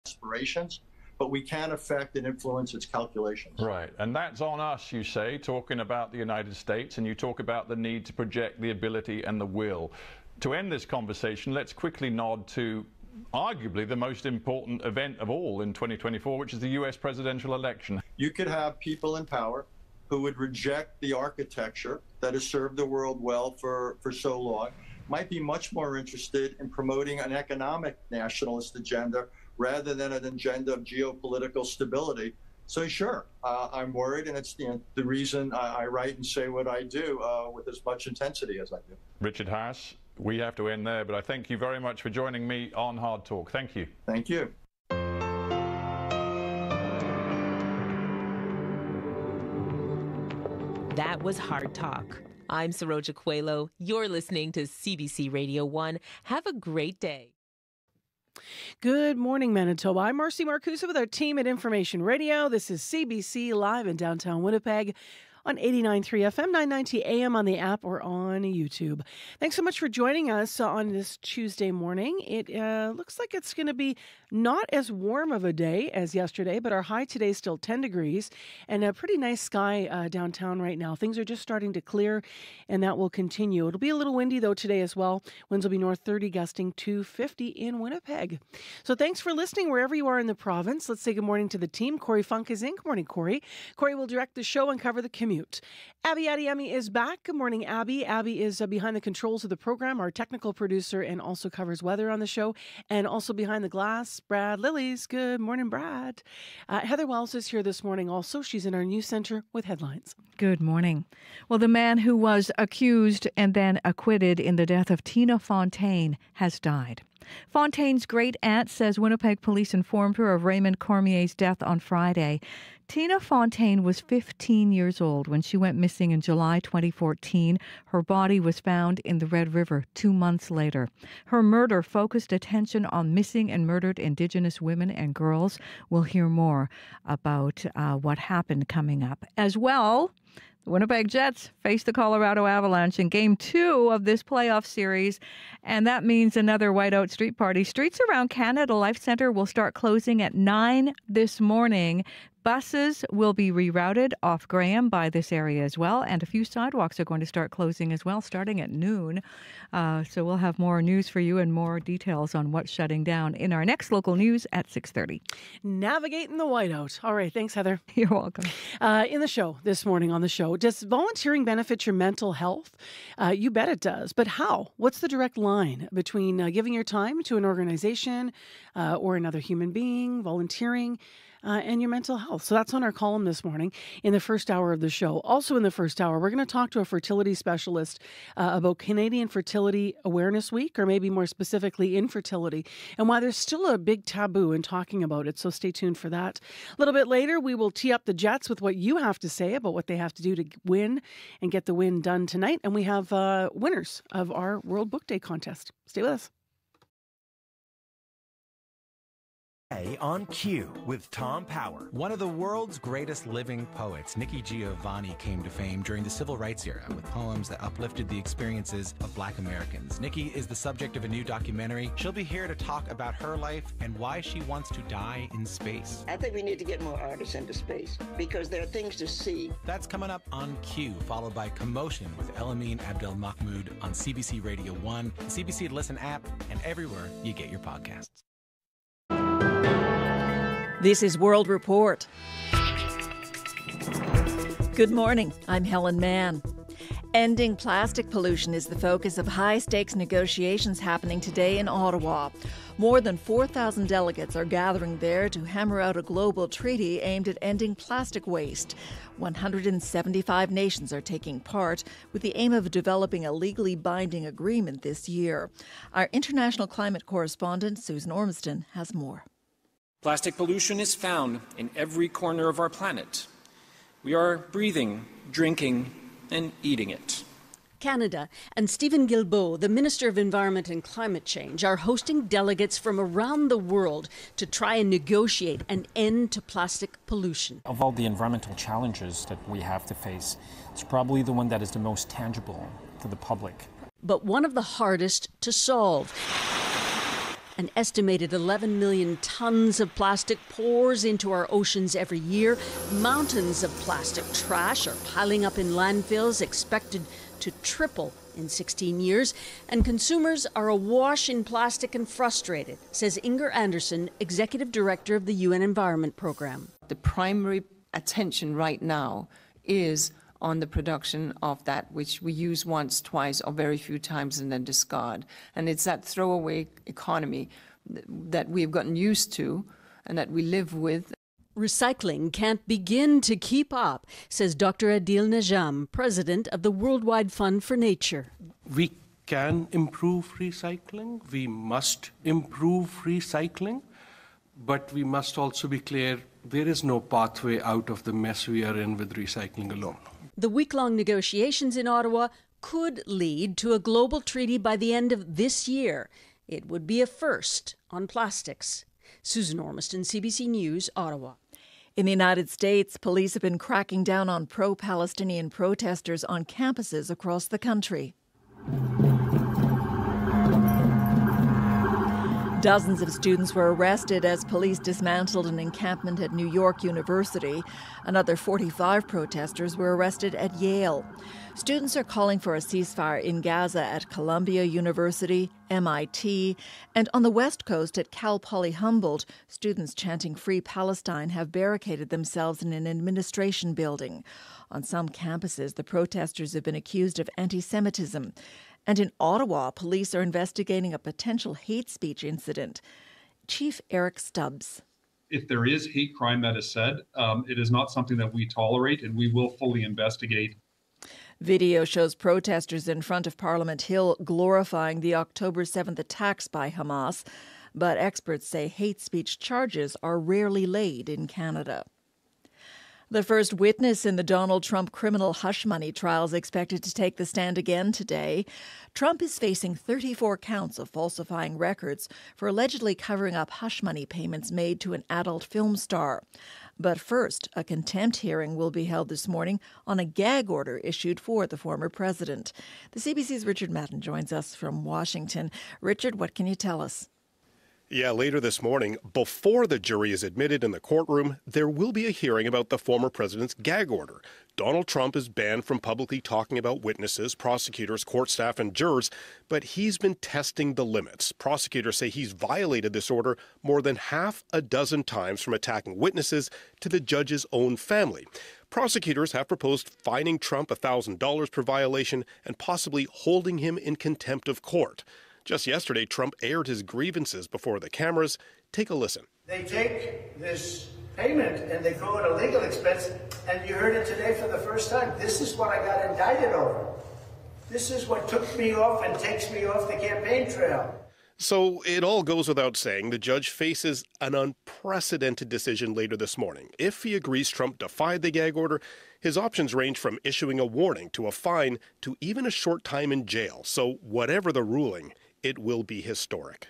aspirations, but we can affect and influence its calculations. Right, and that's on us, you say, talking about the United States, and you talk about the need to project the ability and the will. To end this conversation, let's quickly nod to arguably the most important event of all in 2024, which is the U.S. presidential election. You could have people in power who would reject the architecture that has served the world well for so long, might be much more interested in promoting an economic nationalist agenda rather than an agenda of geopolitical stability. So sure, I'm worried, and it's the reason I write and say what I do with as much intensity as I do. Richard Harris, we have to end there, but I thank you very much for joining me on Hard Talk. Thank you. Thank you. That was Hard Talk. I'm Saroja Coelho. You're listening to CBC Radio 1. Have a great day. Good morning, Manitoba. I'm Marcy Marcusa with our team at Information Radio. This is CBC Live in downtown Winnipeg on 89.3 FM, 990 AM on the app or on YouTube. Thanks so much for joining us on this Tuesday morning. It looks like it's going to be not as warm of a day as yesterday, but our high today is still 10 degrees and a pretty nice sky downtown right now. Things are just starting to clear, and that will continue. It'll be a little windy, though, today as well. Winds will be north 30, gusting to 50 in Winnipeg. So thanks for listening wherever you are in the province. Let's say good morning to the team. Corey Funk is in. Good morning, Corey. Corey will direct the show and cover the commute. Abby Adiyemi is back. Good morning, Abby. Abby is behind the controls of the program, our technical producer, and also covers weather on the show. And also behind the glass, Brad Lillies. Good morning, Brad. Heather Wells is here this morning also. She's in our news center with headlines. Good morning. Well, the man who was accused and then acquitted in the death of Tina Fontaine has died. Fontaine's great-aunt says Winnipeg police informed her of Raymond Cormier's death on Friday. Tina Fontaine was 15 years old when she went missing in July 2014. Her body was found in the Red River 2 months later. Her murder focused attention on missing and murdered Indigenous women and girls. We'll hear more about what happened coming up. As well, the Winnipeg Jets face the Colorado Avalanche in Game 2 of this playoff series, and that means another whiteout street party. Streets around Canada Life Centre will start closing at 9 this morning. Buses will be rerouted off Graham by this area as well, and a few sidewalks are going to start closing as well, starting at noon. So we'll have more news for you and more details on what's shutting down in our next local news at 6:30. Navigating the whiteout. All right, thanks, Heather. You're welcome. In the show this morning on the show, does volunteering benefit your mental health? You bet it does. But how? What's the direct line between giving your time to an organization or another human being, volunteering, and your mental health? So that's on our column this morning in the first hour of the show. Also in the first hour, we're going to talk to a fertility specialist about Canadian Fertility Awareness Week, or maybe more specifically infertility, and why there's still a big taboo in talking about it. So stay tuned for that. A little bit later, we will tee up the Jets with what you have to say about what they have to do to win and get the win done tonight. And we have winners of our World Book Day contest. Stay with us. On Cue with Tom Power. One of the world's greatest living poets, Nikki Giovanni, came to fame during the Civil Rights era with poems that uplifted the experiences of Black Americans. Nikki is the subject of a new documentary. She'll be here to talk about her life and why she wants to die in space. I think we need to get more artists into space because there are things to see. That's coming up on Cue, followed by Commotion with Elamine Abdel Mahmoud on CBC Radio 1, the CBC Listen app, and everywhere you get your podcasts. This is World Report. Good morning, I'm Helen Mann. Ending plastic pollution is the focus of high-stakes negotiations happening today in Ottawa. More than 4,000 delegates are gathering there to hammer out a global treaty aimed at ending plastic waste. 175 nations are taking part, with the aim of developing a legally binding agreement this year. Our international climate correspondent, Susan Ormiston, has more. Plastic pollution is found in every corner of our planet. We are breathing, drinking, and eating it. Canada and Stephen Guilbeault, the Minister of Environment and Climate Change, are hosting delegates from around the world to try and negotiate an end to plastic pollution. Of all the environmental challenges that we have to face, it's probably the one that is the most tangible to the public. But one of the hardest to solve. An estimated 11 million tons of plastic pours into our oceans every year. Mountains of plastic trash are piling up in landfills, expected to triple in 16 years. And consumers are awash in plastic and frustrated, says Inger Anderson, Executive Director of the UN Environment Programme. The primary attention right now is on the production of that which we use once, twice, or very few times and then discard. And it's that throwaway economy that we've gotten used to and that we live with. Recycling can't begin to keep up, says Dr. Adil Najam, president of the Worldwide Fund for Nature. We can improve recycling. We must improve recycling. But we must also be clear, there is no pathway out of the mess we are in with recycling alone. The week-long negotiations in Ottawa could lead to a global treaty by the end of this year. It would be a first on plastics. Susan Ormiston, CBC News, Ottawa. In the United States, police have been cracking down on pro-Palestinian protesters on campuses across the country. Dozens of students were arrested as police dismantled an encampment at New York University. Another 45 protesters were arrested at Yale. Students are calling for a ceasefire in Gaza at Columbia University, MIT, and on the West Coast at Cal Poly Humboldt, students chanting Free Palestine have barricaded themselves in an administration building. On some campuses, the protesters have been accused of anti-Semitism. And in Ottawa, police are investigating a potential hate speech incident. Chief Eric Stubbs. If there is hate crime that is said, it is not something that we tolerate, and we will fully investigate. Video shows protesters in front of Parliament Hill glorifying the October 7th attacks by Hamas, but experts say hate speech charges are rarely laid in Canada. The first witness in the Donald Trump criminal hush money trial is expected to take the stand again today. Trump is facing 34 counts of falsifying records for allegedly covering up hush money payments made to an adult film star. But first, a contempt hearing will be held this morning on a gag order issued for the former president. The CBC's Richard Madden joins us from Washington. Richard, what can you tell us? Yeah, later this morning, before the jury is admitted in the courtroom, there will be a hearing about the former president's gag order. Donald Trump is banned from publicly talking about witnesses, prosecutors, court staff, and jurors, but he's been testing the limits. Prosecutors say he's violated this order more than half a dozen times, from attacking witnesses to the judge's own family. Prosecutors have proposed fining Trump $1,000 per violation and possibly holding him in contempt of court. Just yesterday, Trump aired his grievances before the cameras. Take a listen. They take this payment and they call it a legal expense, and you heard it today for the first time. This is what I got indicted over. This is what took me off and takes me off the campaign trail. So it all goes without saying, the judge faces an unprecedented decision later this morning. If he agrees Trump defied the gag order, his options range from issuing a warning to a fine to even a short time in jail. So whatever the ruling, it will be historic.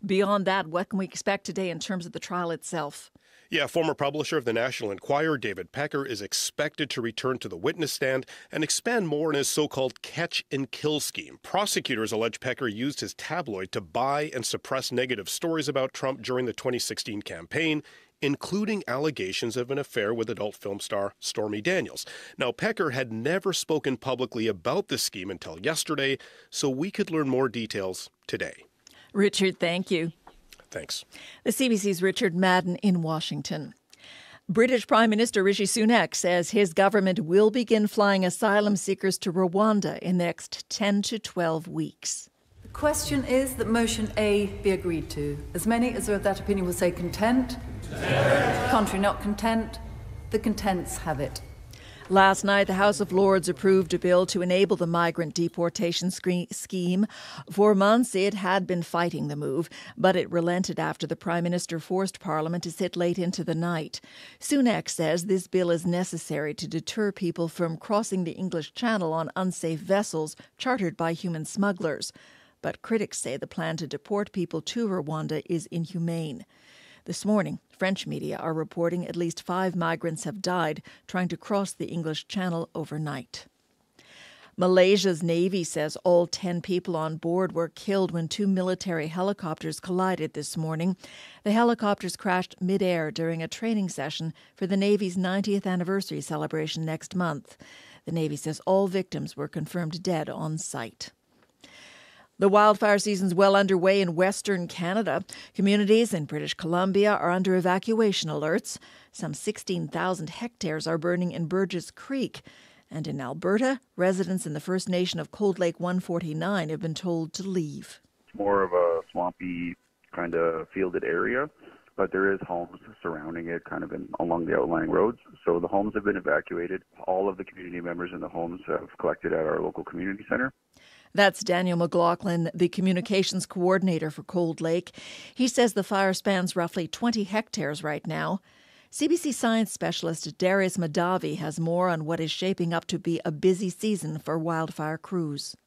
Beyond that, what can we expect today in terms of the trial itself? Yeah, former publisher of the National Enquirer, David Pecker, is expected to return to the witness stand and expand more on his so-called catch-and-kill scheme. Prosecutors allege Pecker used his tabloid to buy and suppress negative stories about Trump during the 2016 campaign, including allegations of an affair with adult film star Stormy Daniels. Now, Pecker had never spoken publicly about this scheme until yesterday, so we could learn more details today. Richard, thank you. Thanks. The CBC's Richard Madden in Washington. British Prime Minister Rishi Sunak says his government will begin flying asylum seekers to Rwanda in the next 10 to 12 weeks. The question is that motion A be agreed to. As many as are of that opinion will say content. Contrary not content. The contents have it. Last night, the House of Lords approved a bill to enable the migrant deportation scheme. For months, it had been fighting the move, but it relented after the Prime Minister forced Parliament to sit late into the night. Sunak says this bill is necessary to deter people from crossing the English Channel on unsafe vessels chartered by human smugglers. But critics say the plan to deport people to Rwanda is inhumane. This morning, French media are reporting at least 5 migrants have died trying to cross the English Channel overnight. Malaysia's Navy says all 10 people on board were killed when 2 military helicopters collided this morning. The helicopters crashed mid-air during a training session for the Navy's 90th anniversary celebration next month. The Navy says all victims were confirmed dead on site. The wildfire season's well underway in Western Canada. Communities in British Columbia are under evacuation alerts. Some 16,000 hectares are burning in Burgess Creek. And in Alberta, residents in the First Nation of Cold Lake 149 have been told to leave. It's more of a swampy, kind of fielded area, but there is homes surrounding it, kind of along the outlying roads. So the homes have been evacuated. All of the community members in the homes have collected at our local community center. That's Daniel McLaughlin, the communications coordinator for Cold Lake. He says the fire spans roughly 20 hectares right now. CBC science specialist Darius Madavi has more on what is shaping up to be a busy season for wildfire crews.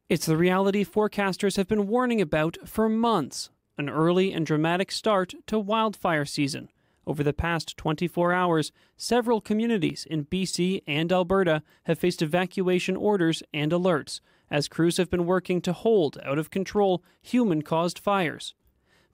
It's the reality forecasters have been warning about for months, an early and dramatic start to wildfire season. Over the past 24 hours, several communities in BC and Alberta have faced evacuation orders and alerts, as crews have been working to hold out-of-control human-caused fires.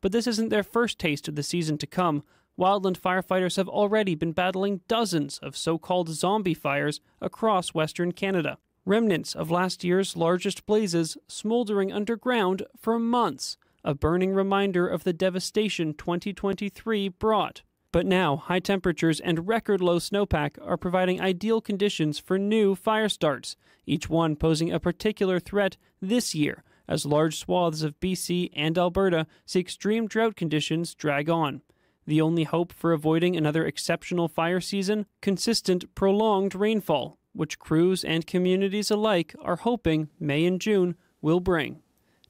But this isn't their first taste of the season to come. Wildland firefighters have already been battling dozens of so-called zombie fires across Western Canada. Remnants of last year's largest blazes smoldering underground for months, a burning reminder of the devastation 2023 brought. But now, high temperatures and record-low snowpack are providing ideal conditions for new fire starts, each one posing a particular threat this year, as large swaths of BC and Alberta see extreme drought conditions drag on. The only hope for avoiding another exceptional fire season? Consistent, prolonged rainfall, which crews and communities alike are hoping May and June will bring.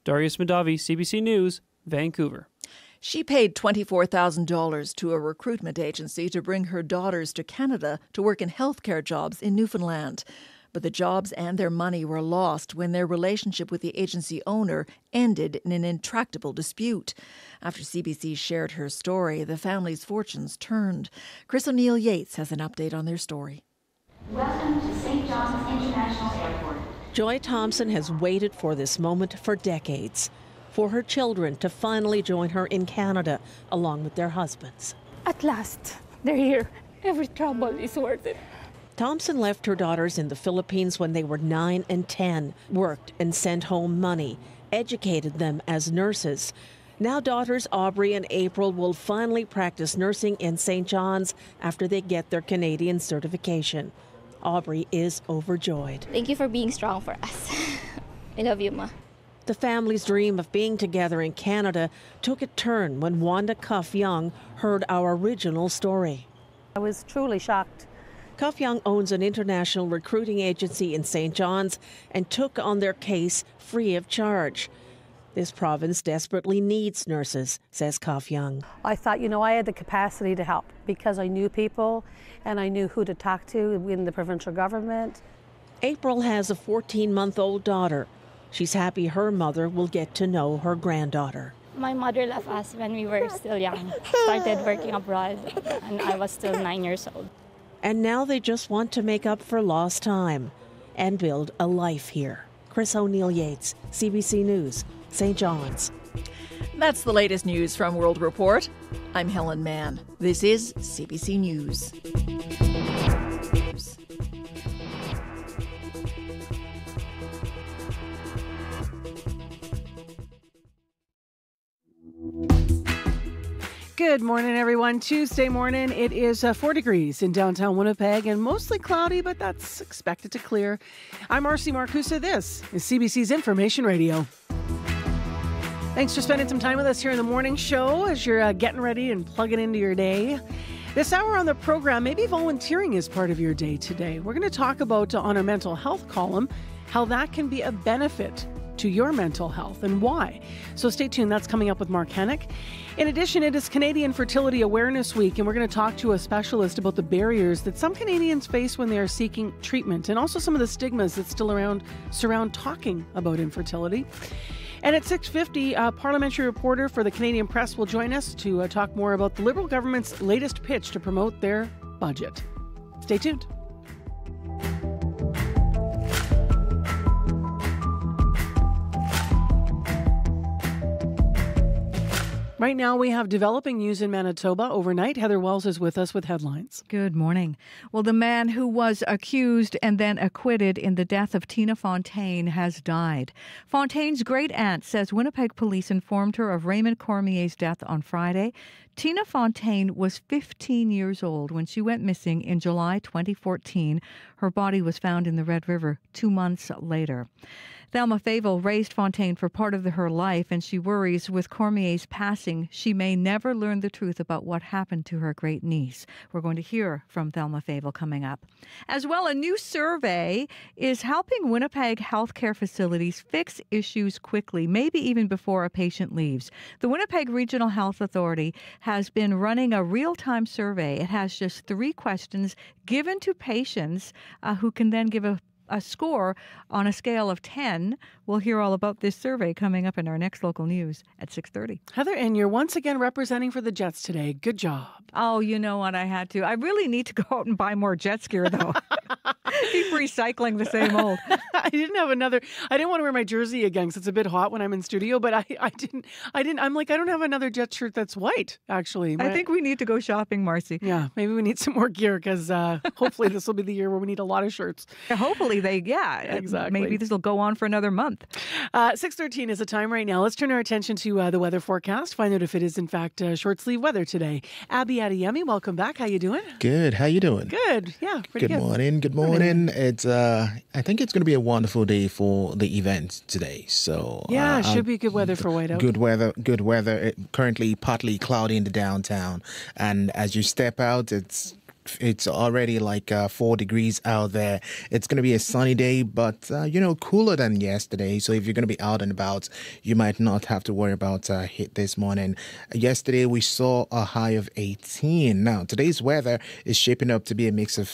Darius Madavi, CBC News, Vancouver. She paid $24,000 to a recruitment agency to bring her daughters to Canada to work in healthcare jobs in Newfoundland. But the jobs and their money were lost when their relationship with the agency owner ended in an intractable dispute. After CBC shared her story, the family's fortunes turned. Chris O'Neill Yates has an update on their story. Welcome to St. John's International Airport. Joy Thompson has waited for this moment for decades, for her children to finally join her in Canada along with their husbands. At last, they're here. Every trouble is worth it. Thompson left her daughters in the Philippines when they were 9 and 10, worked and sent home money, educated them as nurses. Now daughters Aubrey and April will finally practice nursing in St. John's after they get their Canadian certification. Aubrey is overjoyed. Thank you for being strong for us. I love you, Ma. The family's dream of being together in Canada took a turn when Wanda Cuff Young heard our original story. I was truly shocked. Cuff Young owns an international recruiting agency in St. John's and took on their case free of charge. This province desperately needs nurses, says Cuff Young. I thought, I had the capacity to help because I knew people and I knew who to talk to in the provincial government. April has a 14-month-old daughter. She's happy her mother will get to know her granddaughter. My mother left us when we were still young, started working abroad, and I was still 9 years old. And now they just want to make up for lost time and build a life here. Chris O'Neill Yates, CBC News, St. John's. That's the latest news from World Report. I'm Helen Mann. This is CBC News. Good morning, everyone. Tuesday morning. It is 4 degrees in downtown Winnipeg and mostly cloudy, but that's expected to clear. I'm Marcy Marcusa. This is CBC's Information Radio. Thanks for spending some time with us here in the morning show as you're getting ready and plugging into your day. This hour on the program, maybe volunteering is part of your day today. We're going to talk about, on our mental health column, how that can be a benefit to your mental health and why. So stay tuned. That's coming up with Mark Hennick. In addition, it is Canadian Fertility Awareness Week, and we're going to talk to a specialist about the barriers that some Canadians face when they are seeking treatment and also some of the stigmas that still surround talking about infertility. And at 6:50, a parliamentary reporter for the Canadian Press will join us to talk more about the Liberal government's latest pitch to promote their budget. Stay tuned. Right now, we have developing news in Manitoba overnight. Heather Wells is with us with headlines. Good morning. Well, the man who was accused and then acquitted in the death of Tina Fontaine has died. Fontaine's great-aunt says Winnipeg police informed her of Raymond Cormier's death on Friday. Tina Fontaine was 15 years old when she went missing in July 2014. Her body was found in the Red River 2 months later. Thelma Favel raised Fontaine for part of her life, and she worries with Cormier's passing, she may never learn the truth about what happened to her great niece. We're going to hear from Thelma Favel coming up. As well, a new survey is helping Winnipeg healthcare facilities fix issues quickly, maybe even before a patient leaves. The Winnipeg Regional Health Authority has been running a real-time survey. It has just 3 questions given to patients who can then give a score on a scale of 10. We'll hear all about this survey coming up in our next local news at 6:30. Heather, and you're once again representing for the Jets today. Good job. Oh, you know what? I had to. I really need to go out and buy more Jets gear, though. Keep recycling the same old. I didn't want to wear my jersey again because it's a bit hot when I'm in studio, but I didn't. I'm like, I don't have another Jets shirt that's white, actually. I think we need to go shopping, Marcy. Yeah, maybe we need some more gear because hopefully this will be the year where we need a lot of shirts. Hopefully exactly. Maybe this will go on for another month. 6:13 is the time right now. Let's turn our attention to the weather forecast. Find out if it is in fact short sleeve weather today. Abby Adeyemi, welcome back. How you doing? Good. How you doing? Good. Yeah. Pretty good. Good morning. It's I think it's going to be a wonderful day for the event today. So yeah, it should be good weather for Whiteout. Good weather. Currently partly cloudy in the downtown, and as you step out, it's already like 4 degrees out there. It's going to be a sunny day, but, cooler than yesterday. So if you're going to be out and about, you might not have to worry about heat this morning. Yesterday, we saw a high of 18. Now, today's weather is shaping up to be a mix of,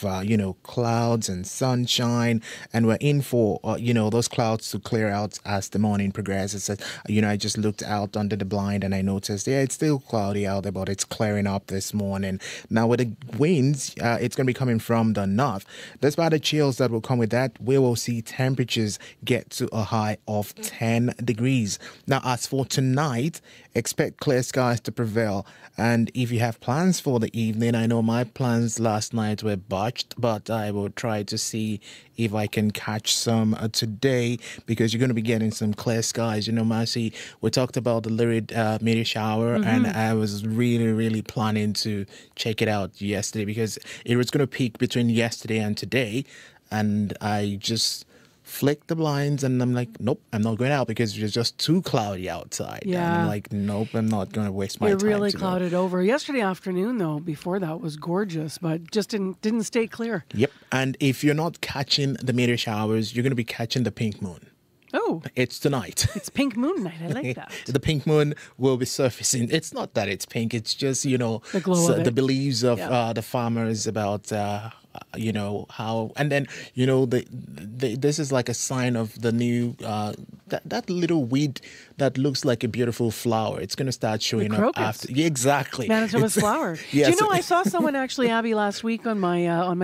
clouds and sunshine. And we're in for, those clouds to clear out as the morning progresses. I just looked out under the blind and I noticed, it's still cloudy out there, but it's clearing up this morning. Now, with the winds, it's going to be coming from the north. Despite the chills that will come with that, we will see temperatures get to a high of 10 degrees. Now, as for tonight, expect clear skies to prevail. And if you have plans for the evening, I know my plans last night were botched, but I will try to see if I can catch some today, because you're going to be getting some clear skies. Marcy, we talked about the lurid meteor shower, and I was really, really planning to check it out yesterday because it was going to peak between yesterday and today, and I just flicked the blinds and I'm like, nope, I'm not going out because it's just too cloudy outside. Yeah. And I'm like, nope, I'm not going to waste my time. It really clouded over. Yesterday afternoon, though, before that was gorgeous, but just didn't stay clear. Yep. And if you're not catching the meteor showers, you're going to be catching the pink moon. Oh. It's tonight. It's pink moon night. I like that. The pink moon will be surfacing. It's not that it's pink. It's just, the glow of it. The beliefs of the farmers about how, and then this is like a sign of the new that little weed that looks like a beautiful flower. It's going to start showing up after. Yeah, exactly. Manitoba's flower. Yes. Do you know, I saw someone actually, Abby, last week on my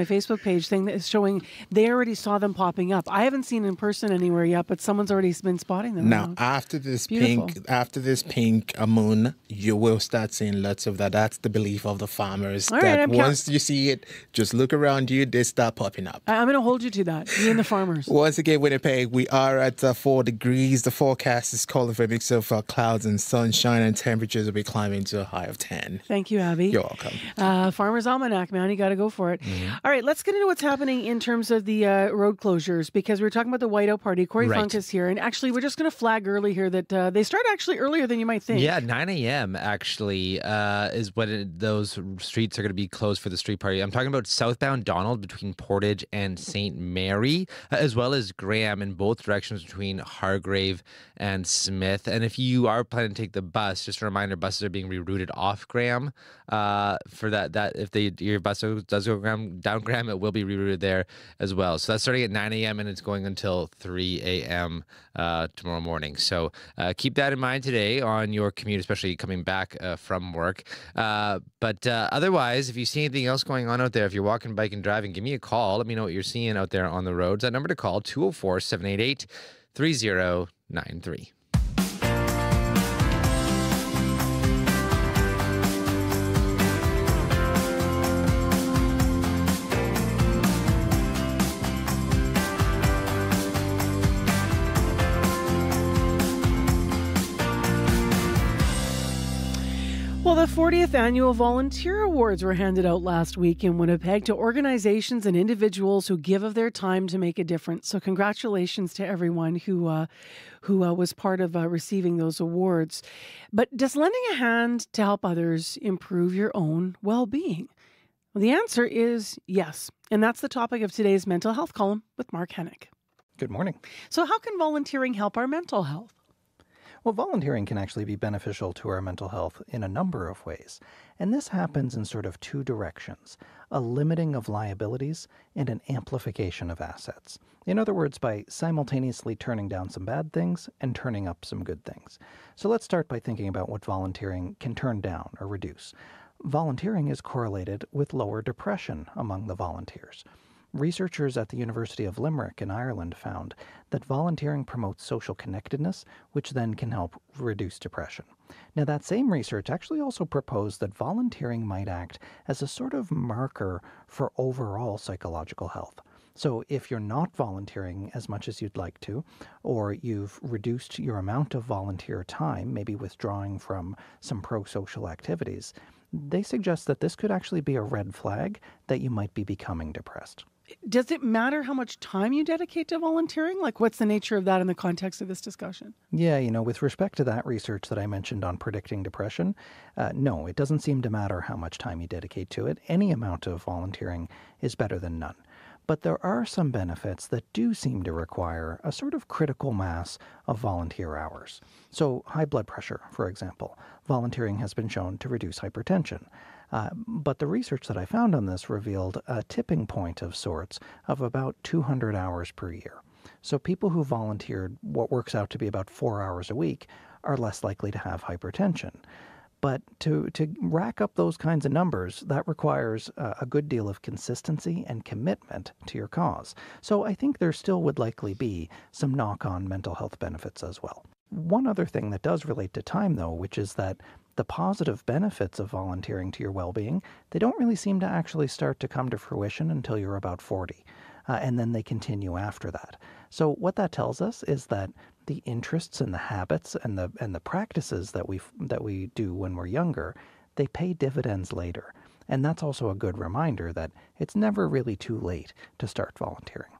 Facebook page thing that is showing they already saw them popping up. I haven't seen in person anywhere yet, but someone's already been spotting them. Now, after this pink moon, you will start seeing lots of that. That's the belief of the farmers. All right, once you see it, just look around you, they start popping up. I'm going to hold you to that. You and the farmers. Once again, Winnipeg, we are at 4 degrees. The forecast is calling for a mix of clouds and sunshine, and temperatures will be climbing to a high of 10. Thank you, Abby. You're welcome. Farmer's Almanac, man. You got to go for it. All right, let's get into what's happening in terms of the road closures, because we were talking about the Whiteout Party. Corey Funk is here, and actually, we're just going to flag early here that they start actually earlier than you might think. Yeah, 9 a.m. actually is when those streets are going to be closed for the street party. I'm talking about southbound Donald between Portage and St. Mary, as well as Graham in both directions between Hargrave and Smith. And if you are planning to take the bus, just a reminder, buses are being rerouted off Graham. For that if your bus does go down Graham, it will be rerouted there as well. So that's starting at 9 a.m. and it's going until 3 a.m. Tomorrow morning. So keep that in mind today on your commute, especially coming back from work. But otherwise, if you see anything else going on out there, if you're walking, biking, driving, give me a call. Let me know what you're seeing out there on the roads. That number to call, 204-788-3093. the 40th Annual Volunteer Awards were handed out last week in Winnipeg to organizations and individuals who give of their time to make a difference. So congratulations to everyone who was part of receiving those awards. But does lending a hand to help others improve your own well-being? Well, the answer is yes. And that's the topic of today's mental health column with Mark Hennick. Good morning. So how can volunteering help our mental health? Well, volunteering can actually be beneficial to our mental health in a number of ways. And this happens in sort of two directions, a limiting of liabilities and an amplification of assets. In other words, by simultaneously turning down some bad things and turning up some good things. So let's start by thinking about what volunteering can turn down or reduce. Volunteering is correlated with lower depression among the volunteers. Researchers at the University of Limerick in Ireland found that volunteering promotes social connectedness, which then can help reduce depression. Now, that same research actually also proposed that volunteering might act as a sort of marker for overall psychological health. So if you're not volunteering as much as you'd like to, or you've reduced your amount of volunteer time, maybe withdrawing from some pro-social activities, they suggest that this could actually be a red flag that you might be becoming depressed. Does it matter how much time you dedicate to volunteering? Like, what's the nature of that in the context of this discussion? Yeah, with respect to that research that I mentioned on predicting depression, no, it doesn't seem to matter how much time you dedicate to it. Any amount of volunteering is better than none. But there are some benefits that do seem to require a sort of critical mass of volunteer hours. So high blood pressure, for example, volunteering has been shown to reduce hypertension. But the research that I found on this revealed a tipping point of sorts of about 200 hours per year. So people who volunteered what works out to be about 4 hours a week are less likely to have hypertension. But to rack up those kinds of numbers, that requires a good deal of consistency and commitment to your cause. So I think there still would likely be some knock-on mental health benefits as well. One other thing that does relate to time, though, which is that the positive benefits of volunteering to your well-being, they don't really seem to actually start to come to fruition until you're about 40. And then they continue after that. So what that tells us is that the interests and the habits and the practices that we do when we're younger, they pay dividends later. And that's also a good reminder that it's never really too late to start volunteering.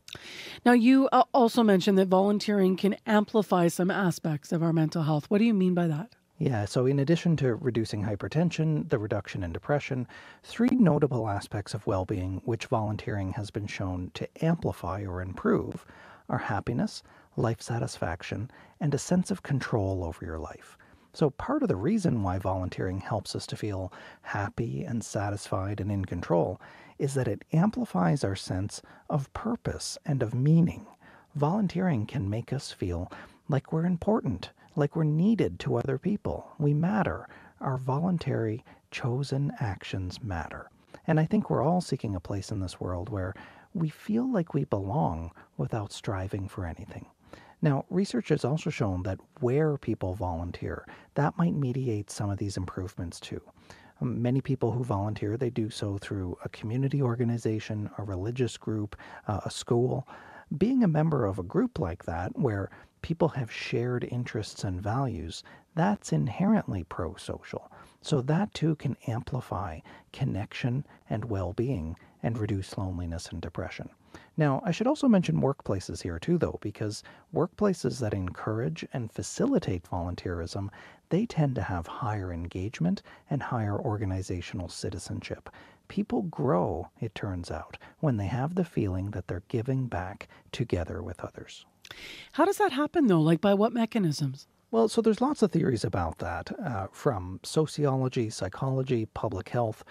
Now, you also mentioned that volunteering can amplify some aspects of our mental health. What do you mean by that? Yeah, so in addition to reducing hypertension, the reduction in depression, three notable aspects of well-being which volunteering has been shown to amplify or improve are happiness, life satisfaction, and a sense of control over your life. So part of the reason why volunteering helps us to feel happy and satisfied and in control is that it amplifies our sense of purpose and of meaning. Volunteering can make us feel like we're important, like we're needed to other people. We matter. Our voluntary, chosen actions matter. And I think we're all seeking a place in this world where we feel like we belong without striving for anything. Now, research has also shown that where people volunteer, that might mediate some of these improvements too. Many people who volunteer, they do so through a community organization, a religious group, a school. Being a member of a group like that, where people have shared interests and values, that's inherently pro-social. So that too can amplify connection and well-being and reduce loneliness and depression. Now, I should also mention workplaces here too, though, because workplaces that encourage and facilitate volunteerism, they tend to have higher engagement and higher organizational citizenship. People grow, it turns out, when they have the feeling that they're giving back together with others. How does that happen, though? Like, by what mechanisms? Well, so there's lots of theories about that, from sociology, psychology, public health.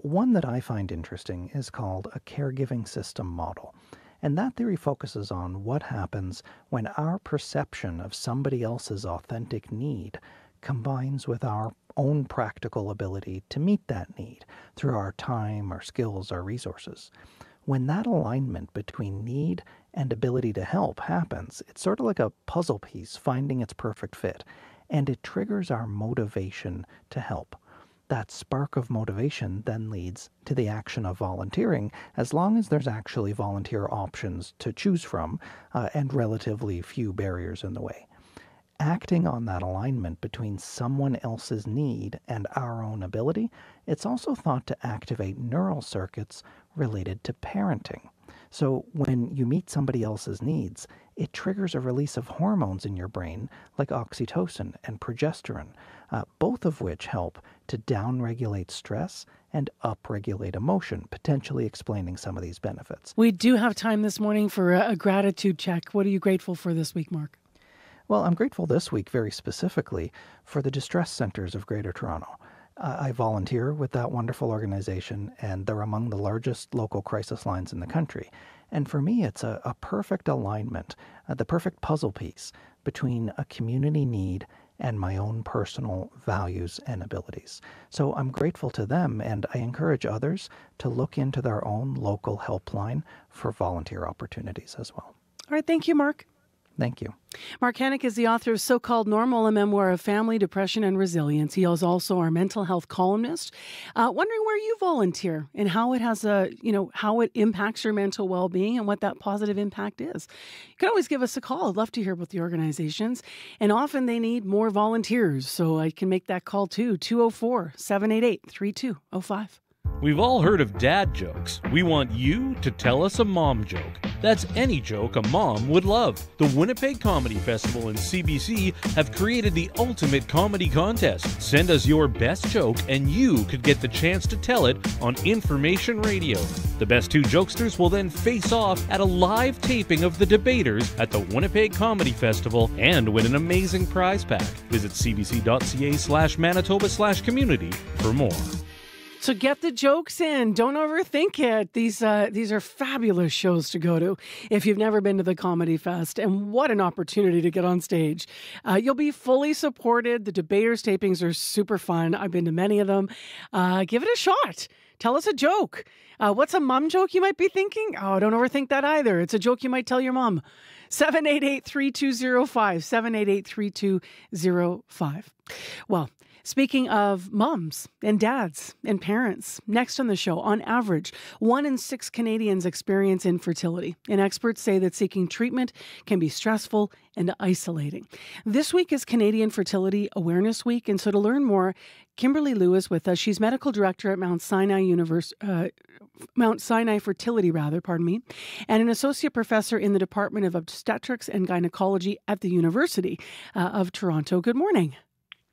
One that I find interesting is called a caregiving system model. And that theory focuses on what happens when our perception of somebody else's authentic need combines with our own practical ability to meet that need through our time, our skills, our resources. When that alignment between need and ability to help happens, it's sort of like a puzzle piece finding its perfect fit, and it triggers our motivation to help. That spark of motivation then leads to the action of volunteering, as long as there's actually volunteer options to choose from and relatively few barriers in the way. acting on that alignment between someone else's need and our own ability, it's also thought to activate neural circuits related to parenting. So when you meet somebody else's needs, it triggers a release of hormones in your brain like oxytocin and progesterone, both of which help to downregulate stress and upregulate emotion, potentially explaining some of these benefits. We do have time this morning for a gratitude check. What are you grateful for this week, Mark? Well, I'm grateful this week very specifically for the distress centers of Greater Toronto. I volunteer with that wonderful organization, and they're among the largest local crisis lines in the country. And for me, it's a perfect alignment, the perfect puzzle piece between a community need and my own personal values and abilities. So I'm grateful to them, and I encourage others to look into their own local helpline for volunteer opportunities as well. All right, thank you, Mark. Thank you. Mark Hannock is the author of So-Called Normal, a memoir of family, depression, and resilience. He is also our mental health columnist. Wondering where you volunteer and how it has how it impacts your mental well-being and what that positive impact is. You can always give us a call. I'd love to hear about the organizations. And often they need more volunteers, so I can make that call too. 204-788-3205. We've all heard of dad jokes. We want you to tell us a mom joke. That's any joke a mom would love. The Winnipeg Comedy Festival and CBC have created the ultimate comedy contest. Send us your best joke and you could get the chance to tell it on Information Radio. The best two jokesters will then face off at a live taping of the debaters at the Winnipeg Comedy Festival and win an amazing prize pack. Visit cbc.ca/Manitoba/community for more. So get the jokes in. Don't overthink it. These are fabulous shows to go to if you've never been to the Comedy Fest. And what an opportunity to get on stage. You'll be fully supported. The debaters tapings are super fun. I've been to many of them. Give it a shot. Tell us a joke. What's a mom joke you might be thinking? Oh, don't overthink that either. It's a joke you might tell your mom. 788-3205. 788-3205. Well, speaking of moms and dads and parents, next on the show, on average, 1 in 6 Canadians experience infertility, and experts say that seeking treatment can be stressful and isolating. This week is Canadian Fertility Awareness Week, and so to learn more, Kimberly Lewis with us. She's medical director at Mount Sinai Fertility, and an associate professor in the Department of Obstetrics and Gynecology at the University of Toronto. Good morning.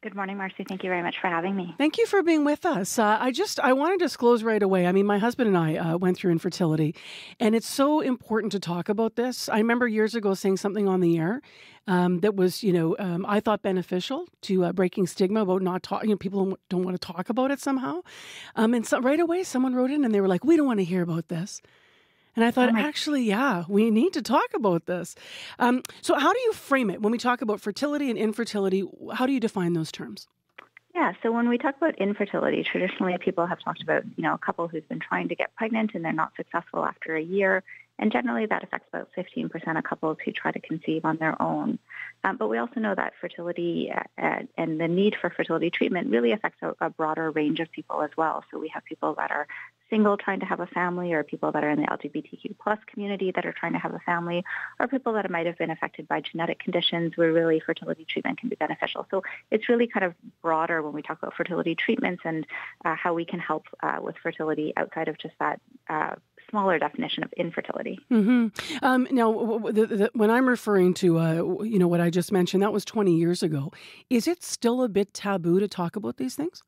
Good morning, Marcy. Thank you very much for having me. Thank you for being with us. I want to disclose right away. I mean, my husband and I went through infertility, and it's so important to talk about this. I remember years ago saying something on the air that was, I thought beneficial to breaking stigma about not talking. People don't want to talk about it somehow. And so right away, someone wrote in and they were like, "We don't want to hear about this." And I thought, actually, yeah, we need to talk about this. So how do you frame it when we talk about fertility and infertility? How do you define those terms? Yeah, so when we talk about infertility, traditionally people have talked about, a couple who's been trying to get pregnant and they're not successful after a year. And generally that affects about 15% of couples who try to conceive on their own. But we also know that fertility and the need for fertility treatment really affects a broader range of people as well. So we have people that are single trying to have a family, or people that are in the LGBTQ plus community that are trying to have a family, or people that might have been affected by genetic conditions where really fertility treatment can be beneficial. So it's really kind of broader when we talk about fertility treatments and how we can help with fertility outside of just that smaller definition of infertility. Mm-hmm. Now, when I'm referring to, what I just mentioned, that was 20 years ago. Is it still a bit taboo to talk about these things?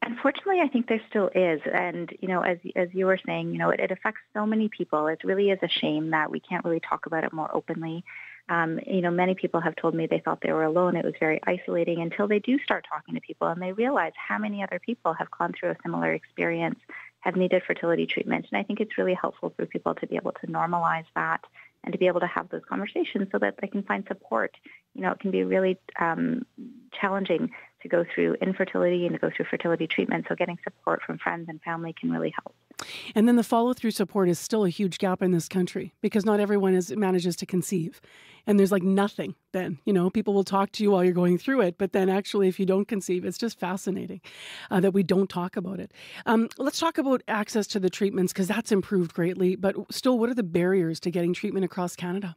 Unfortunately, I think there still is. And, as you were saying, it affects so many people. It really is a shame that we can't really talk about it more openly. Many people have told me they thought they were alone. It was very isolating until they do start talking to people and they realize how many other people have gone through a similar experience, have needed fertility treatment. And I think it's really helpful for people to be able to normalize that and to be able to have those conversations so that they can find support. It can be really challenging to go through infertility and to go through fertility treatment. So getting support from friends and family can really help. And then the follow-through support is still a huge gap in this country because not everyone manages to conceive. And there's like nothing then. People will talk to you while you're going through it, but then actually if you don't conceive, it's just fascinating that we don't talk about it. Let's talk about access to the treatments because that's improved greatly. But still, what are the barriers to getting treatment across Canada?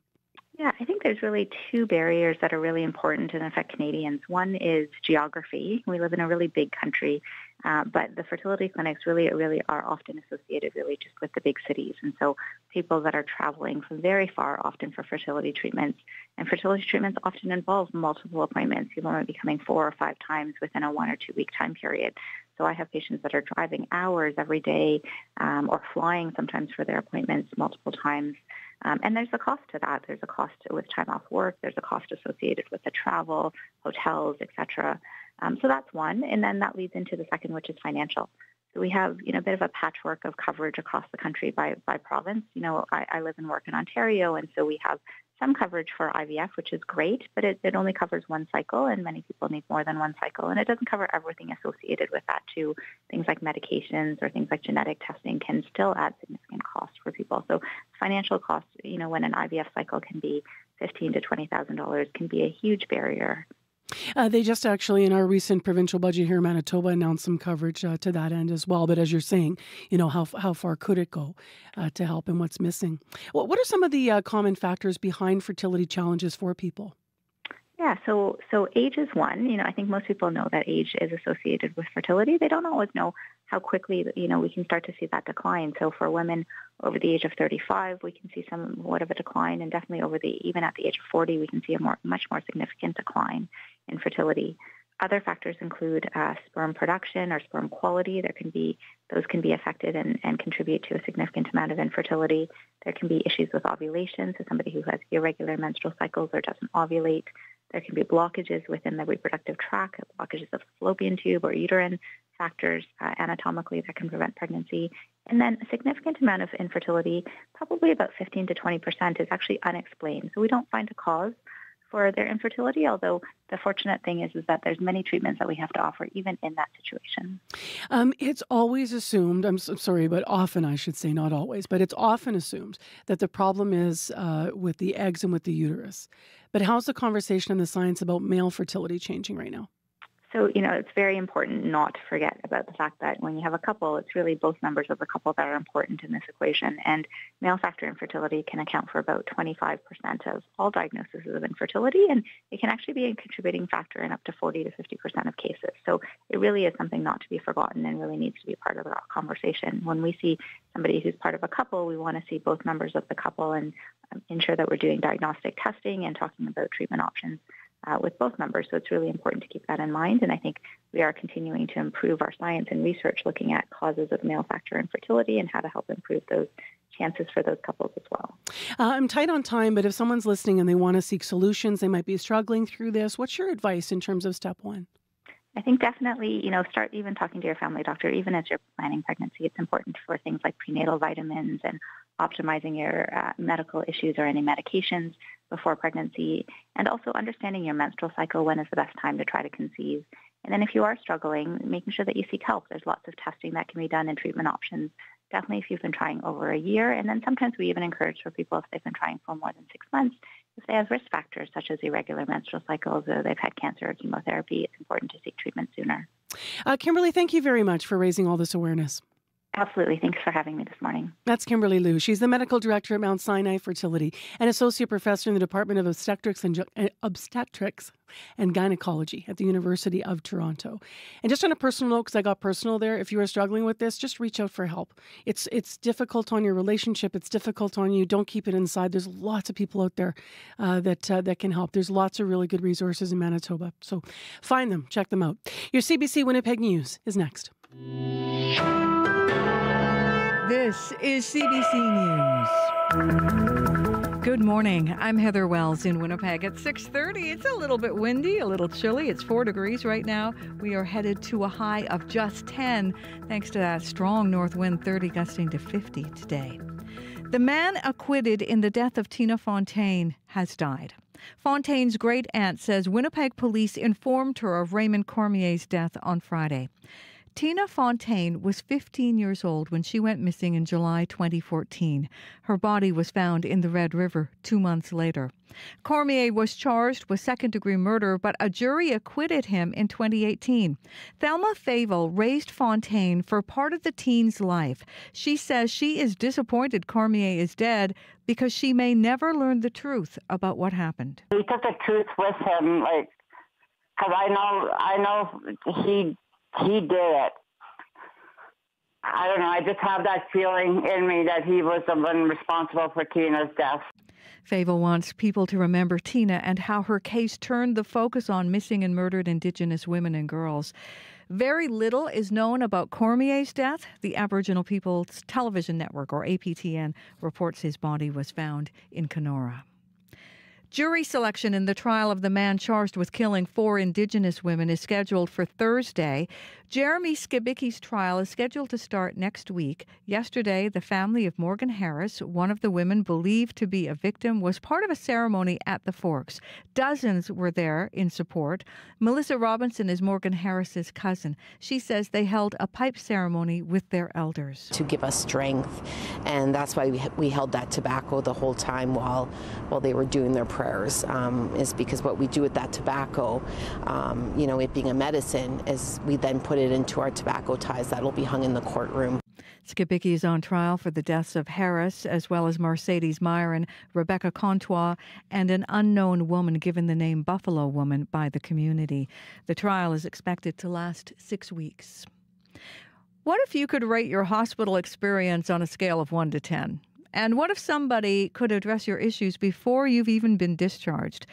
Yeah, I think there's really two barriers that are really important and affect Canadians. One is geography. We live in a really big country, but the fertility clinics really are often associated really just with the big cities. And so people that are traveling from very far often for fertility treatments, and fertility treatments often involve multiple appointments. People might be coming 4 or 5 times within a 1 or 2 week time period. So I have patients that are driving hours every day or flying sometimes for their appointments multiple times. And there's a cost to that. There's a cost with time off work. There's a cost associated with the travel, hotels, etc. So that's one. And then that leads into the second, which is financial. So we have, a bit of a patchwork of coverage across the country by province. I live and work in Ontario, and so we have some coverage for IVF, which is great, but it only covers one cycle, and many people need more than one cycle. And it doesn't cover everything associated with that, too. Things like medications or things like genetic testing can still add significant costs for people. So financial costs, when an IVF cycle can be $15,000 to $20,000, can be a huge barrier. They just actually, in our recent provincial budget here in Manitoba, announced some coverage to that end as well. But as you're saying, how far could it go to help and what's missing? Well, what are some of the common factors behind fertility challenges for people? Yeah, so age is one. I think most people know that age is associated with fertility. They don't always know how quickly, we can start to see that decline. So for women over the age of 35, we can see somewhat of a decline, and definitely even at the age of 40, we can see a much more significant decline in fertility. Other factors include sperm production or sperm quality. Those can be affected and contribute to a significant amount of infertility. There can be issues with ovulation, so somebody who has irregular menstrual cycles or doesn't ovulate. There can be blockages within the reproductive tract, blockages of the fallopian tube or uterine, factors anatomically that can prevent pregnancy. And then a significant amount of infertility, probably about 15 to 20%, is actually unexplained. So we don't find a cause for their infertility, although the fortunate thing is that there's many treatments that we have to offer even in that situation. It's always assumed, I'm sorry, but often I should say, not always, but it's often assumed that the problem is with the eggs and with the uterus. But how's the conversation and the science about male fertility changing right now? So, it's very important not to forget about the fact that when you have a couple, it's really both members of the couple that are important in this equation. And male factor infertility can account for about 25% of all diagnoses of infertility, and it can actually be a contributing factor in up to 40 to 50% of cases. So it really is something not to be forgotten and really needs to be part of the conversation. When we see somebody who's part of a couple, we want to see both members of the couple and ensure that we're doing diagnostic testing and talking about treatment options with both members. So it's really important to keep that in mind. And I think we are continuing to improve our science and research looking at causes of male factor infertility and how to help improve those chances for those couples as well. I'm tight on time, but if someone's listening and they want to seek solutions, they might be struggling through this. What's your advice in terms of step one? I think definitely, start even talking to your family doctor, even as you're planning pregnancy. It's important for things like prenatal vitamins and optimizing your medical issues or any medications before pregnancy, and also understanding your menstrual cycle, when is the best time to try to conceive. And then if you are struggling, making sure that you seek help. There's lots of testing that can be done and treatment options. Definitely if you've been trying over a year, and then sometimes we even encourage for people if they've been trying for more than 6 months, if they have risk factors such as irregular menstrual cycles or they've had cancer or chemotherapy, it's important to seek treatment sooner. Kimberly, thank you very much for raising all this awareness. Absolutely. Thanks for having me this morning. That's Kimberly Liu. She's the medical director at Mount Sinai Fertility and associate professor in the Department of Obstetrics and Gynecology at the University of Toronto. And just on a personal note, because I got personal there, if you are struggling with this, just reach out for help. It's difficult on your relationship. It's difficult on you. Don't keep it inside. There's lots of people out there that can help. There's lots of really good resources in Manitoba. So find them. Check them out. Your CBC Winnipeg News is next. This is CBC News. Good morning. I'm Heather Wells in Winnipeg at 6:30. It's a little bit windy, a little chilly. It's 4 degrees right now. We are headed to a high of just 10 thanks to that strong north wind, 30 gusting to 50 today. The man acquitted in the death of Tina Fontaine has died. Fontaine's great-aunt says Winnipeg police informed her of Raymond Cormier's death on Friday. Tina Fontaine was 15 years old when she went missing in July 2014. Her body was found in the Red River 2 months later. Cormier was charged with second-degree murder, but a jury acquitted him in 2018. Thelma Favel raised Fontaine for part of the teen's life. She says she is disappointed Cormier is dead because she may never learn the truth about what happened. He took the truth with him, because I know he did it. I don't know. I just have that feeling in me that he was the one responsible for Tina's death. Favel wants people to remember Tina and how her case turned the focus on missing and murdered Indigenous women and girls. Very little is known about Cormier's death. The Aboriginal People's Television Network, or APTN, reports his body was found in Kenora. Jury selection in the trial of the man charged with killing 4 Indigenous women is scheduled for Thursday. Jeremy Skibicki's trial is scheduled to start next week. Yesterday, the family of Morgan Harris, one of the women believed to be a victim, was part of a ceremony at the Forks. Dozens were there in support. Melissa Robinson is Morgan Harris's cousin. She says they held a pipe ceremony with their elders. To give us strength, and that's why we held that tobacco the whole time while they were doing their prayers, is because what we do with that tobacco, it being a medicine, is we then put it into our tobacco ties that'll be hung in the courtroom. Skibicki is on trial for the deaths of Harris, as well as Mercedes Myron, Rebecca Contois, and an unknown woman given the name Buffalo Woman by the community. The trial is expected to last 6 weeks. What if you could rate your hospital experience on a scale of 1 to 10? And what if somebody could address your issues before you've even been discharged?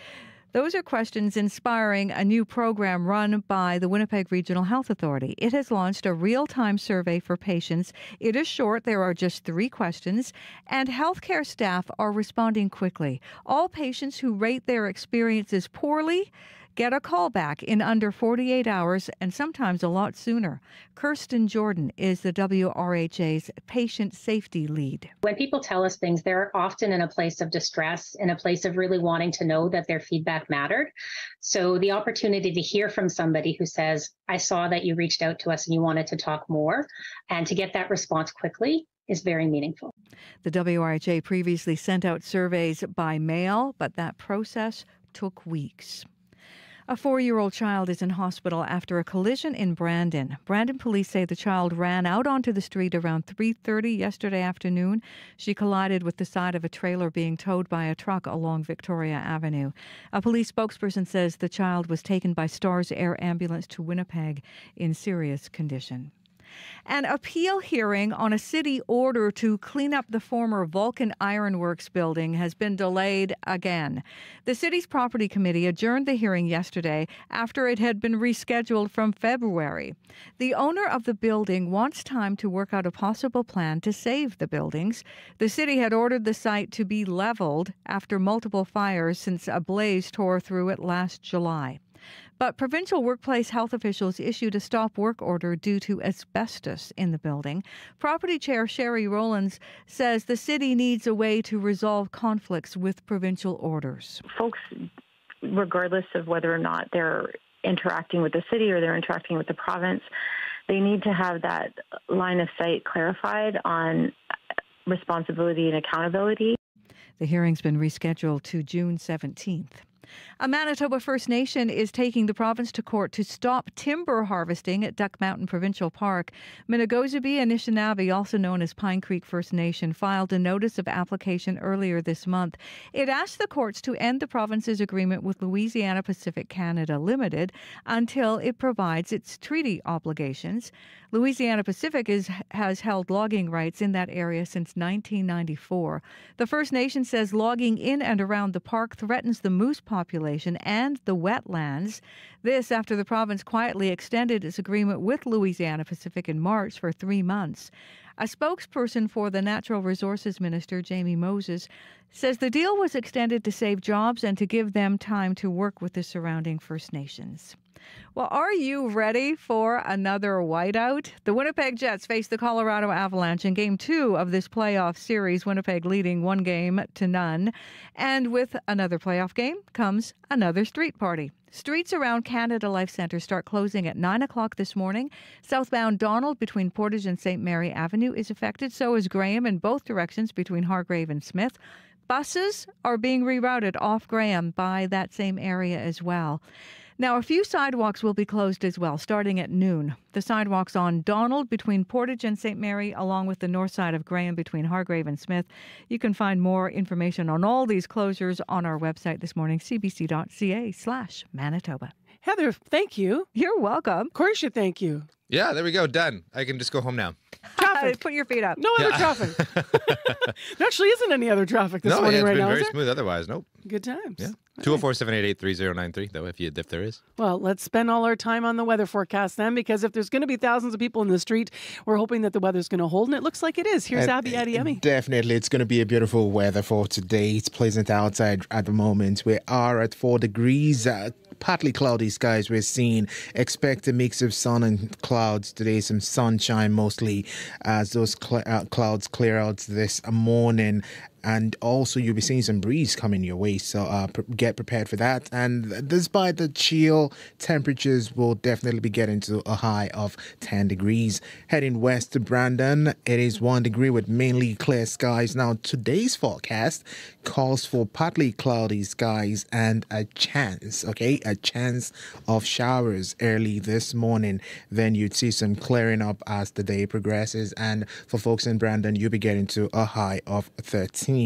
Those are questions inspiring a new program run by the Winnipeg Regional Health Authority. It has launched a real-time survey for patients. It is short. There are just 3 questions, and healthcare staff are responding quickly. All patients who rate their experiences poorly get a call back in under 48 hours and sometimes a lot sooner. Kirsten Jordan is the WRHA's patient safety lead. When people tell us things, they're often in a place of distress, in a place of really wanting to know that their feedback mattered. So the opportunity to hear from somebody who says, I saw that you reached out to us and you wanted to talk more, and to get that response quickly is very meaningful. The WRHA previously sent out surveys by mail, but that process took weeks. A 4-year-old child is in hospital after a collision in Brandon. Brandon police say the child ran out onto the street around 3:30 yesterday afternoon. She collided with the side of a trailer being towed by a truck along Victoria Avenue. A police spokesperson says the child was taken by Stars Air Ambulance to Winnipeg in serious condition. An appeal hearing on a city order to clean up the former Vulcan Ironworks building has been delayed again. The city's property committee adjourned the hearing yesterday after it had been rescheduled from February. The owner of the building wants time to work out a possible plan to save the buildings. The city had ordered the site to be leveled after multiple fires since a blaze tore through it last July. But provincial workplace health officials issued a stop work order due to asbestos in the building. Property Chair Sherry Rowlands says the city needs a way to resolve conflicts with provincial orders. Folks, regardless of whether or not they're interacting with the city or they're interacting with the province, they need to have that line of sight clarified on responsibility and accountability. The hearing's been rescheduled to June 17th. A Manitoba First Nation is taking the province to court to stop timber harvesting at Duck Mountain Provincial Park. Minnegozibi Anishinaabe, also known as Pine Creek First Nation, filed a notice of application earlier this month. It asked the courts to end the province's agreement with Louisiana Pacific Canada Limited until it provides its treaty obligations. Louisiana Pacific has held logging rights in that area since 1994. The First Nation says logging in and around the park threatens the moose population and the wetlands. This after the province quietly extended its agreement with Louisiana Pacific in March for 3 months. A spokesperson for the Natural Resources Minister, Jamie Moses, says the deal was extended to save jobs and to give them time to work with the surrounding First Nations. Well, are you ready for another whiteout? The Winnipeg Jets face the Colorado Avalanche in Game 2 of this playoff series, Winnipeg leading 1-0. And with another playoff game comes another street party. Streets around Canada Life Centre start closing at 9 o'clock this morning. Southbound Donald between Portage and St. Mary Avenue is affected. So is Graham in both directions between Hargrave and Smith. Buses are being rerouted off Graham by that same area as well. Now, a few sidewalks will be closed as well, starting at noon. The sidewalks on Donald between Portage and St. Mary, along with the north side of Graham between Hargrave and Smith. You can find more information on all these closures on our website this morning, cbc.ca/Manitoba. Heather, thank you. You're welcome. Of course you thank you. Yeah, there we go. Done. I can just go home now. Traffic. Put your feet up. No other traffic. There actually isn't any other traffic this morning right now, it's been very is there? smooth otherwise. Nope. Good times. Yeah. 204-788-3093, though, if there is. Well, let's spend all our time on the weather forecast then, because if there's going to be thousands of people in the street, we're hoping that the weather's going to hold, and it looks like it is. Here's Abby Adiemi. Definitely. It's going to be a beautiful weather for today. It's pleasant outside at the moment. We are at 4 degrees. Partly cloudy skies we're seeing. Expect a mix of sun and clouds today. Some sunshine mostly as those clouds clear out this morning. And also, you'll be seeing some breeze coming your way, so get prepared for that. And despite the chill, temperatures will definitely be getting to a high of 10 degrees. Heading west to Brandon, it is 1 degree with mainly clear skies. Now, today's forecast calls for partly cloudy skies and a chance of showers early this morning. Then you'd see some clearing up as the day progresses. And for folks in Brandon, you'll be getting to a high of 13.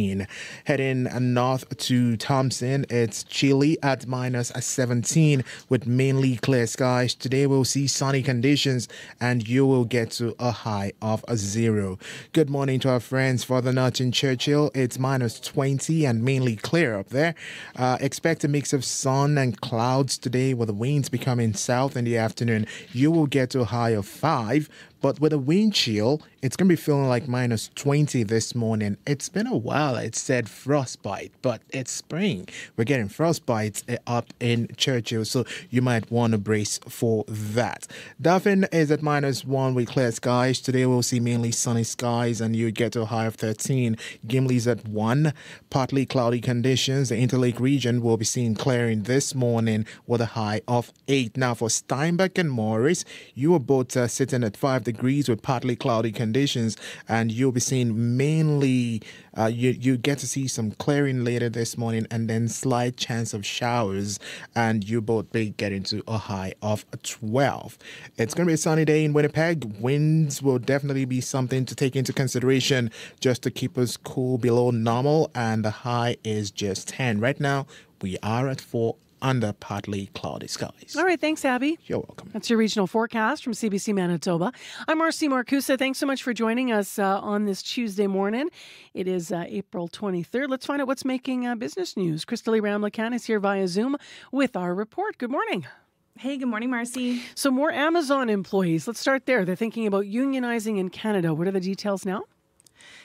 Heading north to Thompson, it's chilly at minus 17 with mainly clear skies. Today we'll see sunny conditions and you will get to a high of 0. Good morning to our friends further north in Churchill. It's minus 20 and mainly clear up there. Expect a mix of sun and clouds today with the winds becoming south in the afternoon. You will get to a high of 5. But with a wind chill, it's going to be feeling like minus 20 this morning. It's been a while, it said frostbite, but it's spring. We're getting frostbites up in Churchill, so you might want to brace for that. Dauphin is at minus 1 with clear skies. Today we'll see mainly sunny skies and you get to a high of 13. Gimli's at 1. Partly cloudy conditions. The Interlake region will be seeing clearing this morning with a high of 8. Now for Steinbach and Morris, you are both sitting at 5 degrees with partly cloudy conditions, and you'll be seeing mainly you get to see some clearing later this morning and then slight chance of showers, and you both be getting to a high of 12. It's going to be a sunny day in Winnipeg. Winds will definitely be something to take into consideration just to keep us cool below normal, and the high is just 10. Right now we are at 4 under partly cloudy skies. All right, thanks, Abby. You're welcome. That's your regional forecast from CBC Manitoba. I'm Marcy Marcusa. Thanks so much for joining us on this Tuesday morning. It is April 23rd. Let's find out what's making business news. Crystalie Ramlakan is here via Zoom with our report. Good morning. Hey, good morning, Marcy. So more Amazon employees. Let's start there. They're thinking about unionizing in Canada. What are the details now?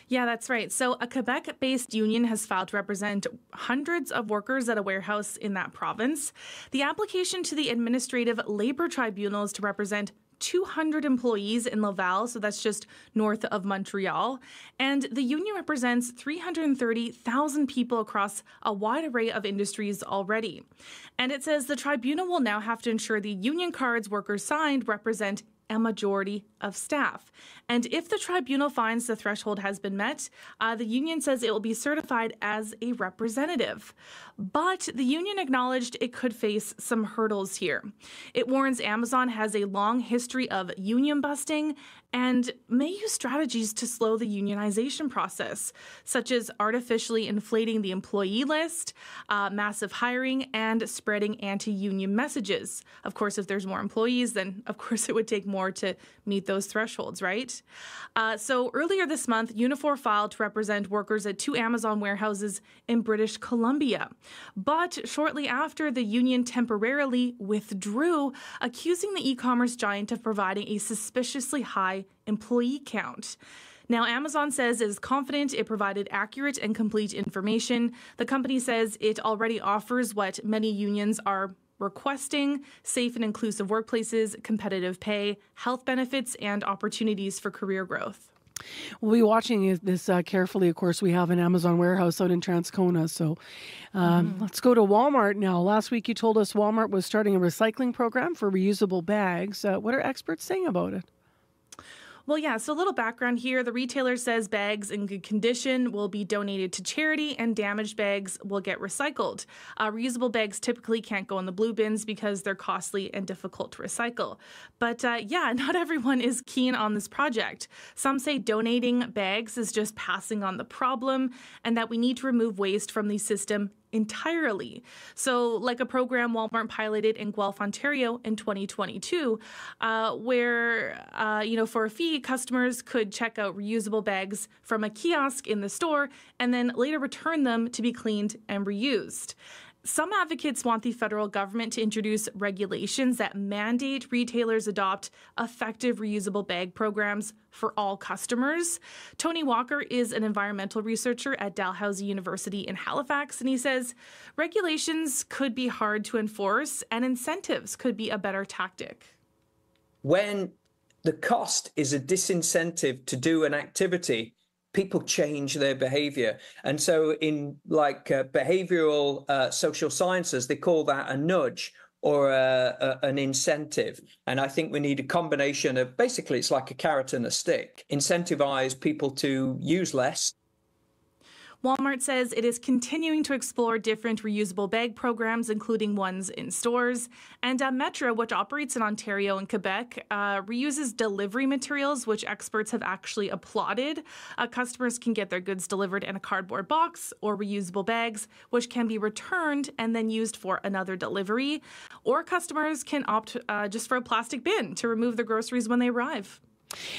Yeah, that's right. So a Quebec-based union has filed to represent hundreds of workers at a warehouse in that province. The application to the Administrative Labor Tribunal is to represent 200 employees in Laval, so that's just north of Montreal. And the union represents 330,000 people across a wide array of industries already. And it says the tribunal will now have to ensure the union cards workers signed represent a majority of staff. And if the tribunal finds the threshold has been met, the union says it will be certified as a representative. But the union acknowledged it could face some hurdles here. It warns Amazon has a long history of union busting and may use strategies to slow the unionization process, such as artificially inflating the employee list, massive hiring, and spreading anti-union messages. Of course, if there's more employees, then of course it would take more to meet those thresholds, right? So earlier this month, Unifor filed to represent workers at 2 Amazon warehouses in British Columbia. But shortly after, the union temporarily withdrew, accusing the e-commerce giant of providing a suspiciously high employee count. Now, Amazon says it is confident it provided accurate and complete information. The company says it already offers what many unions are requesting: safe and inclusive workplaces, competitive pay, health benefits, and opportunities for career growth. We'll be watching this carefully. Of course, we have an Amazon warehouse out in Transcona. So let's go to Walmart now. Last week you told us Walmart was starting a recycling program for reusable bags. What are experts saying about it? Well, yeah, so a little background here. The retailer says bags in good condition will be donated to charity and damaged bags will get recycled. Reusable bags typically can't go in the blue bins because they're costly and difficult to recycle. But yeah, not everyone is keen on this project. Some say donating bags is just passing on the problem and that we need to remove waste from the system entirely. So like a program Walmart piloted in Guelph, Ontario in 2022, where, for a fee, customers could check out reusable bags from a kiosk in the store and then later return them to be cleaned and reused. Some advocates want the federal government to introduce regulations that mandate retailers adopt effective reusable bag programs for all customers. Tony Walker is an environmental researcher at Dalhousie University in Halifax, and he says regulations could be hard to enforce and incentives could be a better tactic. When the cost is a disincentive to do an activity, people change their behavior. And so in behavioral social sciences, they call that a nudge or an incentive. And I think we need a combination of, basically, it's like a carrot and a stick. Incentivize people to use less. Walmart says it is continuing to explore different reusable bag programs, including ones in stores. And Metro, which operates in Ontario and Quebec, reuses delivery materials, which experts have actually applauded. Customers can get their goods delivered in a cardboard box or reusable bags, which can be returned and then used for another delivery. Or customers can opt just for a plastic bin to remove their groceries when they arrive.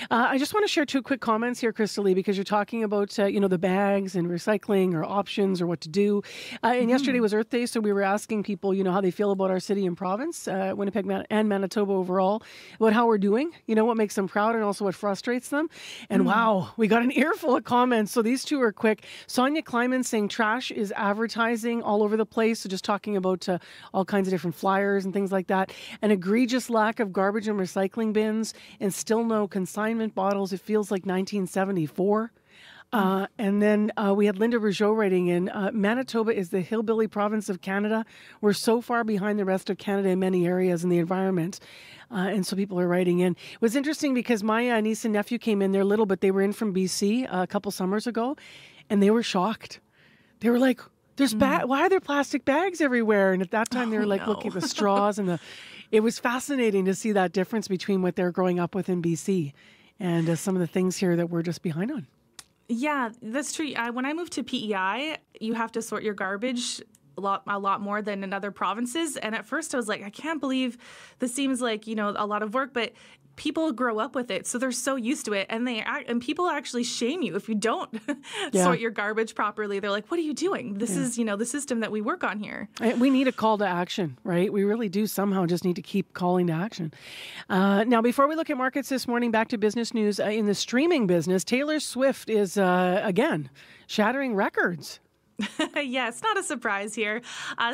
I just want to share two quick comments here, Crystal Lee, because you're talking about, the bags and recycling or options or what to do. And yesterday was Earth Day, so we were asking people, how they feel about our city and province, Winnipeg and Manitoba overall, about how we're doing, what makes them proud and also what frustrates them. And wow, we got an earful of comments. So these two are quick. Sonia Kleiman saying trash is advertising all over the place. So just talking about all kinds of different flyers and things like that. An egregious lack of garbage and recycling bins and still no consignment bottles. It feels like 1974. And then we had Linda Rougeau writing in, Manitoba is the hillbilly province of Canada. We're so far behind the rest of Canada in many areas in the environment. And so people are writing in. It was interesting because my niece and nephew came in. They're little, but they were in from BC a couple summers ago, and they were shocked. They were like, why are there plastic bags everywhere? And at that time, they were looking at the straws and it was fascinating to see that difference between what they're growing up with in BC and some of the things here that we're just behind on. Yeah, that's true. When I moved to PEI, you have to sort your garbage a lot more than in other provinces. And at first I was like, I can't believe this seems like, a lot of work, but people grow up with it. So they're so used to it. And people actually shame you if you don't sort your garbage properly. They're like, what are you doing? This is, the system that we work on here. We need a call to action, right? We really do somehow just need to keep calling to action. Now, before we look at markets this morning, back to business news. In the streaming business, Taylor Swift is, again, shattering records. Yeah, it's not a surprise here.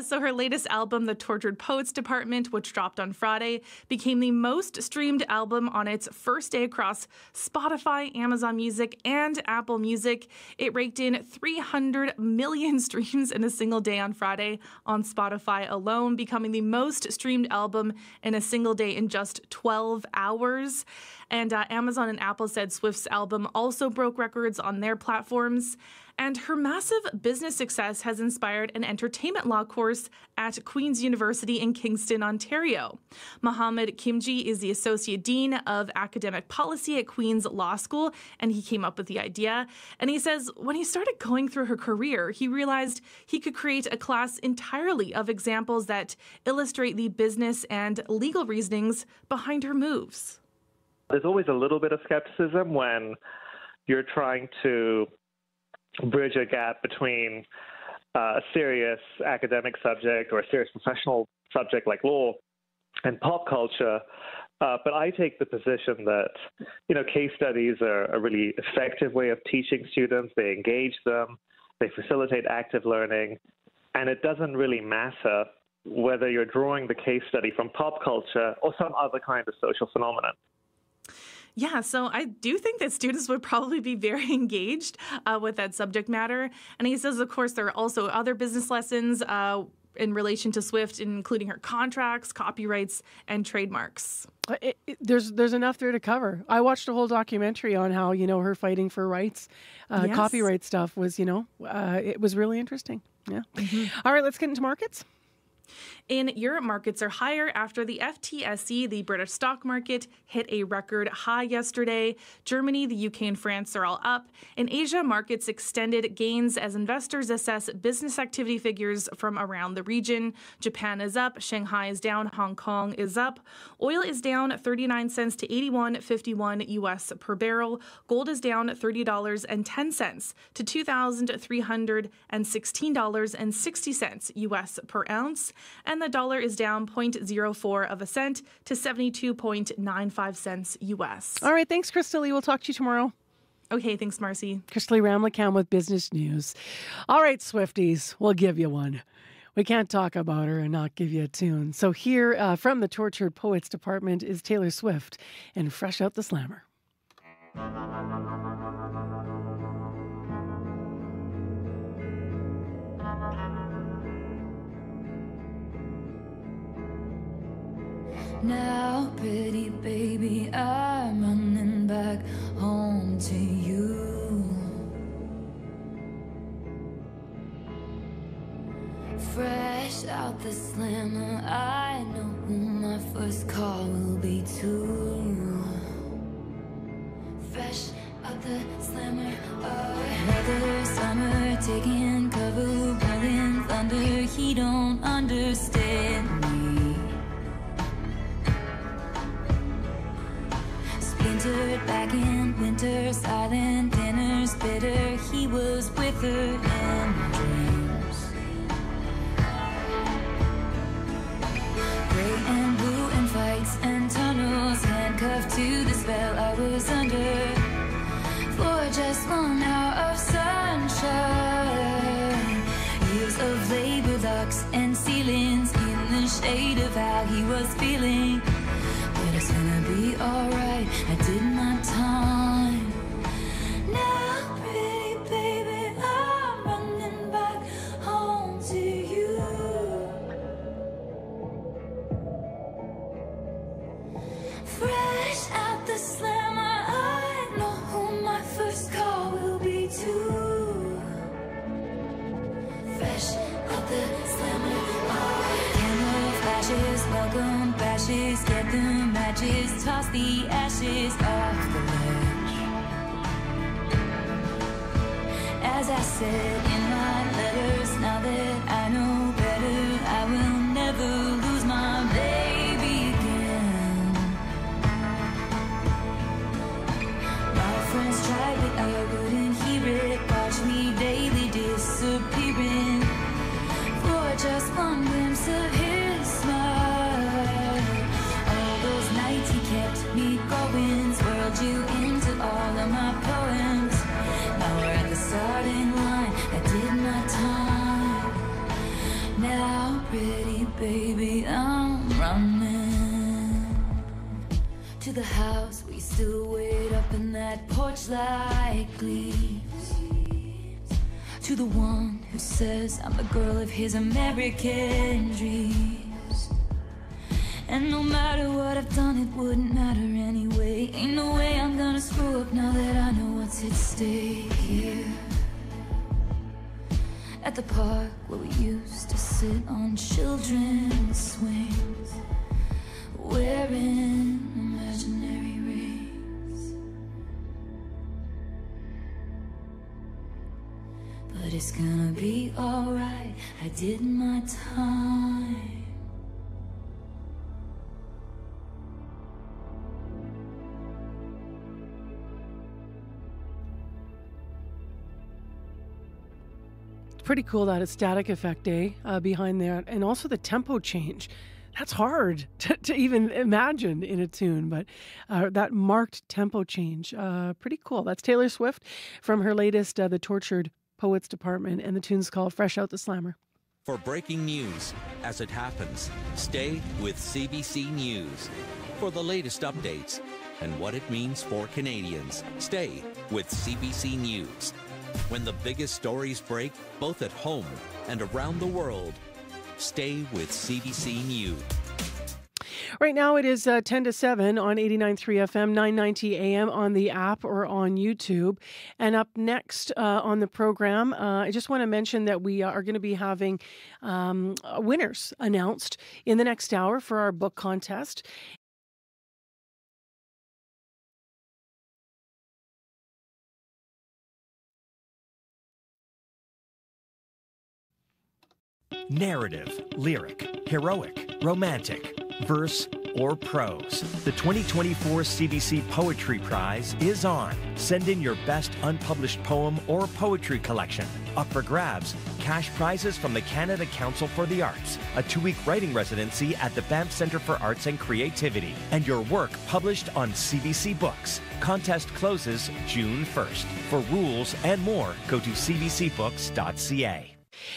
So her latest album, The Tortured Poets Department, which dropped on Friday, became the most streamed album on its first day across Spotify, Amazon Music, and Apple Music. It raked in 300 million streams in a single day on Friday on Spotify alone, becoming the most streamed album in a single day in just 12 hours. And Amazon and Apple said Swift's album also broke records on their platforms. And her massive business success has inspired an entertainment law course at Queen's University in Kingston, Ontario. Mohammed Kimji is the Associate Dean of Academic Policy at Queen's Law School, and he came up with the idea. And he says when he started going through her career, he realized he could create a class entirely of examples that illustrate the business and legal reasonings behind her moves. There's always a little bit of skepticism when you're trying to bridge a gap between a serious academic subject or a serious professional subject like law and pop culture. But I take the position that, case studies are a really effective way of teaching students. They engage them, they facilitate active learning, and it doesn't really matter whether you're drawing the case study from pop culture or some other kind of social phenomenon. Yeah, so I do think that students would probably be very engaged with that subject matter. And he says, of course, there are also other business lessons in relation to Swift, including her contracts, copyrights, and trademarks. There's enough there to cover. I watched a whole documentary on how, her fighting for rights, Yes. copyright stuff was, it was really interesting. Yeah. All right, let's get into markets. In Europe, markets are higher after the FTSE, the British stock market, hit a record high yesterday. Germany, the UK, and France are all up. In Asia, markets extended gains as investors assess business activity figures from around the region. Japan is up, Shanghai is down, Hong Kong is up. Oil is down 39 cents to 81.51 US per barrel. Gold is down $30.10 to $2,316.60 US per ounce. And the dollar is down 0.04 of a cent to 72.95 cents US. All right, thanks, Krista Lee. We'll talk to you tomorrow. Okay, thanks, Marcy. Krista Lee Ramlicam with Business News. All right, Swifties, we'll give you one. We can't talk about her and not give you a tune. So here from the Tortured Poets Department is Taylor Swift and Fresh Out the Slammer. Now, pretty baby, I'm running back home to you. Fresh out the slammer, I know who my first call will be too. Fresh out the slammer, another summer taking cover, rolling thunder. He don't understand me. Splintered back in winter, silent dinners, bitter. He was with her in dreams. Gray and blue and fights and tunnels, handcuffed to the spell I was under. For just 1 hour of sunshine, years of labor, locks and ceilings, in the shade of how he was feeling. But it's gonna be alright, I did my time. Now, pretty baby, I'm running back home to you. Fresh out the slammer, I know who my first call will be too. Fresh out the slammer, camera flashes, welcome bashes, get the matches, toss the ashes off the ledge. As I said in my letters, now that I know better, I will never lose my baby again. My friends tried but I wouldn't hear it. Watch me daily disappearing for just one glimpse of his smile. All those nights he kept me going, swirled you into all of my poems. Now we're at the starting line, I did my time. Now, pretty baby, I'm running to the house. We still wait up in that porch like leaves. To the one who says I'm the girl of his American dreams. And no matter what I've done, it wouldn't matter anyway. Ain't no way I'm gonna screw up now that I know what's at stake here. At the park where we used to sit on children's swings, wearing imaginary rings. But it's gonna be alright, I did my time. Pretty cool that static effect, behind that, and also the tempo change. That's hard to even imagine in a tune, but that marked tempo change, pretty cool. That's Taylor Swift from her latest, The Tortured Poets Department, and the tune's called Fresh Out the Slammer. For breaking news as it happens, stay with CBC News. For the latest updates, and what it means for Canadians. Stay with CBC News. When the biggest stories break, both at home and around the world, stay with CBC News. Right now it is 10 to 7 on 89.3 FM, 990 AM on the app or on YouTube. And up next on the program, I just want to mention that we are going to be having winners announced in the next hour for our book contest. Narrative, lyric, heroic, romantic, verse, or prose. The 2024 CBC Poetry Prize is on. Send in your best unpublished poem or poetry collection. Up for grabs, cash prizes from the Canada Council for the Arts, a 2-week writing residency at the Banff Centre for Arts and Creativity, and your work published on CBC Books. Contest closes June 1st. For rules and more, go to cbcbooks.ca.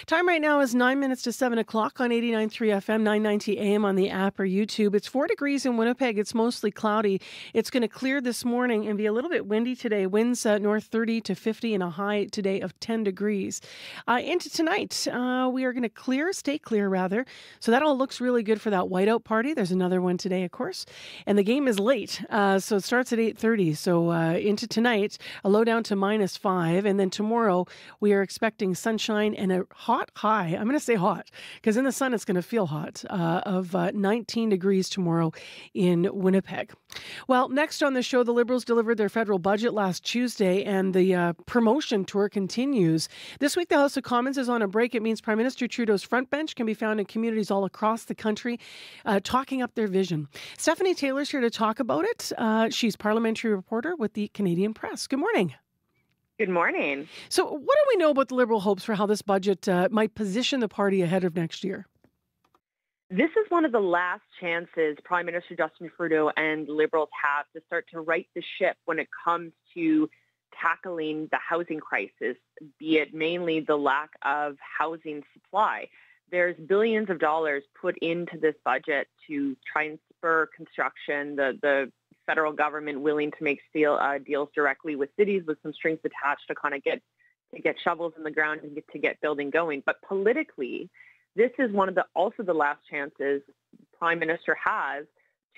Time right now is 9 minutes to 7 o'clock on 89.3 FM, 990 AM on the app or YouTube. It's 4 degrees in Winnipeg. It's mostly cloudy. It's going to clear this morning and be a little bit windy today. Winds north 30 to 50 and a high today of 10 degrees. Into tonight, we are going to stay clear rather. So that all looks really good for that whiteout party. There's another one today, of course. And the game is late. So it starts at 8:30. So into tonight, a low down to -5. And then tomorrow, we are expecting sunshine and a hot high. I'm going to say hot because in the sun it's going to feel hot of 19 degrees tomorrow in Winnipeg. Well, next on the show, the Liberals delivered their federal budget last Tuesday and the promotion tour continues. This week, the House of Commons is on a break. It means Prime Minister Trudeau's front bench can be found in communities all across the country talking up their vision. Stephanie Taylor's here to talk about it. She's parliamentary reporter with the Canadian Press. Good morning. Good morning. So what do we know about the Liberal hopes for how this budget might position the party ahead of next year? This is one of the last chances Prime Minister Justin Trudeau and Liberals have to start to right the ship when it comes to tackling the housing crisis, be it mainly the lack of housing supply. There's billions of dollars put into this budget to try and spur construction, the federal government willing to make deals directly with cities with some strings attached to kind of get shovels in the ground and to get building going. But politically, this is one of also the last chances Prime Minister has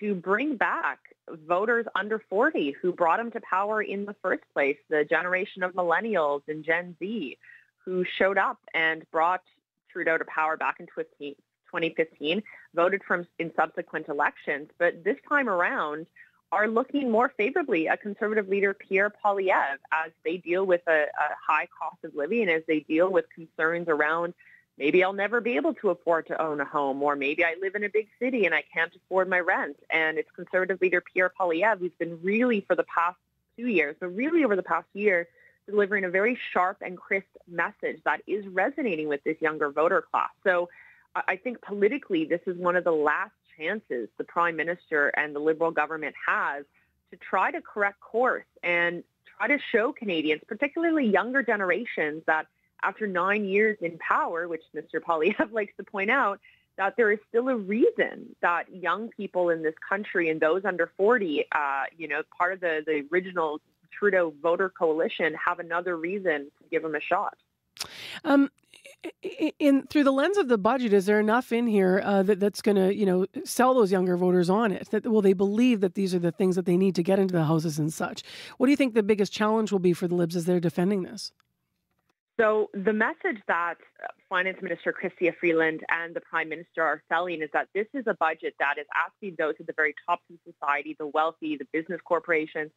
to bring back voters under 40 who brought him to power in the first place, the generation of millennials and Gen Z who showed up and brought Trudeau to power back in 2015, voted for him in subsequent elections. But this time around, are looking more favorably at Conservative leader Pierre Poilievre as they deal with a high cost of living, as they deal with concerns around maybe I'll never be able to afford to own a home, or maybe I live in a big city and I can't afford my rent. And it's Conservative leader Pierre Poilievre who's been really for the past 2 years, but really over the past year, delivering a very sharp and crisp message that is resonating with this younger voter class. So I think politically this is one of the last chances the Prime Minister and the Liberal government has to try to correct course and try to show Canadians, particularly younger generations, that after 9 years in power, which Mr. Poilievre likes to point out, that there is still a reason that young people in this country and those under 40, part of the original Trudeau voter coalition, have another reason to give him a shot. Through the lens of the budget, is there enough in here that's going to, sell those younger voters on it? Will they believe that these are the things that they need to get into the houses and such? What do you think the biggest challenge will be for the Libs as they're defending this? So the message that Finance Minister Chrystia Freeland and the Prime Minister are selling is that this is a budget that is asking those at the very top of society, the wealthy, the business corporations,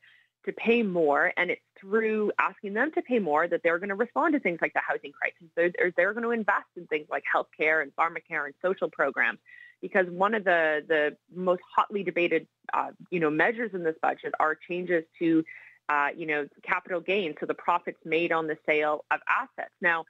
to pay more, and it's through asking them to pay more that they're going to respond to things like the housing crisis. They're going to invest in things like healthcare and pharmacare and social programs, because one of the most hotly debated, measures in this budget are changes to, capital gains, so the profits made on the sale of assets. Now,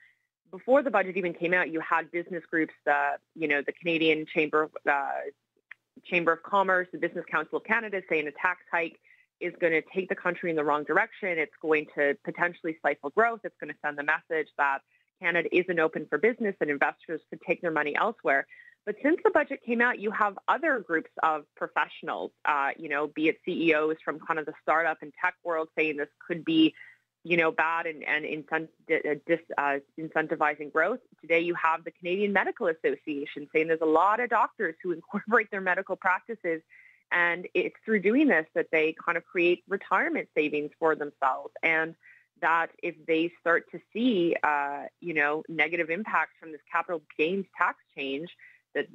before the budget even came out, you had business groups, the Canadian Chamber of Commerce, the Business Council of Canada, saying a tax hike is going to take the country in the wrong direction. It's going to potentially stifle growth. It's going to send the message that Canada isn't open for business and investors could take their money elsewhere. But since the budget came out, you have other groups of professionals, be it CEOs from kind of the startup and tech world saying this could be, bad and incentivizing growth. Today, you have the Canadian Medical Association saying there's a lot of doctors who incorporate their medical practices, and it's through doing this that they kind of create retirement savings for themselves. And that if they start to see, negative impacts from this capital gains tax change, that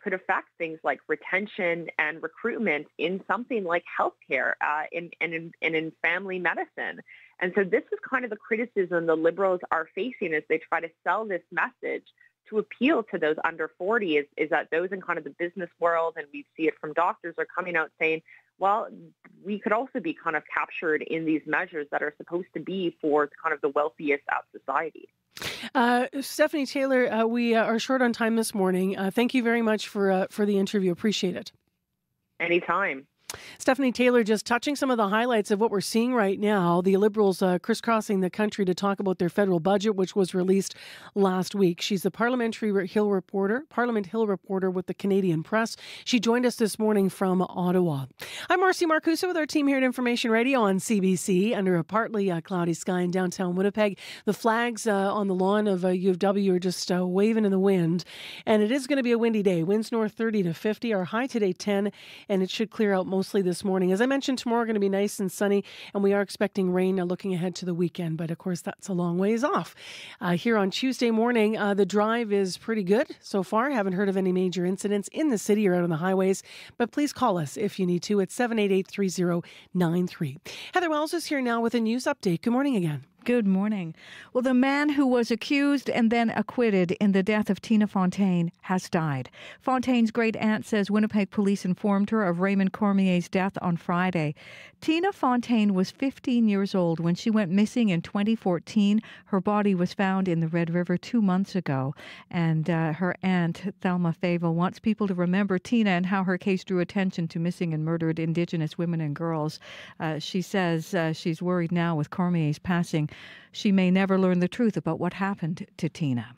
could affect things like retention and recruitment in something like healthcare and in family medicine. And so this is kind of the criticism the Liberals are facing as they try to sell this message to appeal to those under 40 is that those in kind of the business world, and we see it from doctors, are coming out saying, well, we could also be kind of captured in these measures that are supposed to be for kind of the wealthiest of society. Stephanie Taylor, we are short on time this morning. Thank you very much for the interview. Appreciate it. Anytime. Stephanie Taylor just touching some of the highlights of what we're seeing right now. The Liberals crisscrossing the country to talk about their federal budget, which was released last week. She's the Parliament Hill reporter with the Canadian Press. She joined us this morning from Ottawa. I'm Marcy Marcusa with our team here at Information Radio on CBC. Under a partly cloudy sky in downtown Winnipeg, the flags on the lawn of U of W are just waving in the wind. And it is going to be a windy day. Winds north 30 to 50. Our high today 10, and it should clear out mostly this morning. As I mentioned, tomorrow going to be nice and sunny, and we are expecting rain looking ahead to the weekend. But of course, that's a long ways off. Here on Tuesday morning, the drive is pretty good so far. Haven't heard of any major incidents in the city or out on the highways. But please call us if you need to at 788-3093. Heather Wells is here now with a news update. Good morning again. Good morning. Well, the man who was accused and then acquitted in the death of Tina Fontaine has died. Fontaine's great-aunt says Winnipeg police informed her of Raymond Cormier's death on Friday. Tina Fontaine was 15 years old when she went missing in 2014. Her body was found in the Red River 2 months ago. And her aunt, Thelma Favo, wants people to remember Tina and how her case drew attention to missing and murdered Indigenous women and girls. She says she's worried now with Cormier's passing. She may never learn the truth about what happened to Tina.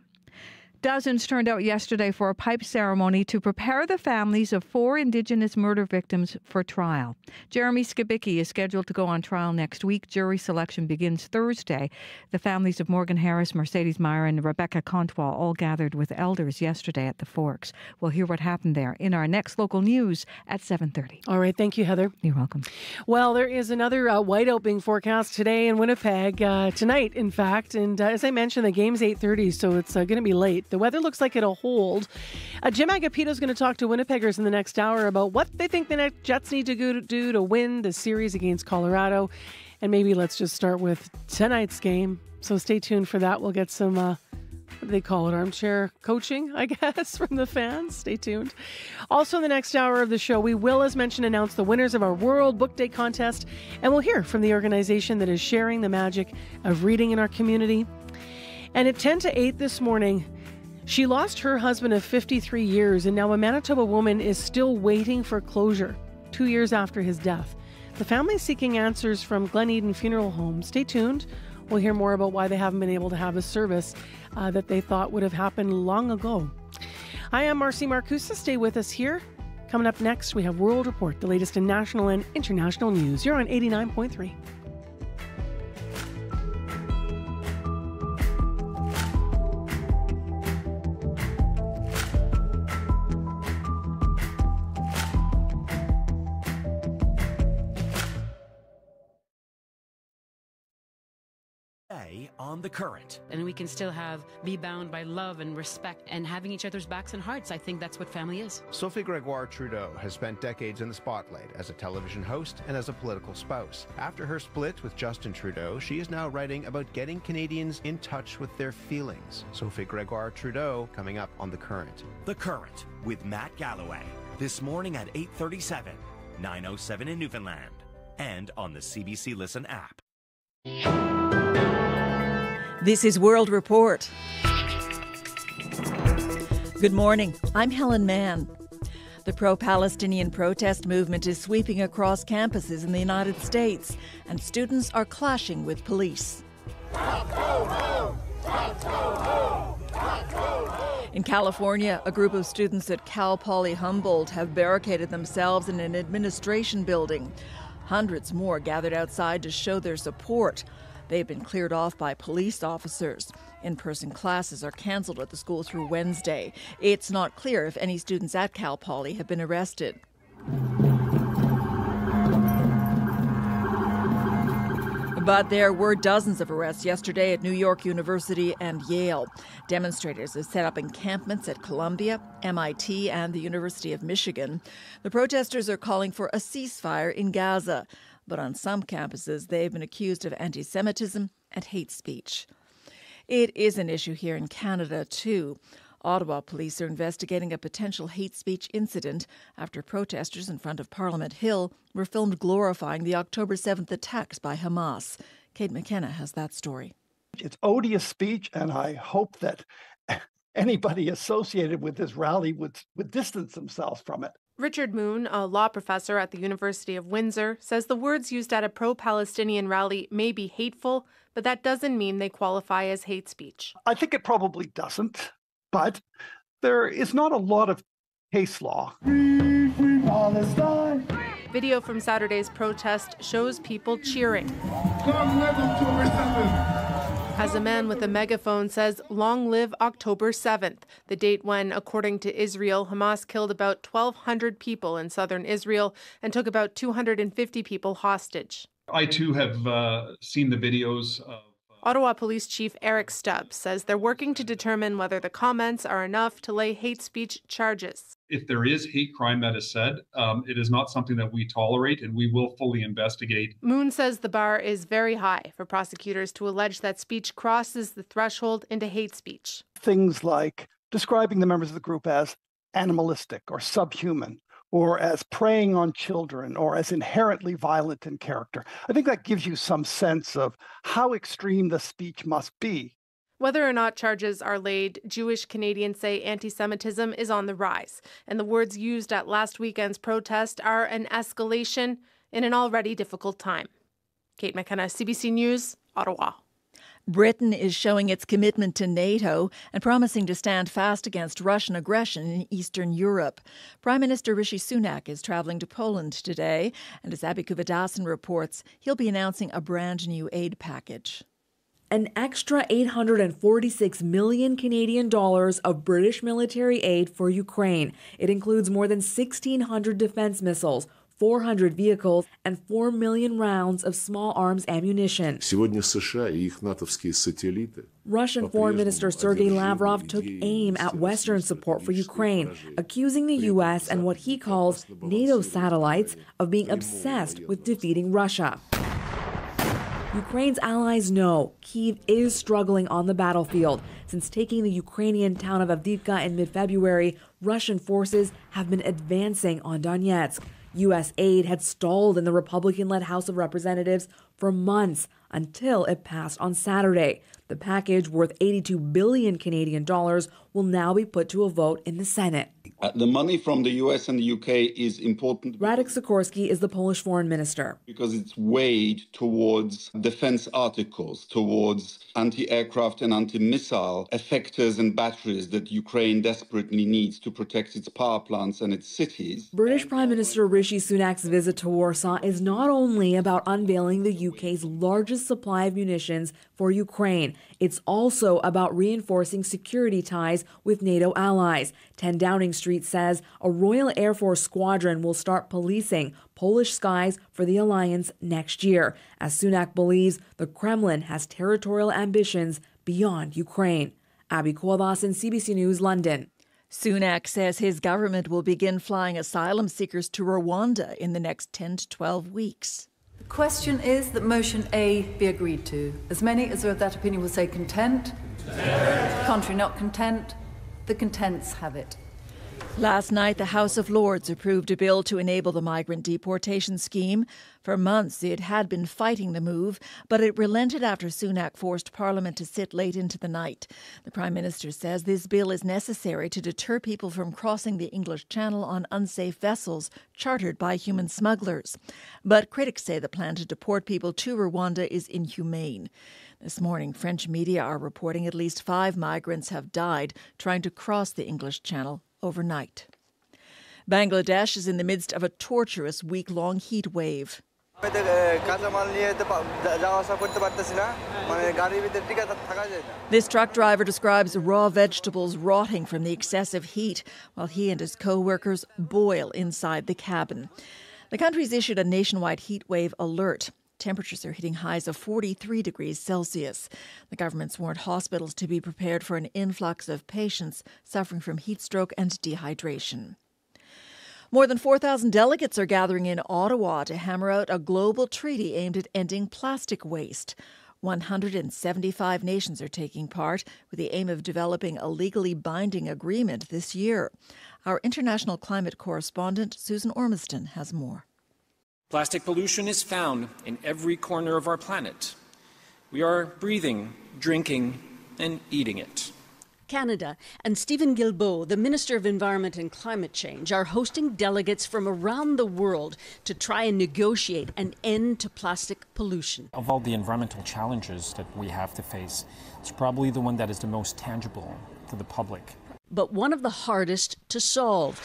Dozens turned out yesterday for a pipe ceremony to prepare the families of 4 Indigenous murder victims for trial. Jeremy Skibicki is scheduled to go on trial next week. Jury selection begins Thursday. The families of Morgan Harris, Mercedes Meyer, and Rebecca Contois all gathered with elders yesterday at the Forks. We'll hear what happened there in our next local news at 7:30. All right. Thank you, Heather. You're welcome. Well, there is another whiteout being forecast today in Winnipeg, tonight, in fact. And as I mentioned, the game's 8:30, so it's going to be late. The weather looks like it'll hold. Jim Agapito is going to talk to Winnipeggers in the next hour about what they think the Jets need to do to win the series against Colorado. And maybe let's just start with tonight's game. So stay tuned for that. We'll get some, what do they call it, armchair coaching, I guess, from the fans. Stay tuned. Also in the next hour of the show, we will, as mentioned, announce the winners of our World Book Day contest. And we'll hear from the organization that is sharing the magic of reading in our community. And at 10 to 8 this morning, she lost her husband of 53 years, and now a Manitoba woman is still waiting for closure 2 years after his death. The family is seeking answers from Glen Eden Funeral Home. Stay tuned. We'll hear more about why they haven't been able to have a service that they thought would have happened long ago. I am Marcy Marcusa. Stay with us here. Coming up next, we have World Report, the latest in national and international news. You're on 89.3. On the current. And we can still be bound by love and respect and having each other's backs and hearts. I think that's what family is. Sophie Gregoire Trudeau has spent decades in the spotlight as a television host and as a political spouse. After her split with Justin Trudeau, she is now writing about getting Canadians in touch with their feelings. Sophie Gregoire Trudeau coming up on The Current. The Current with Matt Galloway. This morning at 8:37, 9:07 in Newfoundland, and on the CBC Listen app. This is World Report. Good morning. I'm Helen Mann. The pro-Palestinian protest movement is sweeping across campuses in the United States, and students are clashing with police. In California, a group of students at Cal Poly Humboldt have barricaded themselves in an administration building. Hundreds more gathered outside to show their support. They've been cleared off by police officers. In-person classes are canceled at the school through Wednesday. It's not clear if any students at Cal Poly have been arrested. But there were dozens of arrests yesterday at New York University and Yale. Demonstrators have set up encampments at Columbia, MIT, and the University of Michigan. The protesters are calling for a ceasefire in Gaza. But on some campuses, they've been accused of anti-Semitism and hate speech. It is an issue here in Canada, too. Ottawa police are investigating a potential hate speech incident after protesters in front of Parliament Hill were filmed glorifying the October 7th attacks by Hamas. Kate McKenna has that story. It's odious speech, and I hope that anybody associated with this rally would distance themselves from it. Richard Moon, a law professor at the University of Windsor, says the words used at a pro-Palestinian rally may be hateful, but that doesn't mean they qualify as hate speech. I think it probably doesn't. But there is not a lot of case law. Video from Saturday's protest shows people cheering. As a man with a megaphone says, "Long live October 7th," the date when, according to Israel, Hamas killed about 1,200 people in southern Israel and took about 250 people hostage. I too have seen the videos of Ottawa Police Chief Eric Stubbs says they're working to determine whether the comments are enough to lay hate speech charges. If there is hate crime that is said, it is not something that we tolerate, and we will fully investigate. Moon says the bar is very high for prosecutors to allege that speech crosses the threshold into hate speech. Things like describing the members of the group as animalistic or subhuman, or as preying on children, or as inherently violent in character. I think that gives you some sense of how extreme the speech must be. Whether or not charges are laid, Jewish Canadians say anti-Semitism is on the rise, and the words used at last weekend's protest are an escalation in an already difficult time. Kate McKenna, CBC News, Ottawa. Britain is showing its commitment to NATO and promising to stand fast against Russian aggression in Eastern Europe. Prime Minister Rishi Sunak is travelling to Poland today, and as Abby Kuvadasan reports, he'll be announcing a brand new aid package. An extra $846 million Canadian dollars of British military aid for Ukraine. It includes more than 1,600 defense missiles, 400 vehicles, and 4 million rounds of small arms ammunition. Russian Foreign Minister Sergei Lavrov took aim at Western support for Ukraine, accusing the U.S. and what he calls NATO satellites of being obsessed with defeating Russia. Ukraine's allies know Kyiv is struggling on the battlefield. Since taking the Ukrainian town of Avdiivka in mid-February, Russian forces have been advancing on Donetsk. U.S. aid had stalled in the Republican-led House of Representatives for months until it passed on Saturday. The package, worth 82 billion Canadian dollars, will now be put to a vote in the Senate. The money from the US and the UK is important. Radek Sikorski is the Polish foreign minister. Because it's weighed towards defense articles, towards anti-aircraft and anti-missile effectors and batteries that Ukraine desperately needs to protect its power plants and its cities. British Prime Minister Rishi Sunak's visit to Warsaw is not only about unveiling the UK's largest supply of munitions for Ukraine. It's also about reinforcing security ties with NATO allies. 10 Downing Street says a Royal Air Force squadron will start policing Polish skies for the alliance next year, as Sunak believes the Kremlin has territorial ambitions beyond Ukraine. Abby Kuvadasan, CBC News, London. Sunak says his government will begin flying asylum seekers to Rwanda in the next 10 to 12 weeks. The question is that motion A be agreed to. As many as are of that opinion will say content. Contrary not content. The contents have it. Last night, the House of Lords approved a bill to enable the migrant deportation scheme. For months, it had been fighting the move, but it relented after Sunak forced Parliament to sit late into the night. The Prime Minister says this bill is necessary to deter people from crossing the English Channel on unsafe vessels chartered by human smugglers. But critics say the plan to deport people to Rwanda is inhumane. This morning, French media are reporting at least 5 migrants have died trying to cross the English Channel overnight. Bangladesh is in the midst of a torturous week-long heat wave. This truck driver describes raw vegetables rotting from the excessive heat while he and his co-workers boil inside the cabin. The country's issued a nationwide heat wave alert. Temperatures are hitting highs of 43 degrees Celsius. The government's warned hospitals to be prepared for an influx of patients suffering from heat stroke and dehydration. More than 4,000 delegates are gathering in Ottawa to hammer out a global treaty aimed at ending plastic waste. 175 nations are taking part with the aim of developing a legally binding agreement this year. Our international climate correspondent, Susan Ormiston, has more. Plastic pollution is found in every corner of our planet. We are breathing, drinking, and eating it. Canada and Stephen Guilbeault, the Minister of Environment and Climate Change, are hosting delegates from around the world to try and negotiate an end to plastic pollution. Of all the environmental challenges that we have to face, it's probably the one that is the most tangible to the public. But one of the hardest to solve.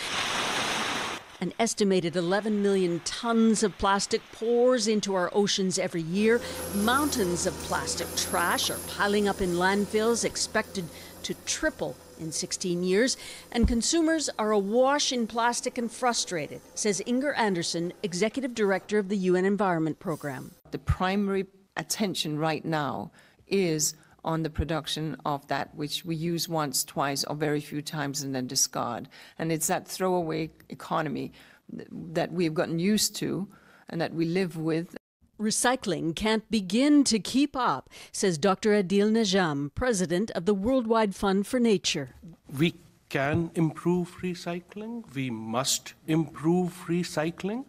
An estimated 11 million tons of plastic pours into our oceans every year. Mountains of plastic trash are piling up in landfills, expected to triple in 16 years. And consumers are awash in plastic and frustrated, says Inger Anderson, Executive Director of the UN Environment Programme. The primary attention right now is on the production of that which we use once, twice, or very few times and then discard. And it's that throwaway economy that we've gotten used to and that we live with. Recycling can't begin to keep up, says Dr. Adil Najam, president of the Worldwide Fund for Nature. We can improve recycling. We must improve recycling.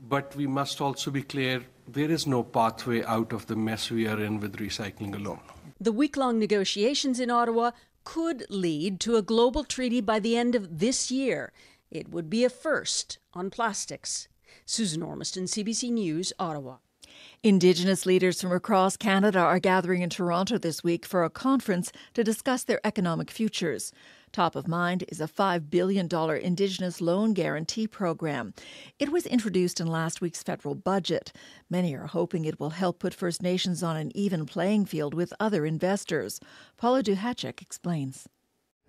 But we must also be clear, there is no pathway out of the mess we are in with recycling alone. The week-long negotiations in Ottawa could lead to a global treaty by the end of this year. It would be a first on plastics. Susan Ormiston, CBC News, Ottawa. Indigenous leaders from across Canada are gathering in Toronto this week for a conference to discuss their economic futures. Top of mind is a $5 billion Indigenous loan guarantee program. It was introduced in last week's federal budget. Many are hoping it will help put First Nations on an even playing field with other investors. Paula Duhacek explains.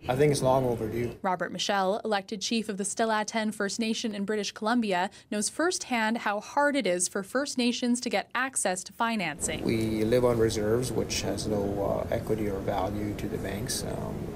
I think it's long overdue. Robert Michel, elected chief of the Still-Aten First Nation in British Columbia, knows firsthand how hard it is for First Nations to get access to financing. We live on reserves, which has no equity or value to the banks.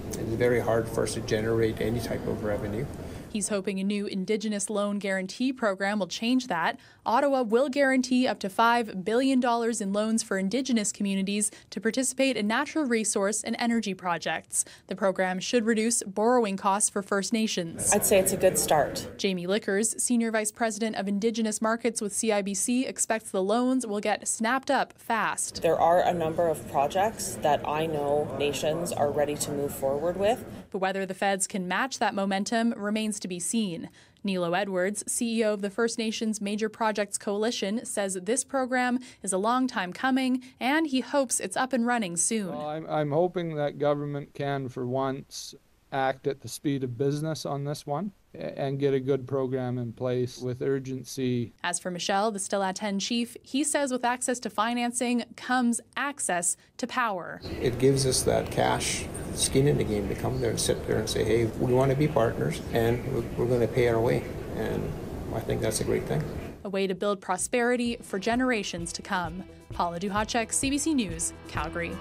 It's very hard for us to generate any type of revenue. He's hoping a new Indigenous loan guarantee program will change that. Ottawa will guarantee up to $5 billion in loans for Indigenous communities to participate in natural resource and energy projects. The program should reduce borrowing costs for First Nations. I'd say it's a good start. Jamie Lickers, Senior Vice President of Indigenous Markets with CIBC, expects the loans will get snapped up fast. There are a number of projects that I know nations are ready to move forward with. But whether the feds can match that momentum remains to be seen. Nilo Edwards, CEO of the First Nations Major Projects Coalition, says this program is a long time coming and he hopes it's up and running soon. Well, I'm hoping that government can, for once, act at the speed of business on this one and get a good program in place with urgency. As for Michel, the Still-Aten chief, he says with access to financing comes access to power. It gives us that cash skin in the game to come there and sit there and say, hey, we want to be partners and we're going to pay our way. And I think that's a great thing. A way to build prosperity for generations to come. Paula Duhacek, CBC News, Calgary.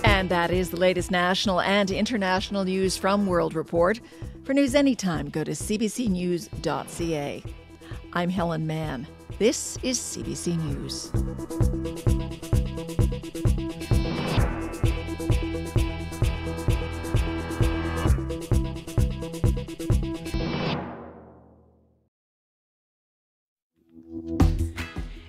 And that is the latest national and international news from World Report. For news anytime, go to cbcnews.ca. I'm Helen Mann. This is CBC News.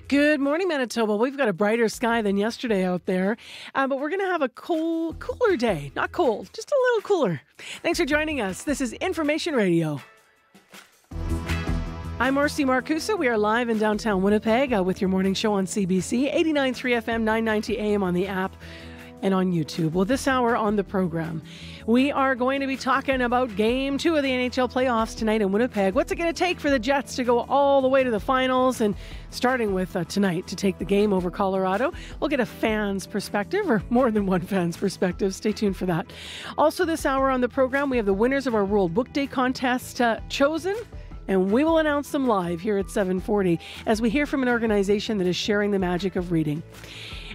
Good morning, Manitoba. We've got a brighter sky than yesterday out there, but we're going to have a cooler day. Not cold, just a little cooler. Thanks for joining us. This is Information Radio. I'm Marcy Marcusa. We are live in downtown Winnipeg with your morning show on CBC, 89.3 FM, 990 AM on the app and on YouTube. Well, this hour on the program, we are going to be talking about Game 2 of the NHL playoffs tonight in Winnipeg. What's it going to take for the Jets to go all the way to the finals? And starting with tonight to take the game over Colorado. We'll get a fan's perspective, or more than one fan's perspective. Stay tuned for that. Also this hour on the program, we have the winners of our World Book Day contest chosen. And we will announce them live here at 7:40 as we hear from an organization that is sharing the magic of reading.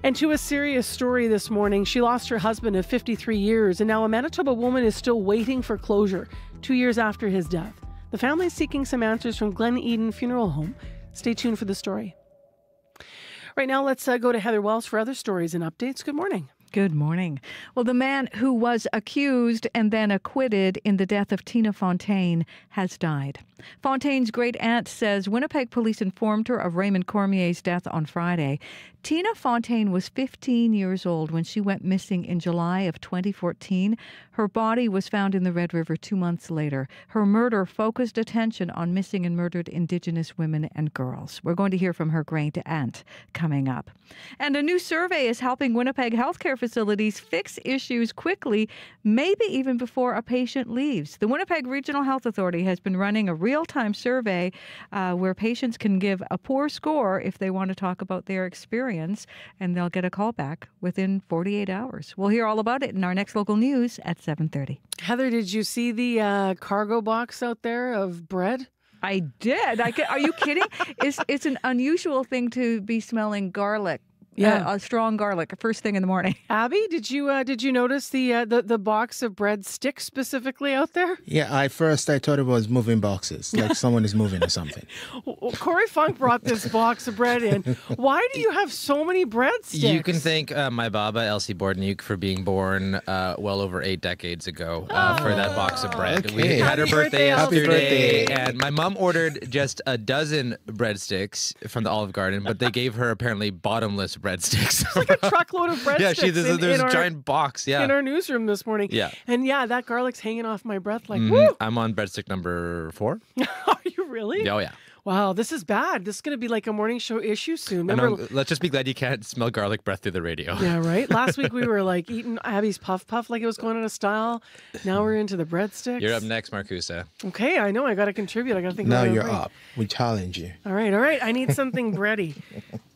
And to a serious story this morning, she lost her husband of 53 years, and now a Manitoba woman is still waiting for closure 2 years after his death. The family is seeking some answers from Glen Eden Funeral Home. Stay tuned for the story. Right now, let's go to Heather Wells for other stories and updates. Good morning. Good morning. Well, the man who was accused and then acquitted in the death of Tina Fontaine has died. Fontaine's great-aunt says Winnipeg police informed her of Raymond Cormier's death on Friday. Tina Fontaine was 15 years old when she went missing in July of 2014. Her body was found in the Red River 2 months later. Her murder focused attention on missing and murdered Indigenous women and girls. We're going to hear from her great-aunt coming up. And a new survey is helping Winnipeg healthcare facilities fix issues quickly, maybe even before a patient leaves. The Winnipeg Regional Health Authority has been running a real-time survey where patients can give a poor score if they want to talk about their experience, and they'll get a call back within 48 hours. We'll hear all about it in our next local news at 7:30. Heather, did you see the cargo box out there of bread? I did. Are you kidding? It's an unusual thing to be smelling garlic. Yeah, a strong garlic first thing in the morning. Abby, did you notice the box of bread sticks specifically out there? Yeah, I thought it was moving boxes, like someone is moving or something. Corey Funk brought this box of bread in. Why do you have so many breadsticks? You can thank my Baba, Elsie Bordeniuk, for being born well over 8 decades ago for that box of bread. Okay. We had her birthday Happy yesterday, birthday. and my mom ordered just a dozen breadsticks from the Olive Garden, but they gave her apparently bottomless breadsticks. It's like a truckload of breadsticks. Yeah, there's a giant box. Yeah, in our newsroom this morning. Yeah, and that garlic's hanging off my breath like woo. I'm on breadstick number 4. Are you really? Oh yeah. Wow, this is bad. This is going to be like a morning show issue soon. Let's just be glad you can't smell garlic breath through the radio. Yeah, right? Last week we were like eating Abby's Puff Puff like it was going out of style. Now we're into the breadsticks. You're up next, Marcusa. Okay, I know. I got to contribute. I got to think now about it. Now you're up. We challenge you. All right. I need something bready.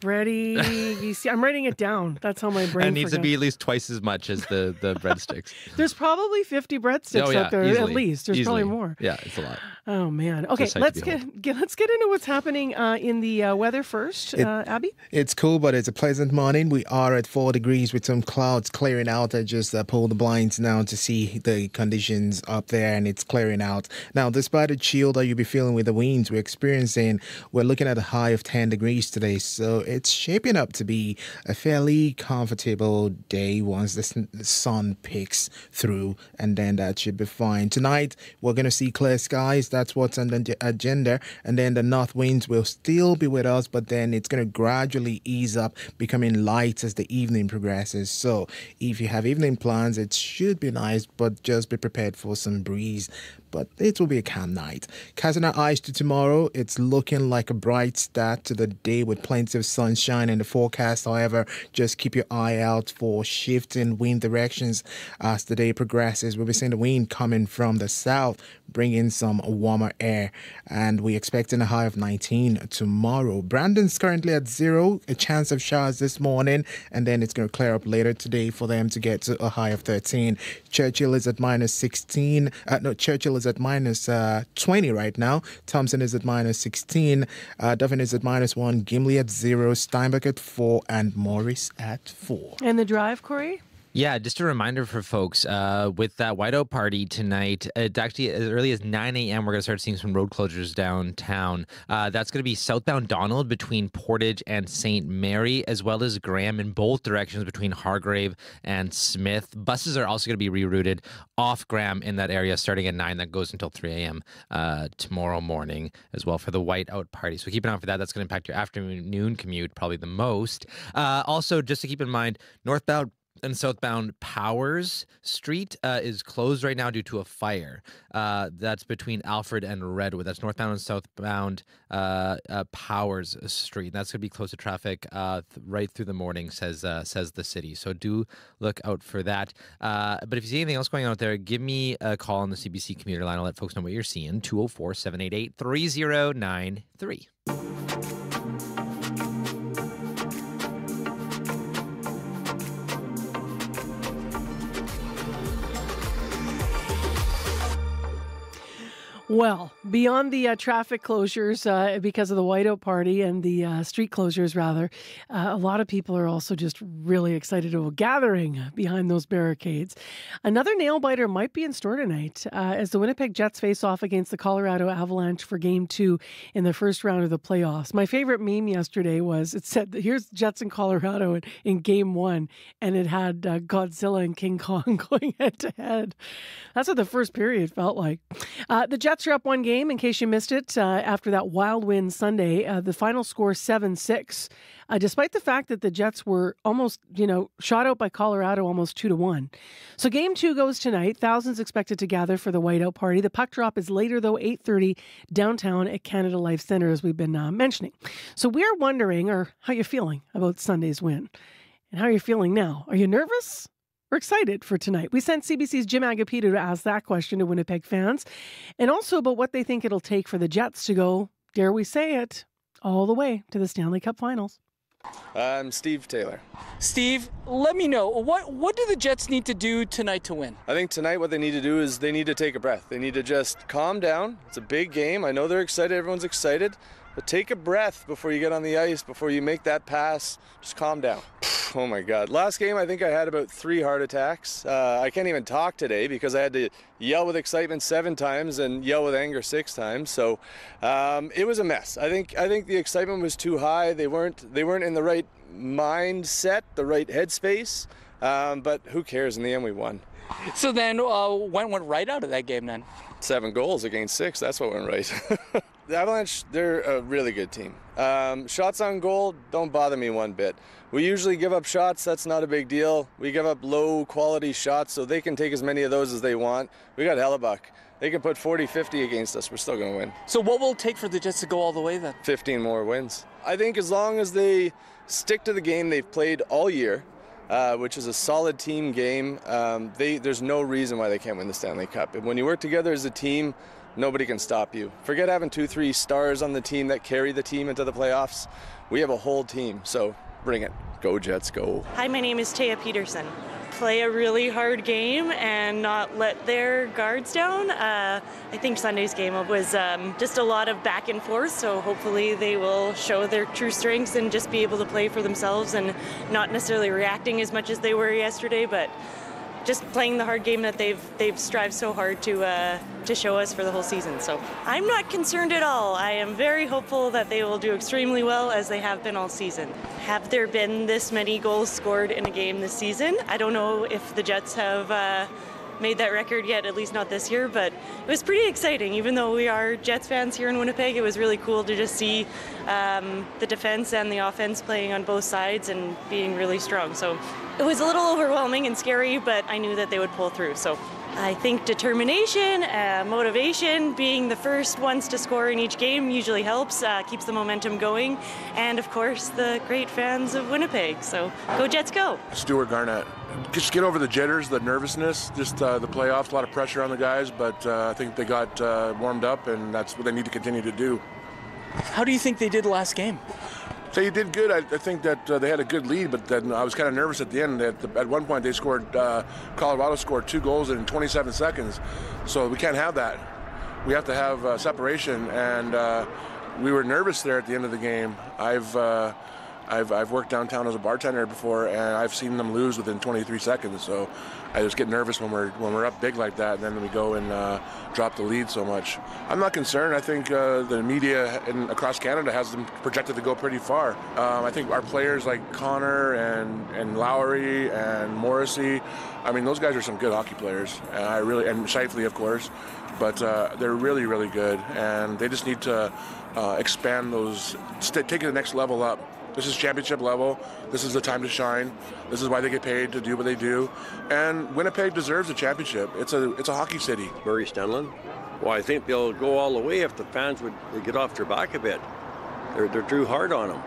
Bready. You see, I'm writing it down. That's how my brain It needs to be at least twice as much as the breadsticks. There's probably 50 breadsticks out there, easily, at least. There's probably more. Yeah, it's a lot. Oh, man. Okay, let's get into what's happening in the weather first. Abby? It's cool, but it's a pleasant morning. We are at 4 degrees with some clouds clearing out. I just pulled the blinds now to see the conditions up there, and it's clearing out. Now, despite the chill that you'll be feeling with the winds we're experiencing, we're looking at a high of 10 degrees today. So it's shaping up to be a fairly comfortable day once the sun peeks through, and then that should be fine. Tonight, we're going to see clear skies. That's what's on the agenda. And then the north winds will still be with us, but then it's going to gradually ease up, becoming light as the evening progresses. So if you have evening plans, it should be nice, but just be prepared for some breeze. But it will be a calm night. Casting our eyes to tomorrow, it's looking like a bright start to the day with plenty of sunshine in the forecast. However, just keep your eye out for shifting wind directions as the day progresses. We'll be seeing the wind coming from the south, bringing some warmer air, and we're expecting a high of 19 tomorrow. Brandon's currently at 0, a chance of showers this morning, and then it's going to clear up later today for them to get to a high of 13. Churchill is at minus 16. Churchill is at minus 20 right now. Thompson is at minus 16. Duffin is at minus 1. Gimli at 0. Steinbeck at 4. And Morris at 4. And the drive, Corey? Yeah, just a reminder for folks, with that whiteout party tonight, it's actually as early as 9 a.m. we're going to start seeing some road closures downtown. That's going to be southbound Donald between Portage and St. Mary, as well as Graham in both directions between Hargrave and Smith. Buses are also going to be rerouted off Graham in that area starting at 9. That goes until 3 a.m. Tomorrow morning as well for the whiteout party. So keep an eye out for that. That's going to impact your afternoon commute probably the most. Also, just to keep in mind, northbound and southbound Powers Street is closed right now due to a fire. That's between Alfred and Redwood. That's northbound and southbound Powers Street. That's going to be closed to traffic right through the morning, says the city. So do look out for that. But if you see anything else going on out there, give me a call on the CBC commuter line. I'll let folks know what you're seeing. 204-788-3093. Well, beyond the traffic closures because of the whiteout party and the street closures, rather, a lot of people are also just really excited about gathering behind those barricades. Another nail-biter might be in store tonight as the Winnipeg Jets face off against the Colorado Avalanche for Game 2 in the first round of the playoffs. My favorite meme yesterday was, it said, here's Jets in Colorado in Game 1, and it had Godzilla and King Kong going head-to-head. That's what the first period felt like. The Jets are up one game, in case you missed it, after that wild win Sunday. The final score 7-6, despite the fact that the Jets were almost, shot out by Colorado almost 2-1. So Game 2 goes tonight. Thousands expected to gather for the whiteout party. The puck drop is later, though, 8:30 downtown at Canada Life Centre, as we've been mentioning. So we're wondering, how you feeling about Sunday's win? And how are you feeling now? Are you nervous? We're excited for tonight. We sent CBC's Jim Agapito to ask that question to Winnipeg fans, and also about what they think it'll take for the Jets to go, dare we say it, all the way to the Stanley Cup Finals. I'm Steve Taylor. Steve, let me know, what do the Jets need to do tonight to win? I think tonight what they need to do is they need to take a breath. They need to just calm down. It's a big game. I know they're excited. Everyone's excited. But take a breath before you get on the ice, before you make that pass. Just calm down. Oh my God. Last game, I think I had about 3 heart attacks. I can't even talk today because I had to yell with excitement 7 times and yell with anger 6 times. So it was a mess. I think the excitement was too high. They weren't in the right mindset, the right headspace. But who cares? In the end, we won. So then what went right out of that game then? 7 goals against 6. That's what went right. The Avalanche, they're a really good team. Shots on goal don't bother me one bit. We usually give up shots. That's not a big deal. We give up low-quality shots, so they can take as many of those as they want. We got Hellebuck. They can put 40-50 against us. We're still going to win. So what will it take for the Jets to go all the way then? 15 more wins. I think as long as they stick to the game they've played all year, which is a solid team game, there's no reason why they can't win the Stanley Cup. And when you work together as a team, nobody can stop you. Forget having 2-3 stars on the team that carry the team into the playoffs. We have a whole team, so bring it. Go Jets, go. Hi, my name is Taya Peterson. Play a really hard game and not let their guards down. I think Sunday's game was just a lot of back and forth, so hopefully they will show their true strengths and just be able to play for themselves and not necessarily reacting as much as they were yesterday, but just playing the hard game that they've strived so hard to show us for the whole season. So I'm not concerned at all. I am very hopeful that they will do extremely well as they have been all season. Have there been this many goals scored in a game this season? I don't know if the Jets have made that record yet, at least not this year, but it was pretty exciting. Even though we are Jets fans here in Winnipeg, it was really cool to just see the defense and the offense playing on both sides and being really strong. So it was a little overwhelming and scary, but I knew that they would pull through. So I think determination, motivation, being the first ones to score in each game usually helps, keeps the momentum going, and of course the great fans of Winnipeg. So go Jets, go! Stuart Garnett. Just get over the jitters, the nervousness, just the playoffs, a lot of pressure on the guys, but I think they got warmed up, and that's what they need to continue to do. How do you think they did last game? They did good. I think that they had a good lead, but then I was kind of nervous at the end. At one point, they scored. Colorado scored 2 goals in 27 seconds, so we can't have that. We have to have separation, and we were nervous there at the end of the game. I've worked downtown as a bartender before, and I've seen them lose within 23 seconds. So I just get nervous when we're up big like that, and then we go and drop the lead so much. I'm not concerned. I think the media across Canada has them projected to go pretty far. I think our players like Connor and Lowry and Morrissey, I mean, those guys are some good hockey players, and Shifley, of course. But they're really, really good, and they just need to expand those, take it to the next level up. This is championship level. This is the time to shine. This is why they get paid to do what they do. And Winnipeg deserves a championship. It's a hockey city. Murray Stenlin. Well, I think they'll go all the way if the fans would get off their back a bit. They're too hard on them.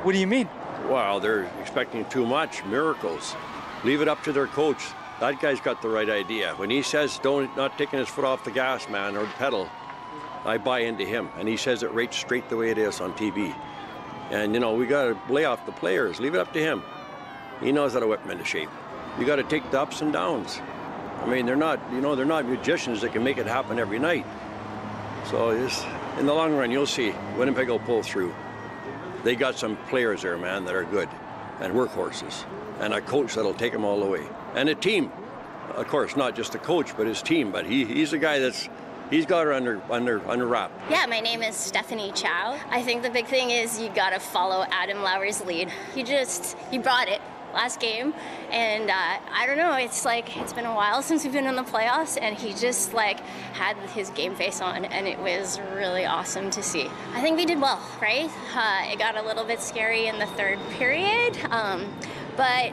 What do you mean? Well, they're expecting too much, miracles. Leave it up to their coach. That guy's got the right idea. When he says not taking his foot off the gas, man, or the pedal, I buy into him. And he says it right straight the way it is on TV. And, we got to lay off the players. Leave it up to him. He knows how to whip them into shape. You got to take the ups and downs. I mean, they're not magicians that can make it happen every night. So in the long run, you'll see Winnipeg will pull through. They got some players there, man, that are good and workhorses, and a coach that'll take them all the way, and a team. Of course, not just the coach, but his team. But he's a guy he's got her under wrap. Yeah, my name is Stephanie Chow. I think the big thing is you got to follow Adam Lowry's lead. He brought it last game, and I don't know, it's been a while since we've been in the playoffs, and he just had his game face on, and it was really awesome to see. I think we did well, right? It got a little bit scary in the third period, but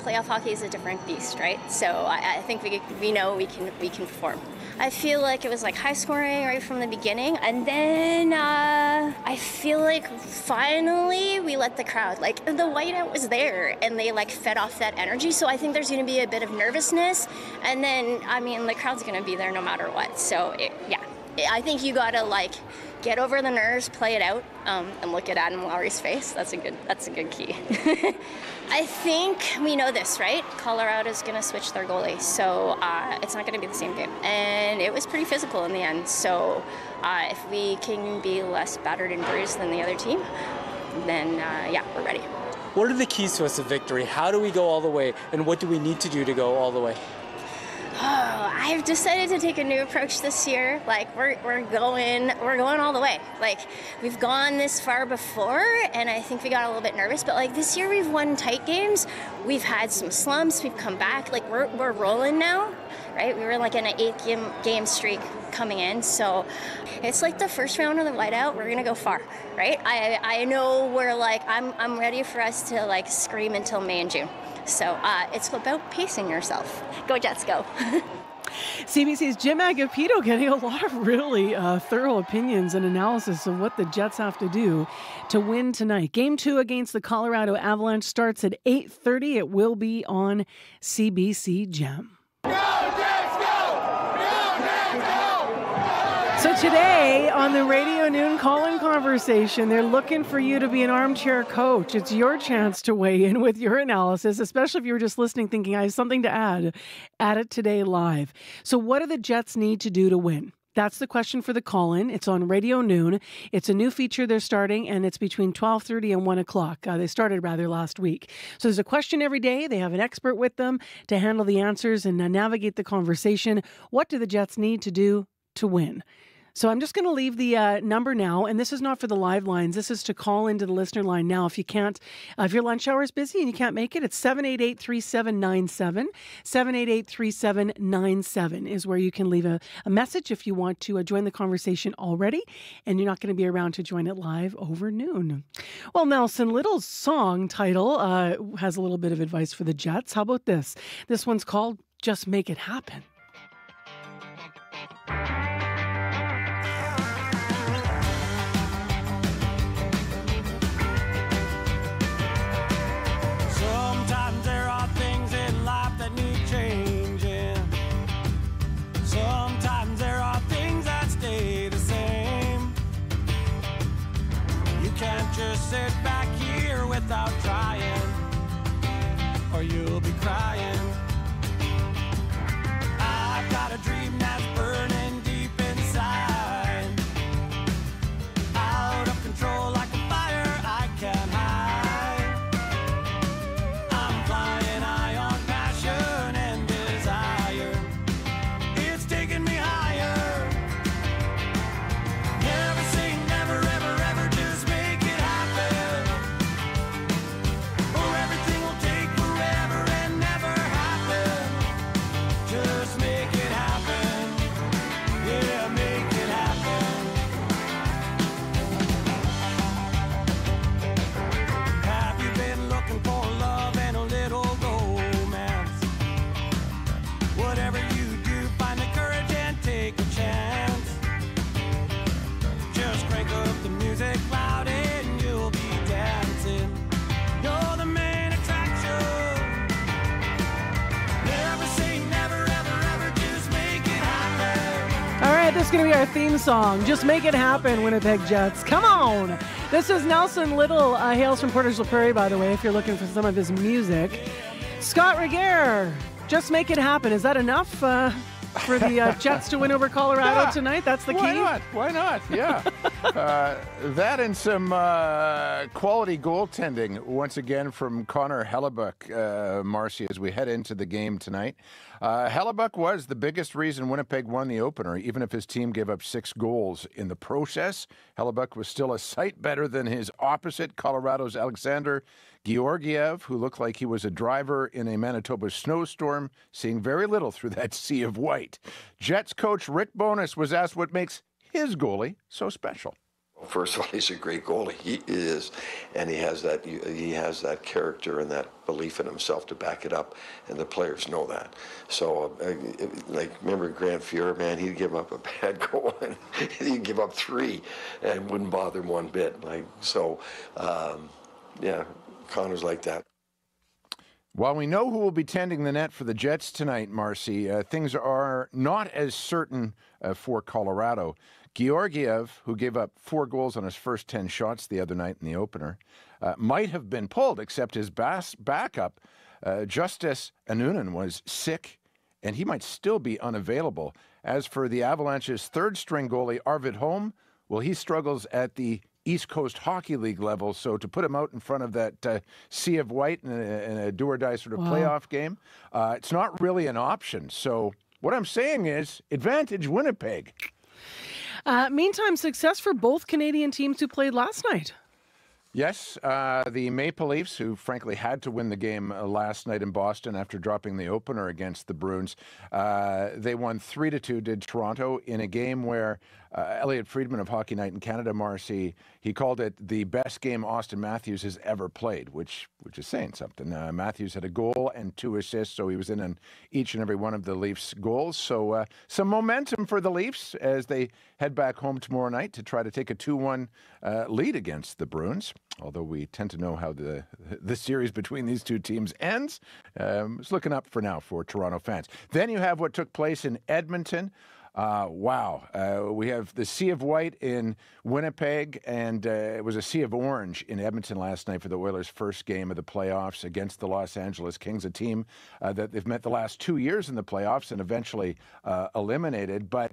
playoff hockey is a different beast, right? So I think we know we can perform. I feel like it was high scoring right from the beginning, and then I feel like finally we let the crowd, the whiteout was there, and they fed off that energy. So I think there's going to be a bit of nervousness, and then the crowd's going to be there no matter what. So I think you got to get over the nerves, play it out, and look at Adam Lowry's face. That's a good key. I think we know this, right? Colorado's going to switch their goalie, so it's not going to be the same game. And it was pretty physical in the end, so if we can be less battered and bruised than the other team, then we're ready. What are the keys to us of victory? How do we go all the way, and what do we need to do to go all the way? Oh, I've decided to take a new approach this year. We're going all the way. We've gone this far before, and I think we got a little bit nervous. But this year we've won tight games. We've had some slumps. We've come back. We're rolling now, right? We were in an 8-game streak coming in. So it's the first round of the whiteout. We're gonna go far, right? I know we're I'm ready for us to scream until May and June. So it's about pacing yourself. Go Jets, go. CBC's Jim Agapito getting a lot of really thorough opinions and analysis of what the Jets have to do to win tonight. Game 2 against the Colorado Avalanche starts at 8:30. It will be on CBC Gem. So today on the Radio Noon call-in conversation, they're looking for you to be an armchair coach. It's your chance to weigh in with your analysis, especially if you were just listening thinking, I have something to add. Add it today live. So what do the Jets need to do to win? That's the question for the call-in. It's on Radio Noon. It's a new feature they're starting, and it's between 12:30 and 1 o'clock. They started last week. So there's a question every day. They have an expert with them to handle the answers and navigate the conversation. What do the Jets need to do to win? So I'm just going to leave the number now, and this is not for the live lines. This is to call into the listener line now. If you can't, if your lunch hour is busy and you can't make it, it's 788-3797. 788-3797 is where you can leave a message if you want to join the conversation already, and you're not going to be around to join it live over noon. Well, Nelson Little's song title has a little bit of advice for the Jets. How about this? This one's called Just Make It Happen. Just sit back here without trying, or you'll be crying. I is going to be our theme song. Just make it happen, Winnipeg Jets. Come on. This is Nelson Little. Hails from Portersville Prairie, by the way, if you're looking for some of his music. Scott Regehr, just make it happen. Is that enough for the Jets to win over Colorado tonight? That's the key? Why not? Yeah. That and some quality goaltending once again from Connor Hellebuck, Marcy, as we head into the game tonight. Hellebuck was the biggest reason Winnipeg won the opener, even if his team gave up 6 goals in the process. Hellebuck was still a sight better than his opposite, Colorado's Alexander Georgiev, who looked like he was a driver in a Manitoba snowstorm, seeing very little through that sea of white. Jets coach Rick Bowness was asked what makes his goalie so special. First of all, he's a great goalie. He is, and he has that character and that belief in himself to back it up, and the players know that. So, remember Grant Fuhr, man, he'd give up a bad goal, and he'd give up 3, and wouldn't bother him one bit. Connor's like that. While we know who will be tending the net for the Jets tonight, Marcy, things are not as certain for Colorado. Georgiev, who gave up 4 goals on his first 10 shots the other night in the opener, might have been pulled, except his backup, Justice Anunen, was sick, and he might still be unavailable. As for the Avalanche's third-string goalie, Arvid Holm, well, he struggles at the East Coast Hockey League level, so to put him out in front of that sea of white in a do-or-die sort of playoff game, it's not really an option. So what I'm saying is, advantage Winnipeg. Meantime, success for both Canadian teams who played last night. Yes, the Maple Leafs, who frankly had to win the game last night in Boston after dropping the opener against the Bruins, they won 3-2, did Toronto, in a game where Elliot Friedman of Hockey Night in Canada, Marcy, he called it the best game Austin Matthews has ever played, which is saying something. Matthews had a goal and 2 assists, so he was in on each and every one of the Leafs' goals. So some momentum for the Leafs as they head back home tomorrow night to try to take a 2-1 lead against the Bruins. Although we tend to know how the series between these two teams ends, it's looking up for now for Toronto fans. Then you have what took place in Edmonton. We have the Sea of White in Winnipeg, and it was a Sea of Orange in Edmonton last night for the Oilers' first game of the playoffs against the Los Angeles Kings, a team that they've met the last 2 years in the playoffs and eventually eliminated. But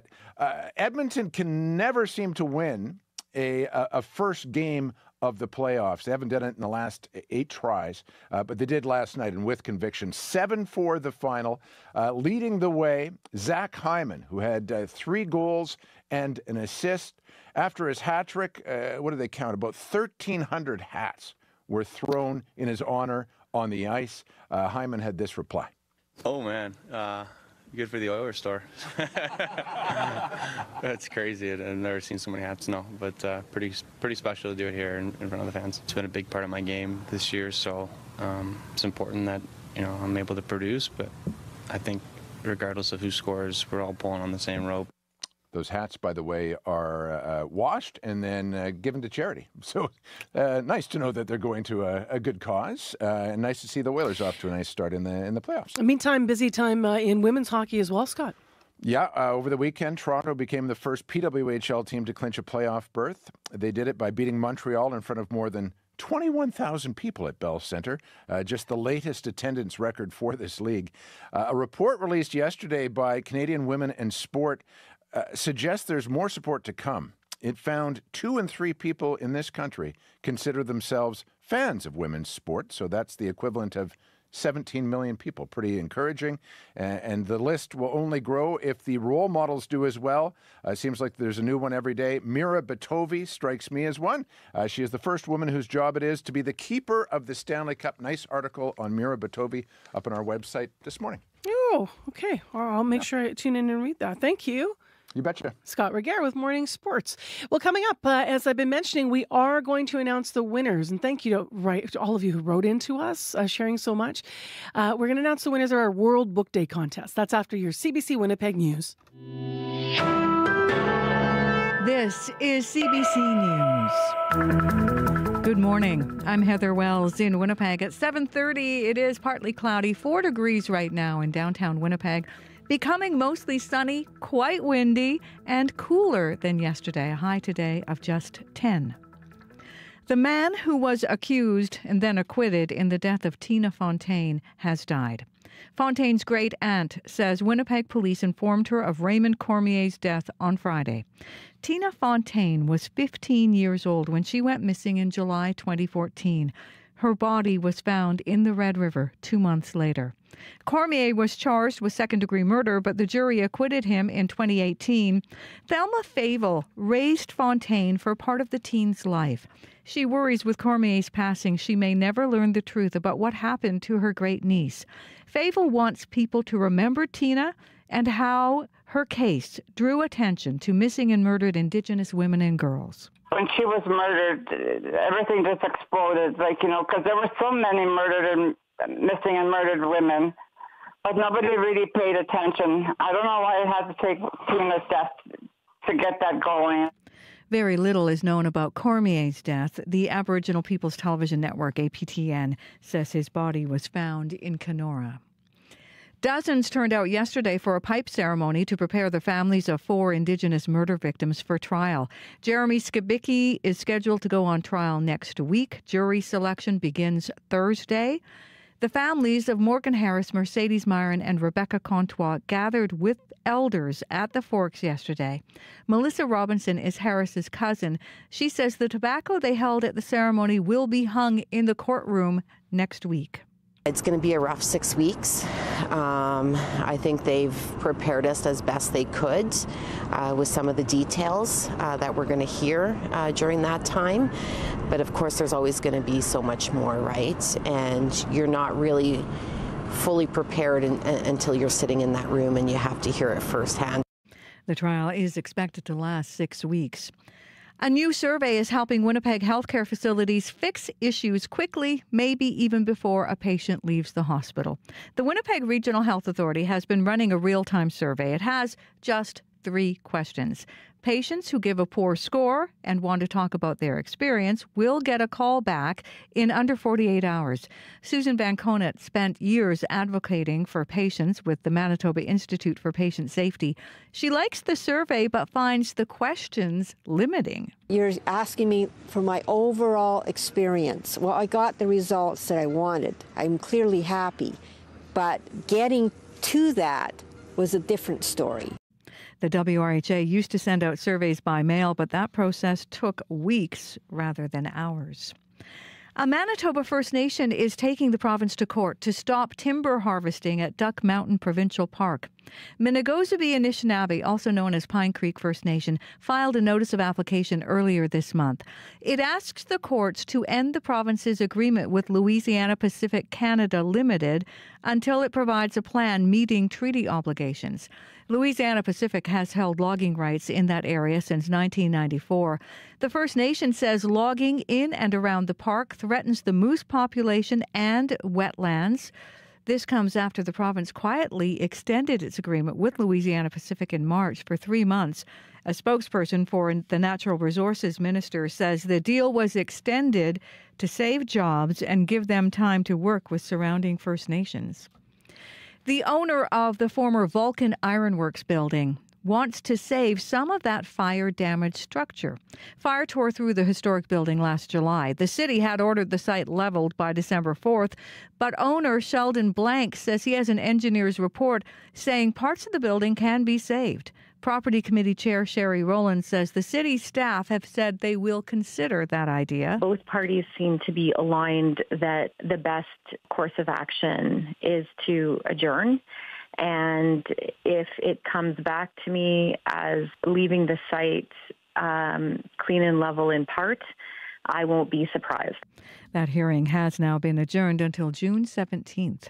Edmonton can never seem to win a first game of the playoffs. They haven't done it in the last 8 tries, but they did last night, and with conviction. 7-4 the final. Leading the way, Zach Hyman, who had 3 goals and an assist. After his hat trick, what do they count? About 1,300 hats were thrown in his honor on the ice. Hyman had this reply. Oh, man. Good for the Oilers store. That's crazy. I've never seen so many hats, no. But pretty special to do it here in front of the fans. It's been a big part of my game this year, so it's important that I'm able to produce. But I think regardless of who scores, we're all pulling on the same rope. Those hats, by the way, are washed and then given to charity. So nice to know that they're going to a good cause. And nice to see the Oilers off to a nice start in the playoffs. Meantime, busy time in women's hockey as well, Scott. Yeah, over the weekend, Toronto became the first PWHL team to clinch a playoff berth. They did it by beating Montreal in front of more than 21,000 people at Bell Centre, just the latest attendance record for this league. A report released yesterday by Canadian Women in Sport suggests there's more support to come. It found 2 in 3 people in this country consider themselves fans of women's sport, so that's the equivalent of 17 million people. Pretty encouraging. And the list will only grow if the role models do as well. Seems like there's a new one every day. Mira Batovi strikes me as one. She is the first woman whose job it is to be the keeper of the Stanley Cup. Nice article on Mira Batovi up on our website this morning. Oh, okay. I'll make sure I tune in and read that. Thank you. You betcha. Scott Regehr with Morning Sports. Well, coming up, as I've been mentioning, we are going to announce the winners. And thank you to all of you who wrote into us, sharing so much. We're going to announce the winners of our World Book Day contest. That's after your CBC Winnipeg News. This is CBC News. Good morning. I'm Heather Wells in Winnipeg. At 7:30, it is partly cloudy, 4 degrees right now in downtown Winnipeg. Becoming mostly sunny, quite windy, and cooler than yesterday. A high today of just 10. The man who was accused and then acquitted in the death of Tina Fontaine has died. Fontaine's great-aunt says Winnipeg police informed her of Raymond Cormier's death on Friday. Tina Fontaine was 15 years old when she went missing in July 2014. Her body was found in the Red River 2 months later. Cormier was charged with second-degree murder, but the jury acquitted him in 2018. Thelma Favel raised Fontaine for part of the teen's life. She worries with Cormier's passing she may never learn the truth about what happened to her great-niece. Favel wants people to remember Tina and how her case drew attention to missing and murdered Indigenous women and girls. When she was murdered, everything just exploded, because there were so many murdered and missing and murdered women, but nobody really paid attention. I don't know why it had to take Tina's death to get that going. Very little is known about Cormier's death. The Aboriginal People's Television Network, APTN, says his body was found in Kenora. Dozens turned out yesterday for a pipe ceremony to prepare the families of 4 Indigenous murder victims for trial. Jeremy Skibicki is scheduled to go on trial next week. Jury selection begins Thursday. The families of Morgan Harris, Mercedes Myron, and Rebecca Contois gathered with elders at the Forks yesterday. Melissa Robinson is Harris's cousin. She says the tobacco they held at the ceremony will be hung in the courtroom next week. It's going to be a rough 6 weeks. I think they've prepared us as best they could with some of the details that we're going to hear during that time. But of course, there's always going to be so much more, right? And you're not really fully prepared until you're sitting in that room and you have to hear it firsthand. The trial is expected to last 6 weeks. A new survey is helping Winnipeg healthcare facilities fix issues quickly, maybe even before a patient leaves the hospital. The Winnipeg Regional Health Authority has been running a real-time survey. It has just 3 questions. Patients who give a poor score and want to talk about their experience will get a call back in under 48 hours. Susan Van Conant spent years advocating for patients with the Manitoba Institute for Patient Safety. She likes the survey but finds the questions limiting. You're asking me for my overall experience. Well, I got the results that I wanted. I'm clearly happy. But getting to that was a different story. The WRHA used to send out surveys by mail, but that process took weeks rather than hours. A Manitoba First Nation is taking the province to court to stop timber harvesting at Duck Mountain Provincial Park. Minnegozabe Anishinaabe, also known as Pine Creek First Nation, filed a notice of application earlier this month. It asks the courts to end the province's agreement with Louisiana Pacific Canada Limited until it provides a plan meeting treaty obligations. Louisiana Pacific has held logging rights in that area since 1994. The First Nation says logging in and around the park threatens the moose population and wetlands. This comes after the province quietly extended its agreement with Louisiana Pacific in March for 3 months. A spokesperson for the Natural Resources Minister says the deal was extended to save jobs and give them time to work with surrounding First Nations. The owner of the former Vulcan Ironworks building wants to save some of that fire-damaged structure. Fire tore through the historic building last July. The city had ordered the site leveled by December 4th, but owner Sheldon Blank says he has an engineer's report saying parts of the building can be saved. Property Committee Chair Sherry Rowland says the city staff have said they will consider that idea. Both parties seem to be aligned that the best course of action is to adjourn. And if it comes back to me as leaving the site clean and level in part, I won't be surprised. That hearing has now been adjourned until June 17th.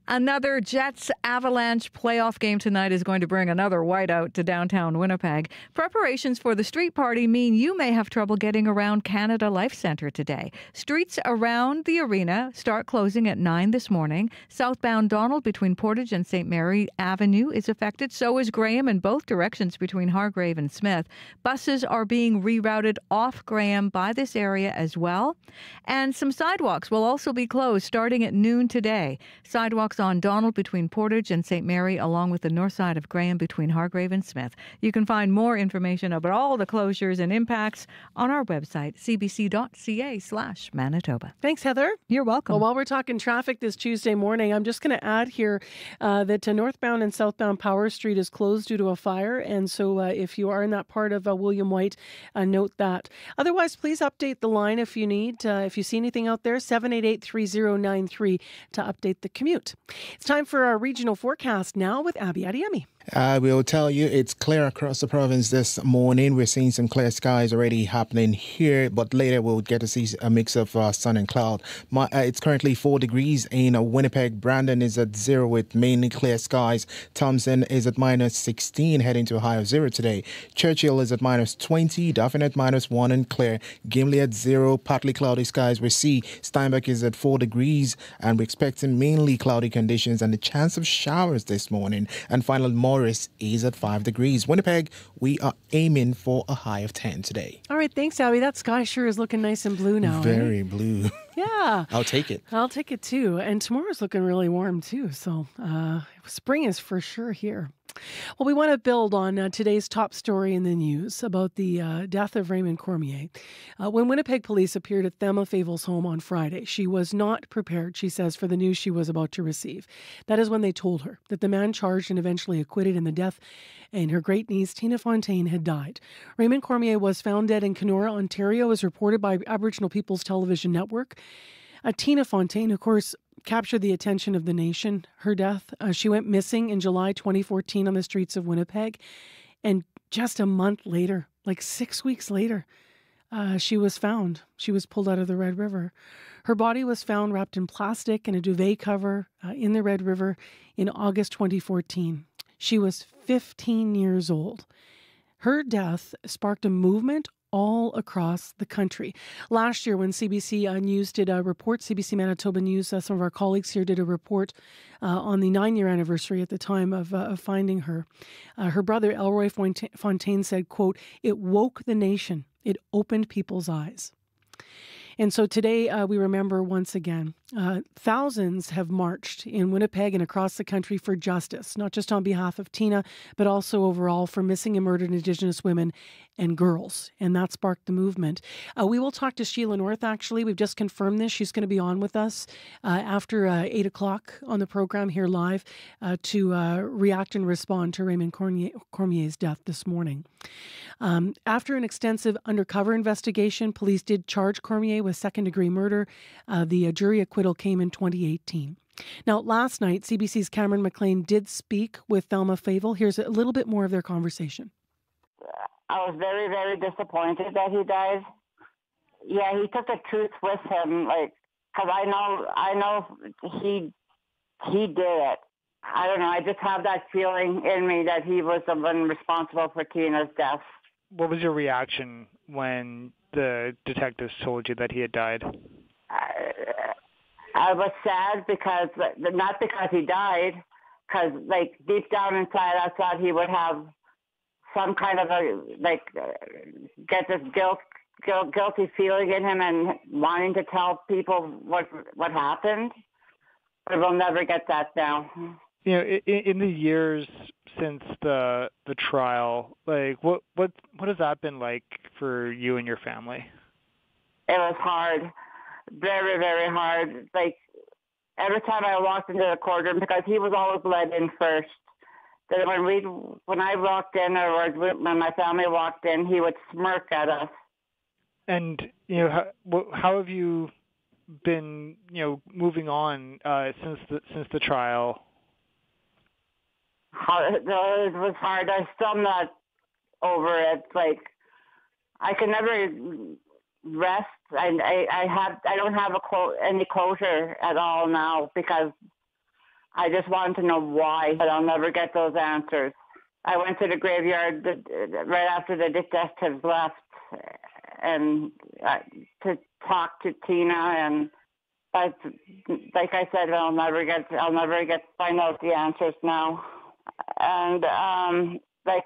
Another Jets Avalanche playoff game tonight is going to bring another whiteout to downtown Winnipeg. Preparations for the street party mean you may have trouble getting around Canada Life Centre today. Streets around the arena start closing at 9 this morning. Southbound Donald between Portage and St. Mary Avenue is affected. So is Graham in both directions between Hargrave and Smith. Buses are being rerouted off Graham by this area as well. And some sidewalks will also be closed starting at noon today. Sidewalks blocks on Donald between Portage and St. Mary, along with the north side of Graham between Hargrave and Smith. You can find more information about all the closures and impacts on our website, cbc.ca/Manitoba. Thanks, Heather. You're welcome. Well, while we're talking traffic this Tuesday morning, I'm just going to add here that northbound and southbound Power Street is closed due to a fire. And so if you are in that part of William White, note that. Otherwise, please update the line if you need. If you see anything out there, 788-3093 to update the commute. It's time for our regional forecast now with Abby Adiemi. We'll tell you it's clear across the province this morning. We're seeing some clear skies already happening here, but later we'll get to see a mix of sun and cloud. It's currently 4 degrees in Winnipeg. Brandon is at 0 with mainly clear skies. Thompson is at -16, heading to a high of 0 today. Churchill is at -20, Dauphin at -1 and clear. Gimli at 0, partly cloudy skies. We see Steinbach is at 4 degrees, and we're expecting mainly cloudy conditions and a chance of showers this morning. And finally, Morris is at 5 degrees. Winnipeg, we are aiming for a high of 10 today. All right, thanks, Abby. That sky sure is looking nice and blue now. Very blue. Yeah. I'll take it. I'll take it too. And tomorrow's looking really warm too. So spring is for sure here. Well, we want to build on today's top story in the news about the death of Raymond Cormier. When Winnipeg police appeared at Thelma Favel's home on Friday, she was not prepared, she says, for the news she was about to receive. That is when they told her that the man charged and eventually acquitted in the death and her great niece, Tina Fontaine, had died. Raymond Cormier was found dead in Kenora, Ontario, as reported by Aboriginal People's Television Network. Tina Fontaine, of course, captured the attention of the nation. Her death, she went missing in July 2014 on the streets of Winnipeg. And just a month later, like 6 weeks later, she was found. She was pulled out of the Red River. Her body was found wrapped in plastic in a duvet cover in the Red River in August 2014. She was 15 years old. Her death sparked a movement all across the country. Last year, when CBC News did a report, CBC Manitoba News, some of our colleagues here did a report on the 9-year anniversary at the time of finding her. Her brother, Elroy Fontaine, said, quote, "It woke the nation. It opened people's eyes." And so today we remember once again, thousands have marched in Winnipeg and across the country for justice, not just on behalf of Tina, but also overall for missing and murdered Indigenous women and girls. And that sparked the movement. We will talk to Sheila North, actually. We've just confirmed this. She's going to be on with us after 8 o'clock on the program here live to react and respond to Raymond Cormier's death this morning. After an extensive undercover investigation, police did charge Cormier with second-degree murder. The jury acquittal came in 2018. Now, last night, CBC's Cameron McLean did speak with Thelma Favel. Here's a little bit more of their conversation. I was very, very disappointed that he died. Yeah, he took the truth with him, because I know he did it. I don't know. I just have that feeling in me that he was the one responsible for Tina's death. What was your reaction when the detectives told you that he had died? I was sad because, not because he died, because deep down inside I thought he would have some kind of get this guilty feeling in him and wanting to tell people what happened. But we'll never get that now. You know, in the years since the trial, what has that been like for you and your family? It was hard, very, very hard. Every time I walked into the courtroom, because he was always let in first. That when I walked in, or when my family walked in, he would smirk at us. And how have you been moving on since the trial? It was hard. I'm still not over it. I can never rest. I don't have any closure at all now, because I just want to know why, but I'll never get those answers. I went to the graveyard right after the detectives left, and to talk to Tina, but like I said, I'll never find out the answers now. And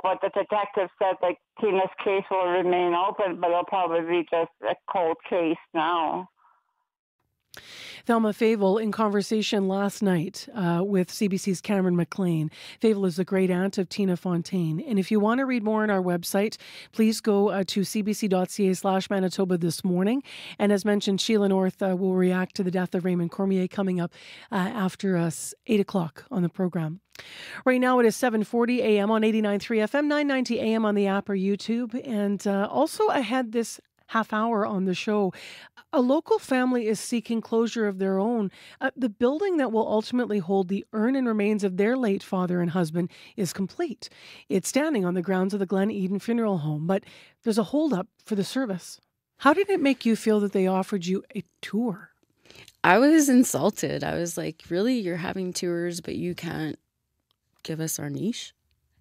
what the detective said, Tina's case will remain open, but it'll probably be just a cold case now. Thelma Favel in conversation last night with CBC's Cameron McLean. Favel is the great aunt of Tina Fontaine. And if you want to read more on our website, please go to cbc.ca/Manitoba this morning. And as mentioned, Sheila North will react to the death of Raymond Cormier coming up after 8 o'clock on the program. Right now it is 7:40 a.m. on 89.3 FM, 990 a.m. on the app or YouTube. And also ahead this half hour on the show, a local family is seeking closure of their own. The building that will ultimately hold the urn and remains of their late father and husband is complete. It's standing on the grounds of the Glen Eden Funeral Home, but there's a holdup for the service. How did it make you feel that they offered you a tour? I was insulted. I was like, really? You're having tours, but you can't give us our niche?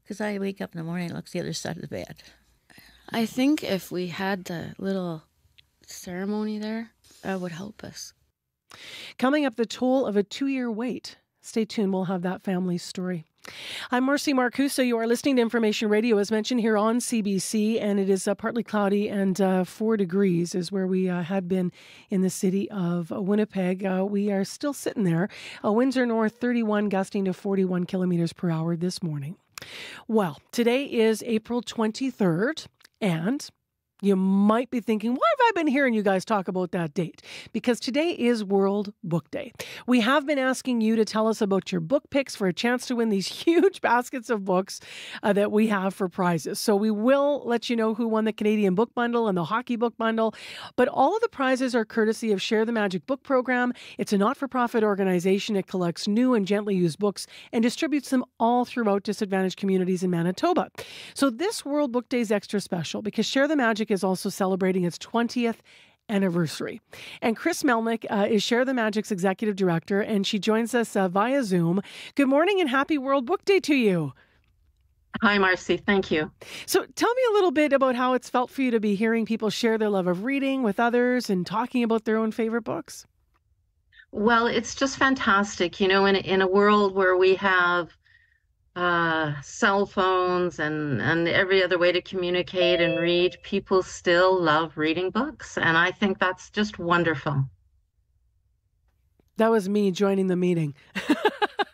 Because I wake up in the morning and look the other side of the bed. I think if we had the little ceremony there, that would help us. Coming up, the toll of a 2-year wait. Stay tuned. We'll have that family's story. I'm Marcy Marcusa. You are listening to Information Radio, as mentioned here on CBC, and it is partly cloudy and 4 degrees is where we had been in the city of Winnipeg. We are still sitting there. Winds are north 31, gusting to 41 kilometers per hour this morning. Well, today is April 23rd, and you might be thinking, why have I been hearing you guys talk about that date? Because today is World Book Day. We have been asking you to tell us about your book picks for a chance to win these huge baskets of books that we have for prizes. So we will let you know who won the Canadian Book Bundle and the Hockey Book Bundle. But all of the prizes are courtesy of Share the Magic Book Program. It's a not-for-profit organization. It collects new and gently used books and distributes them all throughout disadvantaged communities in Manitoba. So this World Book Day is extra special because Share the Magic is also celebrating its 20th anniversary. And Chris Melnick is Share the Magic's executive director, and she joins us via Zoom. Good morning and happy World Book Day to you. Hi, Marcy. Thank you. So tell me a little bit about how it's felt for you to be hearing people share their love of reading with others and talking about their own favorite books. Well, it's just fantastic. You know, in a world where we have cell phones and every other way to communicate and read, people still love reading books. And I think that's just wonderful. That was me joining the meeting.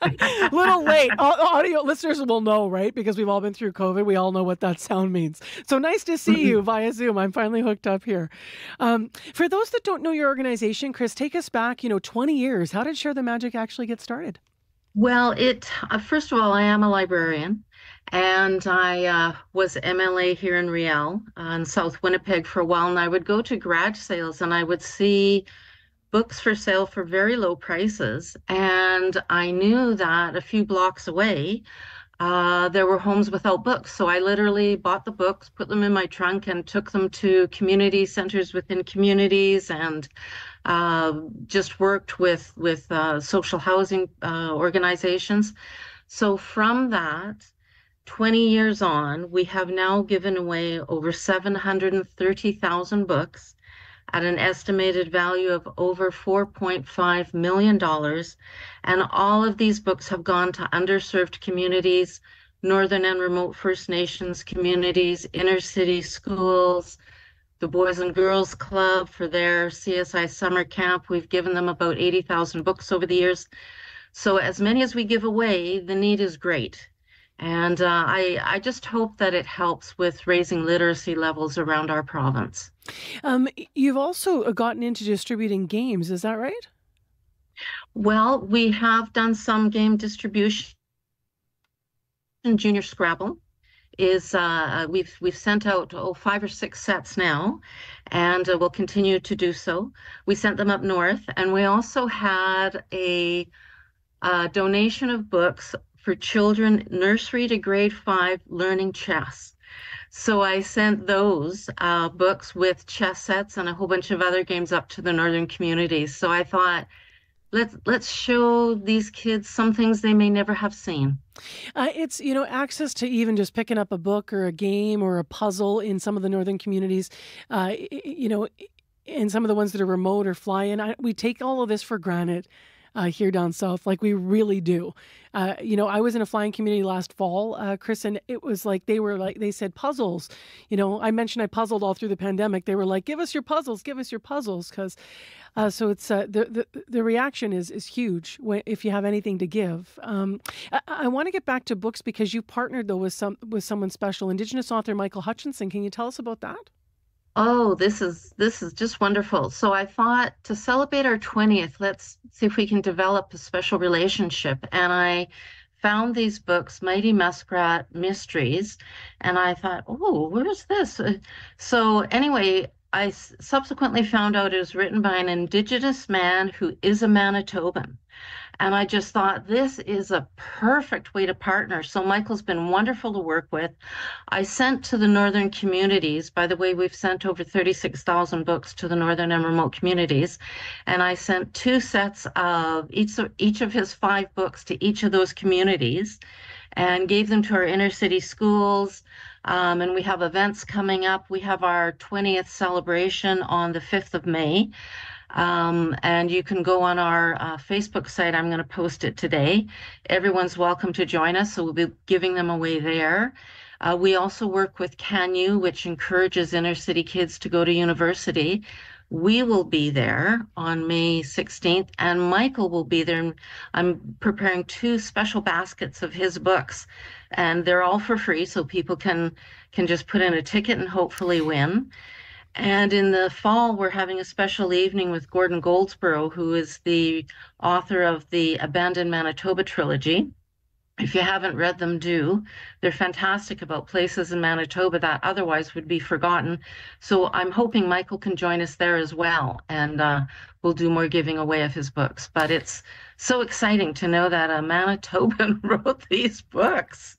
A little late. Audio listeners will know, right? Because we've all been through COVID. We all know what that sound means. So nice to see you via Zoom. I'm finally hooked up here. For those that don't know your organization, Chris, take us back, 20 years. How did Share the Magic actually get started? Well, first of all, I am a librarian, and I was MLA here in Riel in South Winnipeg for a while, and I would go to garage sales and I would see books for sale for very low prices, and I knew that a few blocks away there were homes without books. So I literally bought the books, put them in my trunk, and took them to community centers within communities, and just worked with social housing organizations. So from that, 20 years on, we have now given away over 730,000 books at an estimated value of over $4.5 million. And all of these books have gone to underserved communities, northern and remote First Nations communities, inner city schools, the Boys and Girls Club for their CSI summer camp. We've given them about 80,000 books over the years. So as many as we give away, the need is great. And I just hope that it helps with raising literacy levels around our province. You've also gotten into distributing games, is that right? Well, we have done some game distribution. Junior Scrabble is we've sent out 5 or 6 sets now, and we'll continue to do so. We sent them up north, and we also had a donation of books for children nursery to grade 5 learning chess. So I sent those books with chess sets and a whole bunch of other games up to the northern communities. So I thought, let's show these kids some things they may never have seen. It's, access to even just picking up a book or a game or a puzzle in some of the northern communities, in some of the ones that are remote or fly in. We take all of this for granted. here down south. Like, we really do. I was in a flying community last fall, Chris, and it was like they said puzzles. I mentioned I puzzled all through the pandemic. They were like, give us your puzzles, because so it's the reaction is huge if you have anything to give. I want to get back to books because you partnered though with someone special, Indigenous author Michael Hutchinson. Can you tell us about that? Oh, this is just wonderful. So I thought, to celebrate our 20th, let's see if we can develop a special relationship. And I found these books, Mighty Muskrat Mysteries, and I thought, oh, where's this? So anyway, I subsequently found out it was written by an Indigenous man who is a Manitoban. And I just thought, this is a perfect way to partner. So Michael's been wonderful to work with. I sent to the northern communities. By the way, we've sent over 36,000 books to the northern and remote communities. And I sent 2 sets of each of his 5 books to each of those communities and gave them to our inner city schools. And we have events coming up. We have our 20th celebration on the 5th of May. And you can go on our Facebook site. I'm going to post it today. Everyone's welcome to join us, so we'll be giving them away there. We also work with Can You, which encourages inner city kids to go to university. We will be there on May 16th, and Michael will be there. I'm preparing 2 special baskets of his books, and they're all for free, so people can just put in a ticket and hopefully win. And in the fall, we're having a special evening with Gordon Goldsborough, who is the author of the Abandoned Manitoba trilogy. If you haven't read them, do. They're fantastic about places in Manitoba that otherwise would be forgotten. So I'm hoping Michael can join us there as well, and we'll do more giving away of his books. But it's so exciting to know that a Manitoban wrote these books.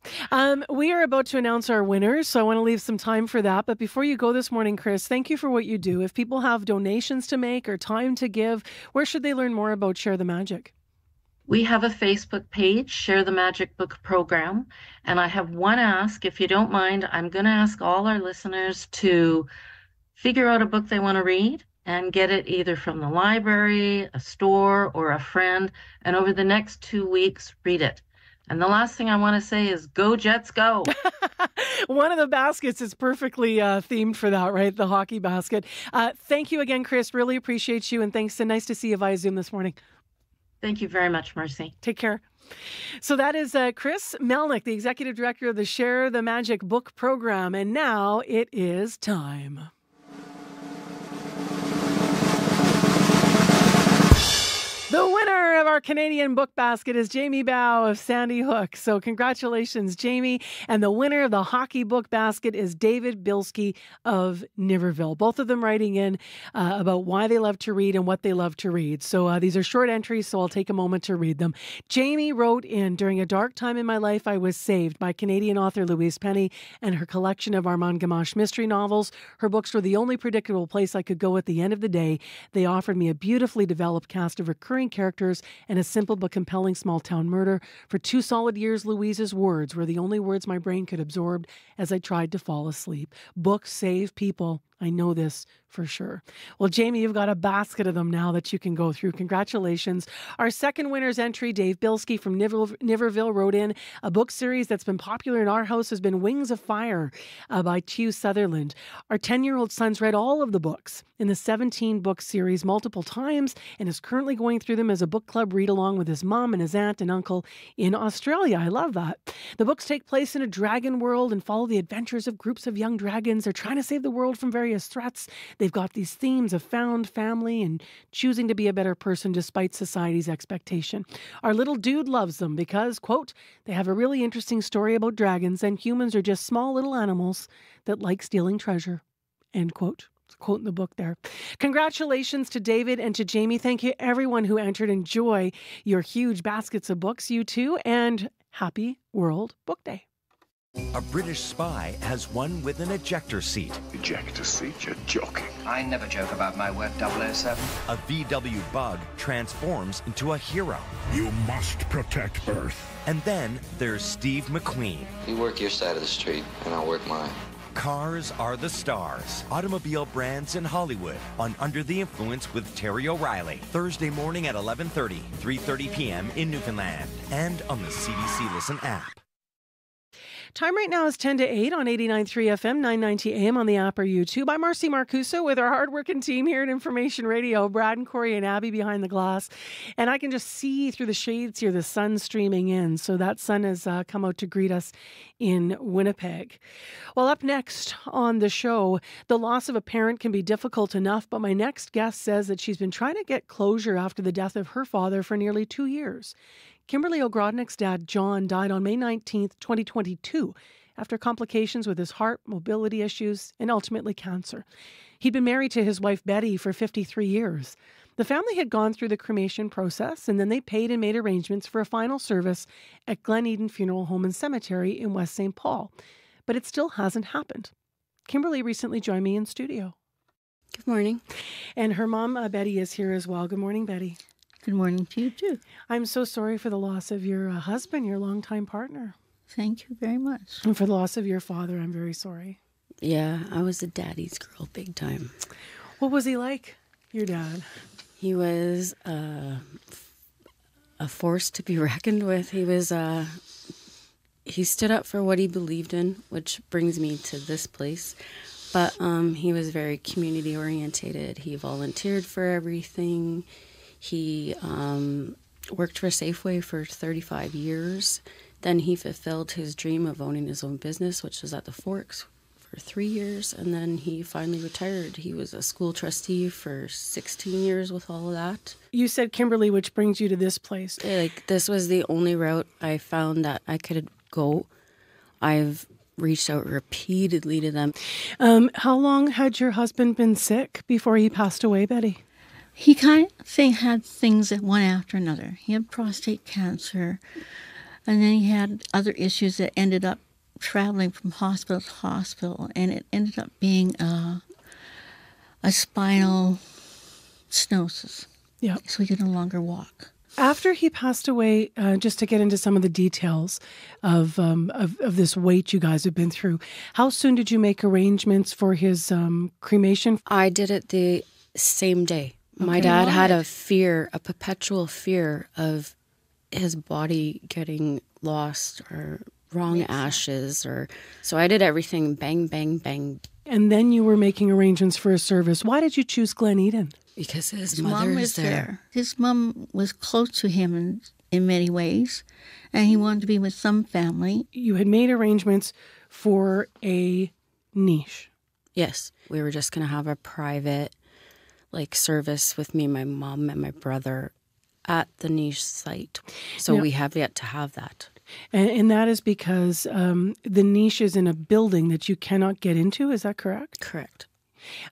We are about to announce our winners, so I want to leave some time for that. But before you go this morning, Chris, thank you for what you do. If people have donations to make or time to give, where should they learn more about Share the Magic? We have a Facebook page, Share the Magic Book Program, and I have one ask. If you don't mind, I'm going to ask all our listeners to figure out a book they want to read and get it either from the library, a store, or a friend, and over the next 2 weeks, read it. And the last thing I want to say is, go Jets, go! One of the baskets is perfectly themed for that, right? The hockey basket. Thank you again, Chris. Really appreciate you, and thanks. And nice to see you via Zoom this morning. Thank you very much, Mercy. Take care. So that is Chris Melnick, the Executive Director of the Share the Magic Book Program. And now it is time. The winner of our Canadian book basket is Jamie Bow of Sandy Hook. So congratulations, Jamie. And the winner of the hockey book basket is David Bilski of Niverville. Both of them writing in about why they love to read and what they love to read. So these are short entries, so I'll take a moment to read them. Jamie wrote in, during a dark time in my life, I was saved by Canadian author Louise Penny and her collection of Armand Gamache mystery novels. Her books were the only predictable place I could go at the end of the day. They offered me a beautifully developed cast of recurring characters and a simple but compelling small-town murder. For 2 solid years, Louise's words were the only words my brain could absorb as I tried to fall asleep. Books save people. I know this for sure. Well, Jamie, you've got a basket of them now that you can go through. Congratulations. Our second winner's entry, Dave Bilski from Niverville, wrote in, a book series that's been popular in our house has been Wings of Fire by Hugh Sutherland. Our 10-year-old son's read all of the books in the 17-book series multiple times and is currently going through them as a book club read-along with his mom and his aunt and uncle in Australia. I love that. The books take place in a dragon world and follow the adventures of groups of young dragons. They're trying to save the world from various threats. They've got these themes of found family and choosing to be a better person despite society's expectation. Our little dude loves them because, quote, they have a really interesting story about dragons and humans are just small little animals that like stealing treasure, end quote. It's a quote in the book there. Congratulations to David and to Jamie. Thank you everyone who entered. Enjoy your huge baskets of books, you too, and happy World Book Day. A British spy has one with an ejector seat. Ejector seat? You're joking. I never joke about my work, 007. A VW bug transforms into a hero. You must protect Earth. And then there's Steve McQueen. You work your side of the street, and I'll work mine. Cars are the stars. Automobile brands in Hollywood on Under the Influence with Terry O'Reilly. Thursday morning at 11:30, 3:30 p.m. in Newfoundland. And on the CBC Listen app. Time right now is 10 to 8 on 89.3 FM, 990 AM on the app or YouTube. I'm Marcy Marcuso with our hardworking team here at Information Radio, Brad and Corey and Abby behind the glass. And I can just see through the shades here the sun streaming in. So that sun has come out to greet us in Winnipeg. Well, up next on the show, the loss of a parent can be difficult enough, but my next guest says that she's been trying to get closure after the death of her father for nearly 2 years. Kimberly Ogrodnik's dad, John, died on May 19th, 2022, after complications with his heart, mobility issues, and ultimately cancer. He'd been married to his wife, Betty, for 53 years. The family had gone through the cremation process, and then they paid and made arrangements for a final service at Glen Eden Funeral Home and Cemetery in West St. Paul. But it still hasn't happened. Kimberly recently joined me in studio. Good morning. And her mom, Betty, is here as well. Good morning, Betty. Good morning to you, too. I'm so sorry for the loss of your husband, your longtime partner. Thank you very much. And for the loss of your father, I'm very sorry. Yeah, I was a daddy's girl big time. What was he like, your dad? He was a force to be reckoned with. He stood up for what he believed in, which brings me to this place. But he was very community orientated. He volunteered for everything. He worked for Safeway for 35 years. Then he fulfilled his dream of owning his own business, which was at the Forks, for 3 years. And then he finally retired. He was a school trustee for 16 years with all of that. You said, Kimberly, which brings you to this place. This was the only route I found that I could go. I've reached out repeatedly to them. How long had your husband been sick before he passed away, Betty? He kind of had things that one after another. He had prostate cancer, and then he had other issues that ended up traveling from hospital to hospital, and it ended up being a spinal stenosis. Yeah. So he could no longer walk. After he passed away, just to get into some of the details of this wait you guys have been through, how soon did you make arrangements for his cremation? I did it the same day. Okay. My dad had a perpetual fear of his body getting lost or wrong ashes, so I did everything bang, bang, bang. And then you were making arrangements for a service. Why did you choose Glen Eden? Because his mother is there. His mom was close to him in many ways, and he wanted to be with some family. You had made arrangements for a niche. Yes, we were just going to have a private service with me, my mom, and my brother at the niche site. So we have yet to have that. And that is because the niche is in a building that you cannot get into. Is that correct? Correct.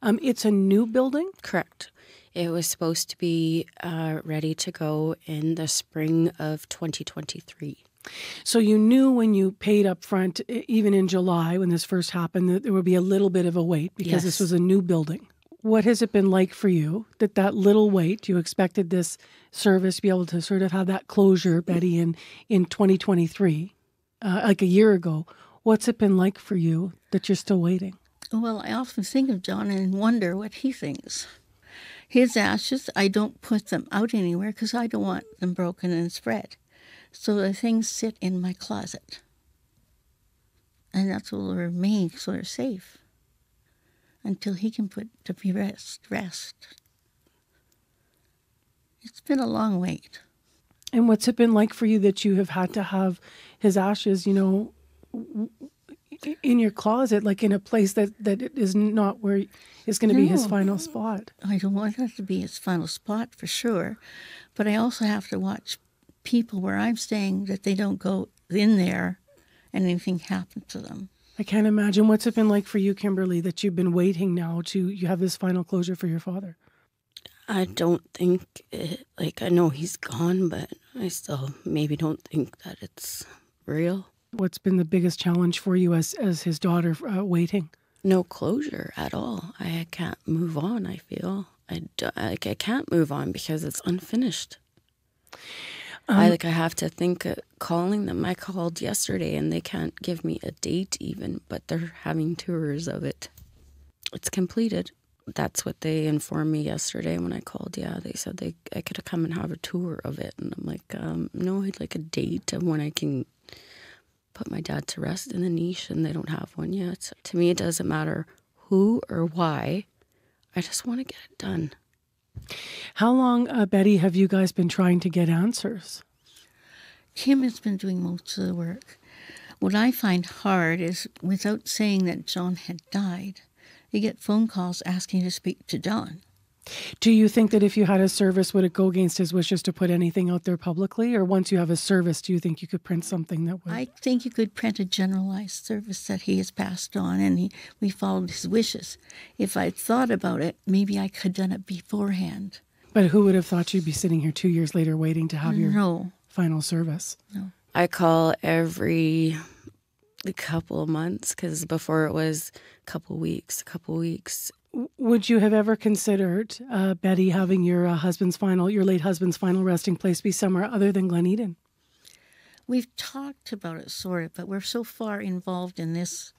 It's a new building? Correct. It was supposed to be ready to go in the spring of 2023. So you knew when you paid up front, even in July when this first happened, that there would be a little bit of a wait because this was a new building. What has it been like for you that little wait, you expected this service to be able to sort of have that closure, Betty, in 2023, like a year ago? What's it been like for you that you're still waiting? Well, I often think of John and wonder what he thinks. His ashes, I don't put them out anywhere because I don't want them broken and spread. So the things sit in my closet. And that's what will remain so they're safe until he can put to be rest. It's been a long wait. And what's it been like for you that you have had to have his ashes, in your closet, like in a place that is not where is going to be his final spot? I don't want that to be his final spot for sure. But I also have to watch people where I'm staying that they don't go in there and anything happens to them. I can't imagine. What's it been like for you, Kimberly, that you've been waiting now you have this final closure for your father? I don't think I know he's gone, but I still maybe don't think that it's real. What's been the biggest challenge for you as his daughter waiting? No closure at all. I can't move on, I feel. I can't move on because it's unfinished. I have to think calling them. I called yesterday and they can't give me a date even, but they're having tours of it. It's completed. That's what they informed me yesterday when I called. Yeah, they said I could come and have a tour of it. And I'm like, no, I'd like a date of when I can put my dad to rest in the niche, and they don't have one yet. To me, it doesn't matter who or why. I just want to get it done. How long, Betty, have you guys been trying to get answers? Kim has been doing most of the work. What I find hard is, without saying that John had died, you get phone calls asking to speak to John. Do you think that if you had a service, would it go against his wishes to put anything out there publicly? Or once you have a service, do you think you could print something that would... I think you could print a generalized service that he has passed on, and we followed his wishes. If I'd thought about it, maybe I could have done it beforehand. But who would have thought you'd be sitting here 2 years later waiting to have your final service? No. I call every couple of months, because before it was a couple weeks. Would you have ever considered, Betty, having your late husband's final resting place be somewhere other than Glen Eden? We've talked about it, sort of, but we're so far involved in this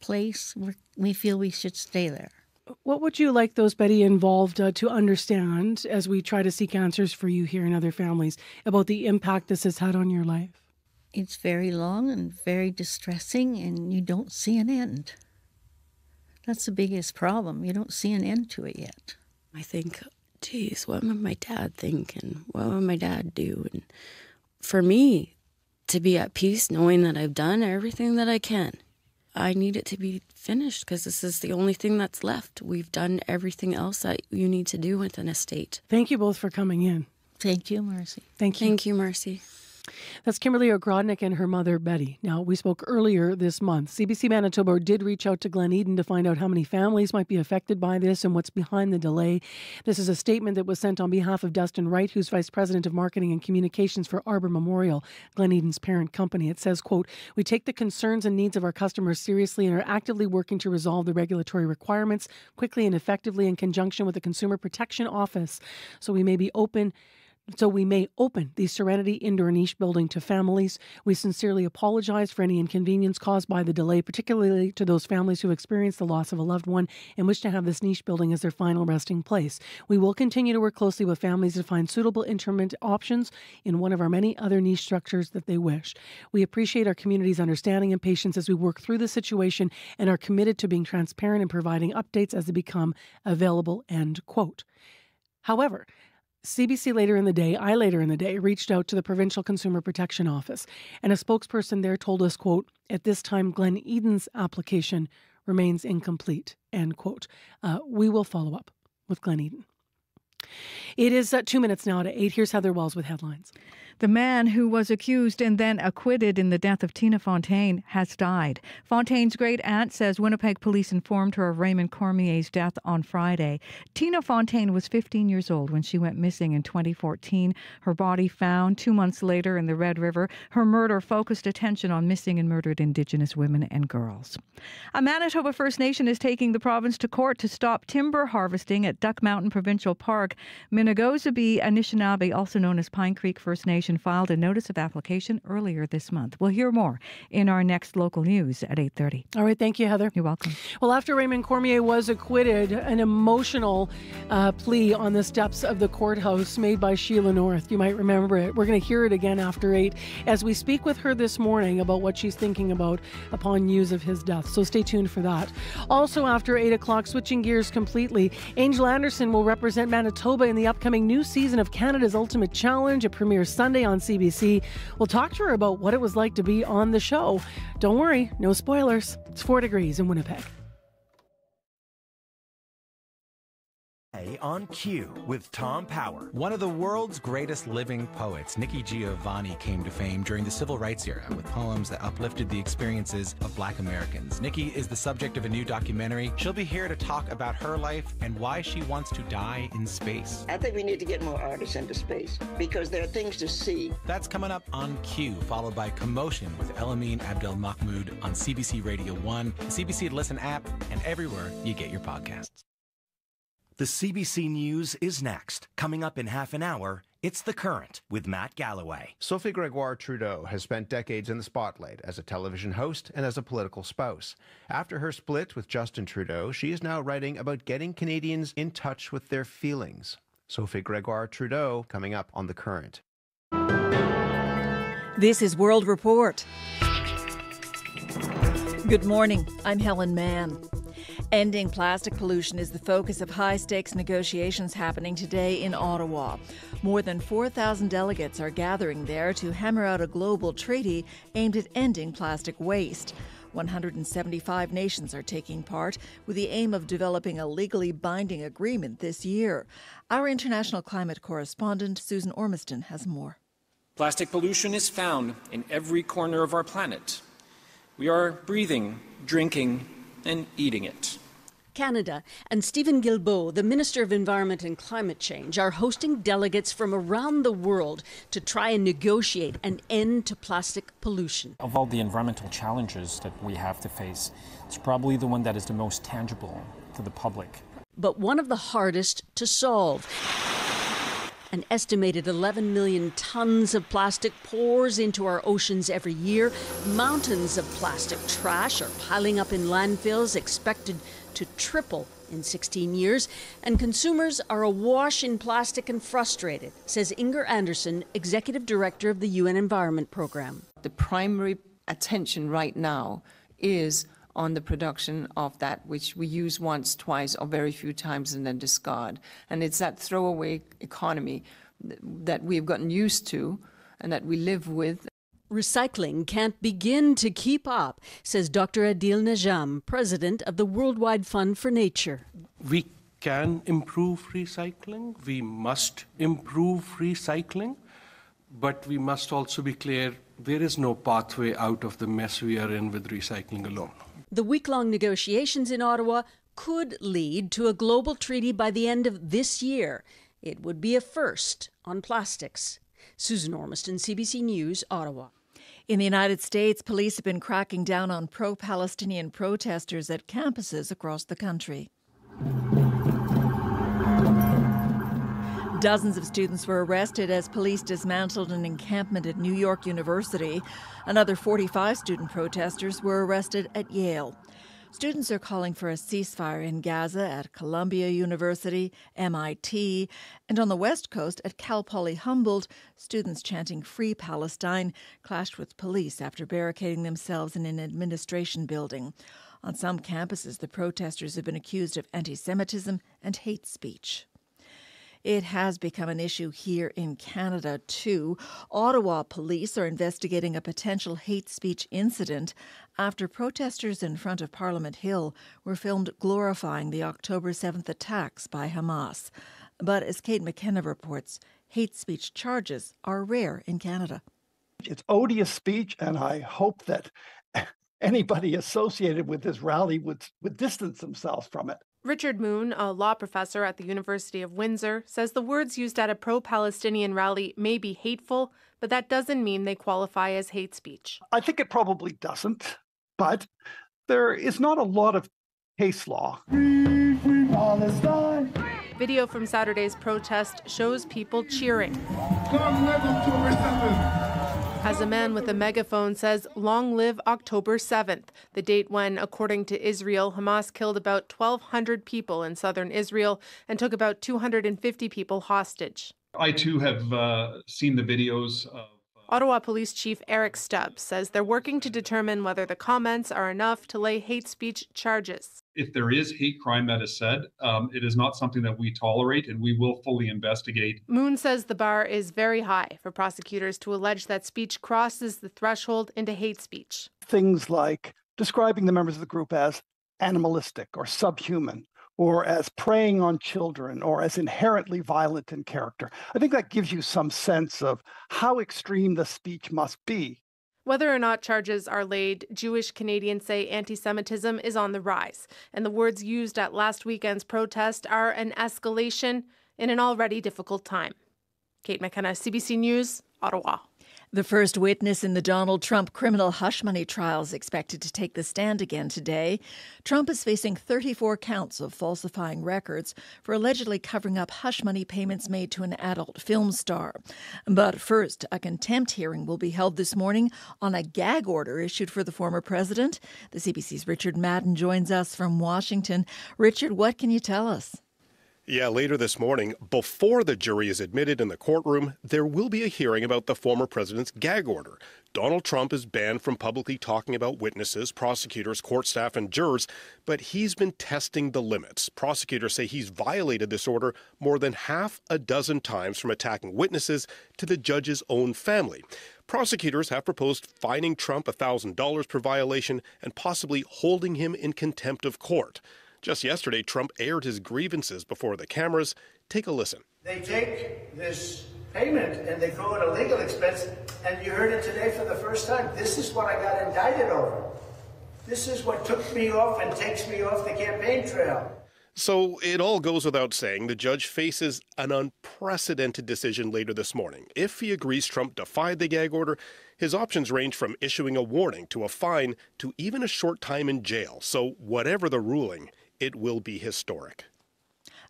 place, we feel we should stay there. What would you like those, Betty, involved to understand as we try to seek answers for you here and other families about the impact this has had on your life? It's very long and very distressing, and you don't see an end. That's the biggest problem. You don't see an end to it yet. I think, geez, what would my dad think, and what would my dad do? And for me to be at peace knowing that I've done everything that I can, I need it to be finished, because this is the only thing that's left. We've done everything else that you need to do with an estate. Thank you both for coming in. Thank you, Marcy. Thank you. Thank you, Marcy. That's Kimberly Ogrodnik and her mother, Betty. Now, we spoke earlier this month. CBC Manitoba did reach out to Glen Eden to find out how many families might be affected by this and what's behind the delay. This is a statement that was sent on behalf of Dustin Wright, who's Vice President of Marketing and Communications for Arbor Memorial, Glen Eden's parent company. It says, quote, "We take the concerns and needs of our customers seriously and are actively working to resolve the regulatory requirements quickly and effectively in conjunction with the Consumer Protection Office. So we may open the Serenity Indoor Niche building to families. We sincerely apologize for any inconvenience caused by the delay, particularly to those families who experienced the loss of a loved one and wish to have this niche building as their final resting place. We will continue to work closely with families to find suitable interment options in one of our many other niche structures that they wish. We appreciate our community's understanding and patience as we work through the situation and are committed to being transparent and providing updates as they become available," end quote. However, CBC later in the day reached out to the Provincial Consumer Protection Office, and a spokesperson there told us, quote, "At this time, Glen Eden's application remains incomplete," end quote. We will follow up with Glen Eden. It is 2 minutes now to 8. Here's Heather Wells with headlines. The man who was accused and then acquitted in the death of Tina Fontaine has died. Fontaine's great-aunt says Winnipeg police informed her of Raymond Cormier's death on Friday. Tina Fontaine was 15 years old when she went missing in 2014. Her body found 2 months later in the Red River. Her murder focused attention on missing and murdered Indigenous women and girls. A Manitoba First Nation is taking the province to court to stop timber harvesting at Duck Mountain Provincial Park. Minnegozabe Anishinaabe, also known as Pine Creek First Nation, filed a notice of application earlier this month. We'll hear more in our next local news at 8:30. All right, thank you, Heather. You're welcome. Well, after Raymond Cormier was acquitted, an emotional plea on the steps of the courthouse made by Sheila North. You might remember it. We're going to hear it again after 8 as we speak with her this morning about what she's thinking about upon news of his death. So stay tuned for that. Also after 8 o'clock, switching gears completely, Angel Anderson will represent Manitoba in the upcoming new season of Canada's Ultimate Challenge. It premieres Sunday on CBC. We'll talk to her about what it was like to be on the show. Don't worry, no spoilers. It's 4 degrees in Winnipeg. On Cue with Tom Power. One of the world's greatest living poets, Nikki Giovanni, came to fame during the Civil Rights era with poems that uplifted the experiences of Black Americans. Nikki is the subject of a new documentary. She'll be here to talk about her life and why she wants to die in space. I think we need to get more artists into space because there are things to see. That's coming up on Cue, followed by Commotion with Elamine Abdel Mahmoud on CBC Radio 1, the CBC Listen app, and everywhere you get your podcasts. The CBC News is next. Coming up in half an hour, It's The Current with Matt Galloway. Sophie Gregoire Trudeau has spent decades in the spotlight as a television host and as a political spouse. After her split with Justin Trudeau, she is now writing about getting Canadians in touch with their feelings. Sophie Gregoire Trudeau coming up on The Current. This is World Report. Good morning. I'm Helen Mann. Ending plastic pollution is the focus of high-stakes negotiations happening today in Ottawa. More than 4,000 delegates are gathering there to hammer out a global treaty aimed at ending plastic waste. 175 nations are taking part with the aim of developing a legally binding agreement this year. Our international climate correspondent, Susan Ormiston, has more. Plastic pollution is found in every corner of our planet. We are breathing, drinking, and eating it. Canada and Stephen Guilbeault, the Minister of Environment and Climate Change, are hosting delegates from around the world to try and negotiate an end to plastic pollution. Of all the environmental challenges that we have to face, it's probably the one that is the most tangible to the public. But one of the hardest to solve. An estimated 11 million tons of plastic pours into our oceans every year. Mountains of plastic trash are piling up in landfills, expected to triple in 16 years. And consumers are awash in plastic and frustrated, says Inger Anderson, Executive Director of the UN Environment Programme. The primary attention right now is on the production of that which we use once, twice, or very few times and then discard. And it's that throwaway economy that we've gotten used to and that we live with. Recycling can't begin to keep up, says Dr. Adil Najam, president of the Worldwide Fund for Nature. We can improve recycling. We must improve recycling. But we must also be clear, there is no pathway out of the mess we are in with recycling alone. The week-long negotiations in Ottawa could lead to a global treaty by the end of this year. It would be a first on plastics. Susan Ormiston, CBC News, Ottawa. In the United States, police have been cracking down on pro-Palestinian protesters at campuses across the country. Dozens of students were arrested as police dismantled an encampment at New York University. Another 45 student protesters were arrested at Yale. Students are calling for a ceasefire in Gaza at Columbia University, MIT, and on the West Coast at Cal Poly Humboldt, students chanting Free Palestine clashed with police after barricading themselves in an administration building. On some campuses, the protesters have been accused of anti-Semitism and hate speech. It has become an issue here in Canada, too. Ottawa police are investigating a potential hate speech incident after protesters in front of Parliament Hill were filmed glorifying the October 7th attacks by Hamas. But as Kate McKenna reports, hate speech charges are rare in Canada. It's odious speech, and I hope that anybody associated with this rally would distance themselves from it. Richard Moon, a law professor at the University of Windsor, says the words used at a pro-Palestinian rally may be hateful, but that doesn't mean they qualify as hate speech. I think it probably doesn't, but there is not a lot of case law. Free Palestine. Video from Saturday's protest shows people cheering. As a man with a megaphone says, "Long live October 7th," the date when, according to Israel, Hamas killed about 1,200 people in southern Israel and took about 250 people hostage. I, too, have seen the videos of Ottawa Police Chief Eric Stubbs says they're working to determine whether the comments are enough to lay hate speech charges. If there is hate crime that is said, it is not something that we tolerate, and we will fully investigate. Moon says the bar is very high for prosecutors to allege that speech crosses the threshold into hate speech. Things like describing the members of the group as animalistic or subhuman, or as preying on children, or as inherently violent in character. I think that gives you some sense of how extreme the speech must be. Whether or not charges are laid, Jewish Canadians say anti-Semitism is on the rise, and the words used at last weekend's protest are an escalation in an already difficult time. Kate McKenna, CBC News, Ottawa. The first witness in the Donald Trump criminal hush money trial is expected to take the stand again today. Trump is facing 34 counts of falsifying records for allegedly covering up hush money payments made to an adult film star. But first, a contempt hearing will be held this morning on a gag order issued for the former president. The CBC's Richard Madden joins us from Washington. Richard, what can you tell us? Yeah, later this morning, before the jury is admitted in the courtroom, there will be a hearing about the former president's gag order. Donald Trump is banned from publicly talking about witnesses, prosecutors, court staff, and jurors, but he's been testing the limits. Prosecutors say he's violated this order more than half a dozen times, from attacking witnesses to the judge's own family. Prosecutors have proposed fining Trump $1,000 per violation and possibly holding him in contempt of court. Just yesterday, Trump aired his grievances before the cameras. Take a listen. They take this payment and they call it a legal expense, and you heard it today for the first time. This is what I got indicted over. This is what took me off and takes me off the campaign trail. So it all goes without saying, the judge faces an unprecedented decision later this morning. If he agrees Trump defied the gag order, his options range from issuing a warning to a fine to even a short time in jail. So whatever the ruling, it will be historic.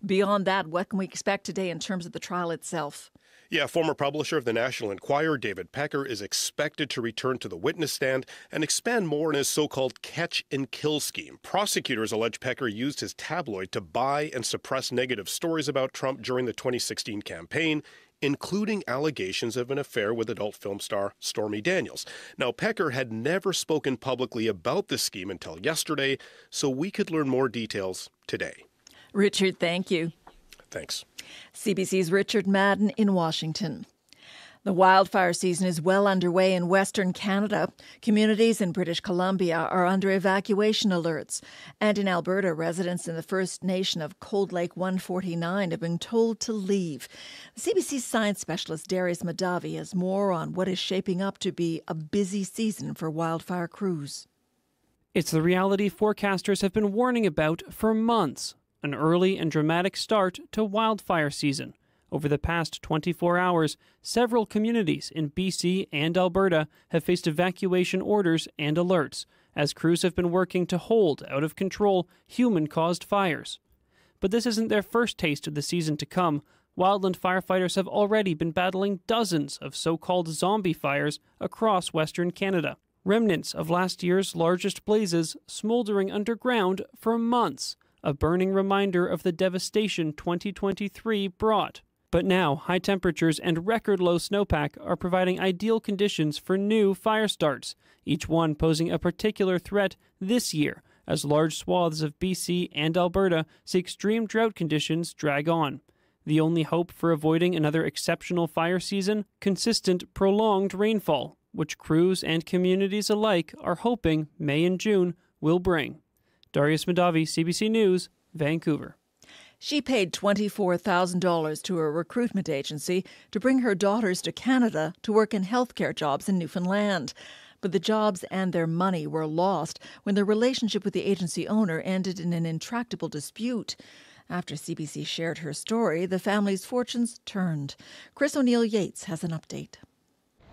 Beyond that, what can we expect today in terms of the trial itself? Yeah, former publisher of the National Enquirer, David Pecker, is expected to return to the witness stand and expand more on his so-called catch-and-kill scheme. Prosecutors allege Pecker used his tabloid to buy and suppress negative stories about Trump during the 2016 campaign, including allegations of an affair with adult film star Stormy Daniels. Now, Pecker had never spoken publicly about this scheme until yesterday, so we could learn more details today. Richard, thank you. Thanks. CBC's Richard Madden in Washington. The wildfire season is well underway in Western Canada. Communities in British Columbia are under evacuation alerts. And in Alberta, residents in the First Nation of Cold Lake 149 have been told to leave. CBC's science specialist Darius Madavi has more on what is shaping up to be a busy season for wildfire crews. It's the reality forecasters have been warning about for months. An early and dramatic start to wildfire season. Over the past 24 hours, several communities in BC and Alberta have faced evacuation orders and alerts, as crews have been working to hold out of control human-caused fires. But this isn't their first taste of the season to come. Wildland firefighters have already been battling dozens of so-called zombie fires across Western Canada. Remnants of last year's largest blazes smoldering underground for months. A burning reminder of the devastation 2023 brought. But now, high temperatures and record-low snowpack are providing ideal conditions for new fire starts, each one posing a particular threat this year, as large swaths of BC and Alberta see extreme drought conditions drag on. The only hope for avoiding another exceptional fire season? Consistent, prolonged rainfall, which crews and communities alike are hoping May and June will bring. Darius Madavi, CBC News, Vancouver. She paid $24,000 to a recruitment agency to bring her daughters to Canada to work in healthcare jobs in Newfoundland. But the jobs and their money were lost when their relationship with the agency owner ended in an intractable dispute. After CBC shared her story, the family's fortunes turned. Chris O'Neill Yates has an update.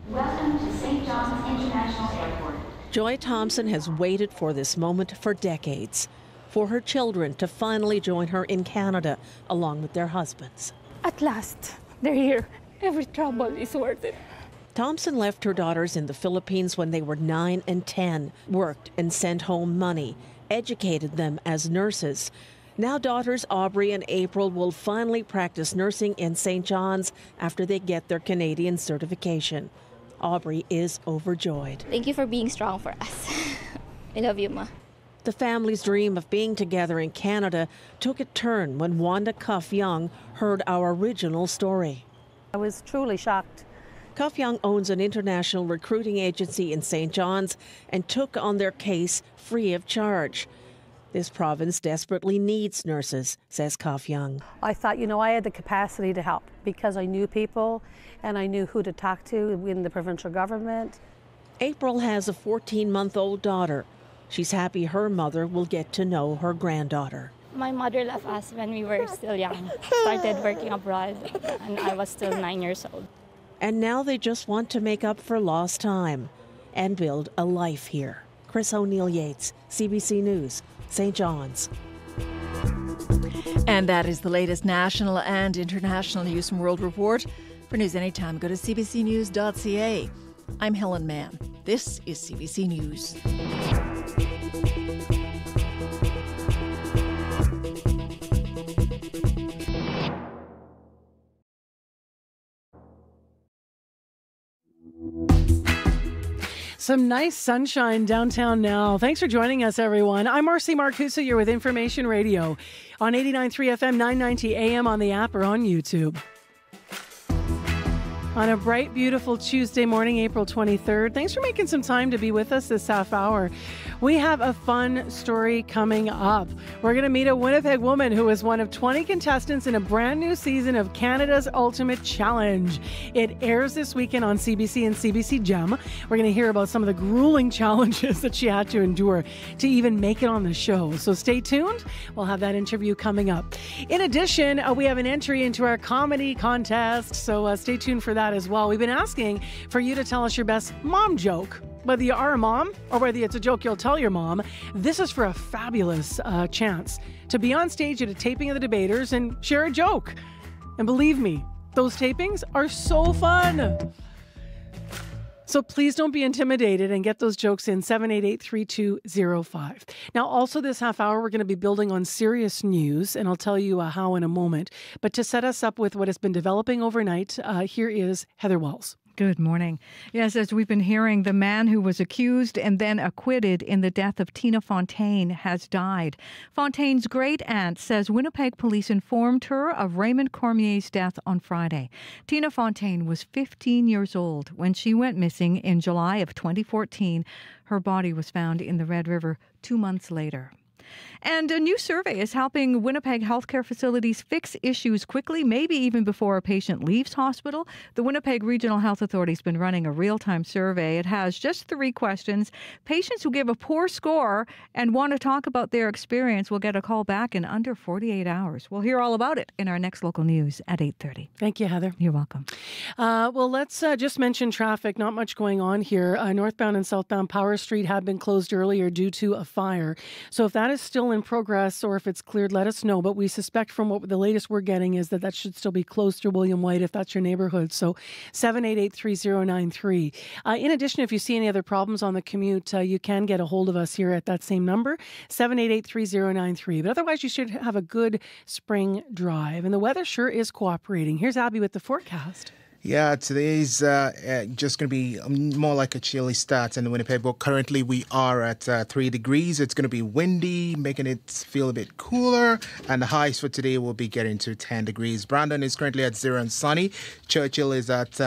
Welcome to St. John's International Airport. Joy Thompson has waited for this moment for decades, for her children to finally join her in Canada along with their husbands. At last, they're here. Every trouble is worth it. Thompson left her daughters in the Philippines when they were 9 and 10, worked and sent home money, educated them as nurses. Now daughters Aubrey and April will finally practice nursing in St. John's after they get their Canadian certification. Aubrey is overjoyed. Thank you for being strong for us. I love you, Ma. The family's dream of being together in Canada took a turn when Wanda Cuff Young heard our original story. I was truly shocked. Cuff Young owns an international recruiting agency in St. John's and took on their case free of charge. This province desperately needs nurses, says Cuff Young. I thought, I had the capacity to help because I knew people and I knew who to talk to in the provincial government. April has a 14-month-old daughter. She's happy her mother will get to know her granddaughter. My mother left us when we were still young. Started working abroad and I was still 9 years old. And now they just want to make up for lost time and build a life here. Chris O'Neill-Yates, CBC News, St. John's. And that is the latest national and international news from World Report. For news anytime, go to cbcnews.ca. I'm Helen Mann. This is CBC News. Some nice sunshine downtown now. Thanks for joining us, everyone. I'm Marcy Marcusa. You're with Information Radio on 89.3 FM, 990 AM on the app or on YouTube. On a bright, beautiful Tuesday morning, April 23rd. Thanks for making some time to be with us this half hour. We have a fun story coming up. We're going to meet a Winnipeg woman who is one of 20 contestants in a brand new season of Canada's Ultimate Challenge. It airs this weekend on CBC and CBC Gem. We're going to hear about some of the grueling challenges that she had to endure to even make it on the show. So stay tuned. We'll have that interview coming up. In addition, we have an entry into our comedy contest. So stay tuned for that as well. We've been asking for you to tell us your best mom joke. Whether you are a mom or whether it's a joke you'll tell your mom, this is for a fabulous chance to be on stage at a taping of The Debaters and share a joke. And believe me, those tapings are so fun. So please don't be intimidated and get those jokes in 788-3205. Now, also this half hour, we're going to be building on serious news, and I'll tell you how in a moment. But to set us up with what has been developing overnight, here is Heather Wells. Good morning. Yes, as we've been hearing, the man who was accused and then acquitted in the death of Tina Fontaine has died. Fontaine's great-aunt says Winnipeg police informed her of Raymond Cormier's death on Friday. Tina Fontaine was 15 years old when she went missing in July of 2014. Her body was found in the Red River 2 months later. And a new survey is helping Winnipeg healthcare facilities fix issues quickly, maybe even before a patient leaves hospital. The Winnipeg Regional Health Authority has been running a real-time survey. It has just 3 questions. Patients who give a poor score and want to talk about their experience will get a call back in under 48 hours. We'll hear all about it in our next local news at 8:30. Thank you, Heather. You're welcome. Well, let's just mention traffic. Not much going on here. Northbound and southbound Power Street have been closed earlier due to a fire. So if that is still in progress or if it's cleared, let us know. But we suspect from what the latest we're getting is that should still be closed through William White if that's your neighborhood. So 788-3093. In addition, if you see any other problems on the commute, you can get a hold of us here at that same number, 788-3093. But otherwise, you should have a good spring drive. And the weather sure is cooperating. Here's Abby with the forecast. Yeah, today's just going to be more like a chilly start in Winnipeg, but currently we are at 3 degrees. It's going to be windy, making it feel a bit cooler, and the highs for today will be getting to 10 degrees. Brandon is currently at 0 and sunny. Churchill is at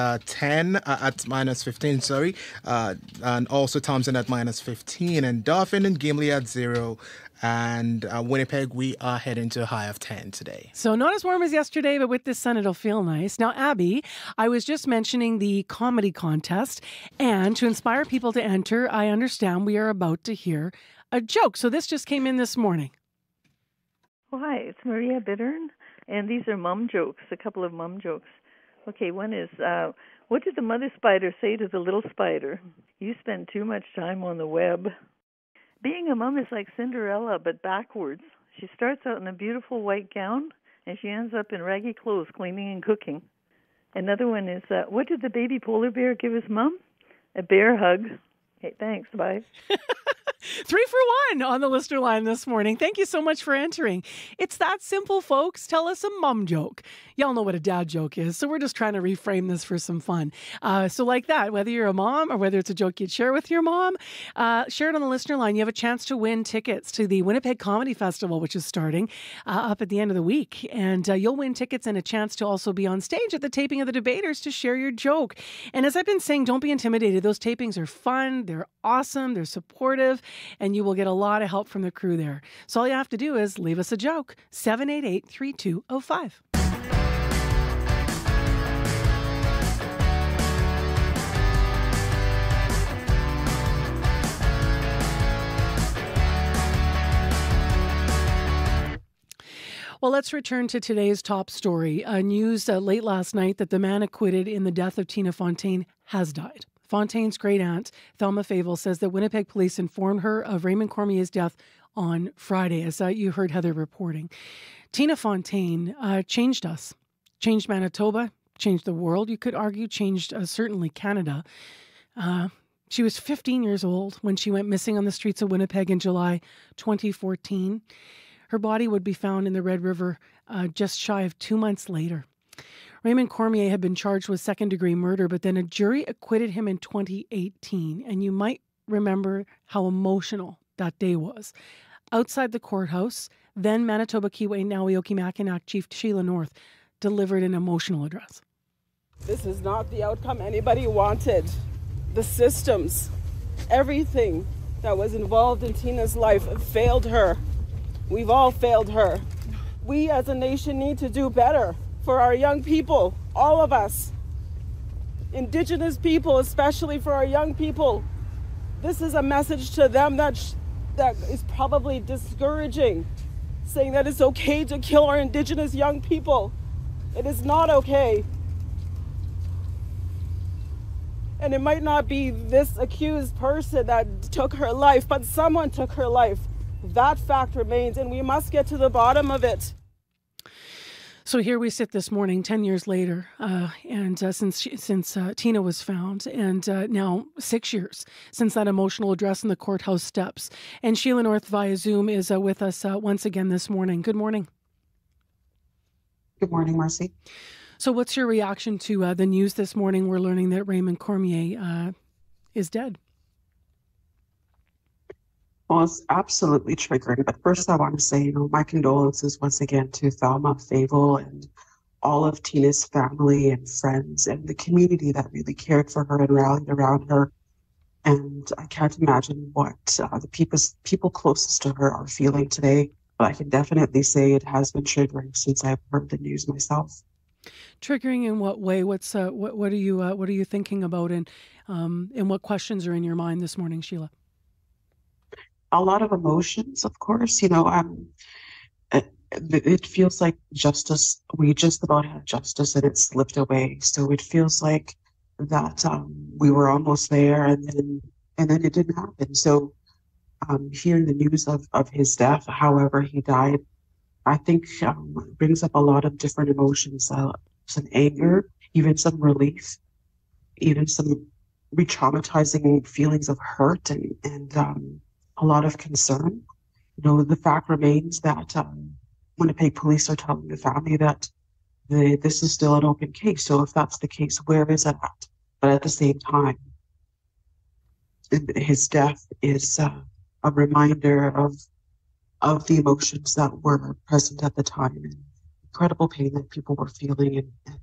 minus 15, and also Thompson at minus 15, and Dauphin and Gimli at 0. And Winnipeg, we are heading to a high of 10 today. So not as warm as yesterday, but with this sun, it'll feel nice. Now, Abby, I was just mentioning the comedy contest. And to inspire people to enter, I understand we are about to hear a joke. So this just came in this morning. Oh, hi, it's Maria Bittern. And these are mum jokes, a couple of mum jokes. Okay, one is, what did the mother spider say to the little spider? You spend too much time on the web. Being a mom is like Cinderella, but backwards. She starts out in a beautiful white gown, and she ends up in raggy clothes, cleaning and cooking. Another one is, what did the baby polar bear give his mom? A bear hug. Okay, thanks. Bye. 3 for 1 on the listener line this morning. Thank you so much for entering. It's that simple, folks. Tell us a mum joke. Y'all know what a dad joke is, so we're just trying to reframe this for some fun. So like that, whether you're a mom or whether it's a joke you'd share with your mom, share it on the listener line. You have a chance to win tickets to the Winnipeg Comedy Festival, which is starting up at the end of the week. And you'll win tickets and a chance to also be on stage at the taping of The Debaters to share your joke. And as I've been saying, don't be intimidated. Those tapings are fun. They're awesome. They're supportive. And you will get a lot of help from the crew there. So all you have to do is leave us a joke. 788-3205. Well, let's return to today's top story. News late last night that the man acquitted in the death of Tina Fontaine has died. Fontaine's great-aunt, Thelma Favel, says that Winnipeg police informed her of Raymond Cormier's death on Friday, as you heard Heather reporting. Tina Fontaine changed us, changed Manitoba, changed the world, you could argue, changed certainly Canada. She was 15 years old when she went missing on the streets of Winnipeg in July 2014. Her body would be found in the Red River just shy of 2 months later. Raymond Cormier had been charged with second-degree murder, but then a jury acquitted him in 2018. And you might remember how emotional that day was. Outside the courthouse, then Manitoba Kiiwetinoong Nawi-Okimakanak Chief Sheila North delivered an emotional address. This is not the outcome anybody wanted. The systems, everything that was involved in Tina's life failed her. We've all failed her. We as a nation need to do better for our young people, all of us. Indigenous people, especially for our young people. This is a message to them that is probably discouraging, saying that it's okay to kill our Indigenous young people. It is not okay. And it might not be this accused person that took her life, but someone took her life. That fact remains, and we must get to the bottom of it. So here we sit this morning, 10 years later, and since Tina was found, and now 6 years since that emotional address in the courthouse steps. And Sheila North via Zoom is with us once again this morning. Good morning. Good morning, Marcy. So what's your reaction to the news this morning? We're learning that Raymond Cormier is dead. Well, it's absolutely triggering. But first I want to say, my condolences once again to Thelma Favel and all of Tina's family and friends and the community that really cared for her and rallied around her. And I can't imagine what the people closest to her are feeling today. But I can definitely say it has been triggering since I've heard the news myself. Triggering in what way? What are you thinking about, and what questions are in your mind this morning, Sheila? A lot of emotions, of course. It feels like justice. We just about had justice, and it slipped away. So it feels like that we were almost there, and then it didn't happen. So hearing the news of his death, however he died, I think brings up a lot of different emotions. Some anger, even some relief, even some re-traumatizing feelings of hurt and a lot of concern. The fact remains that Winnipeg police are telling the family that this is still an open case. So if that's the case, where is it at? But at the same time, his death is a reminder of the emotions that were present at the time and incredible pain that people were feeling and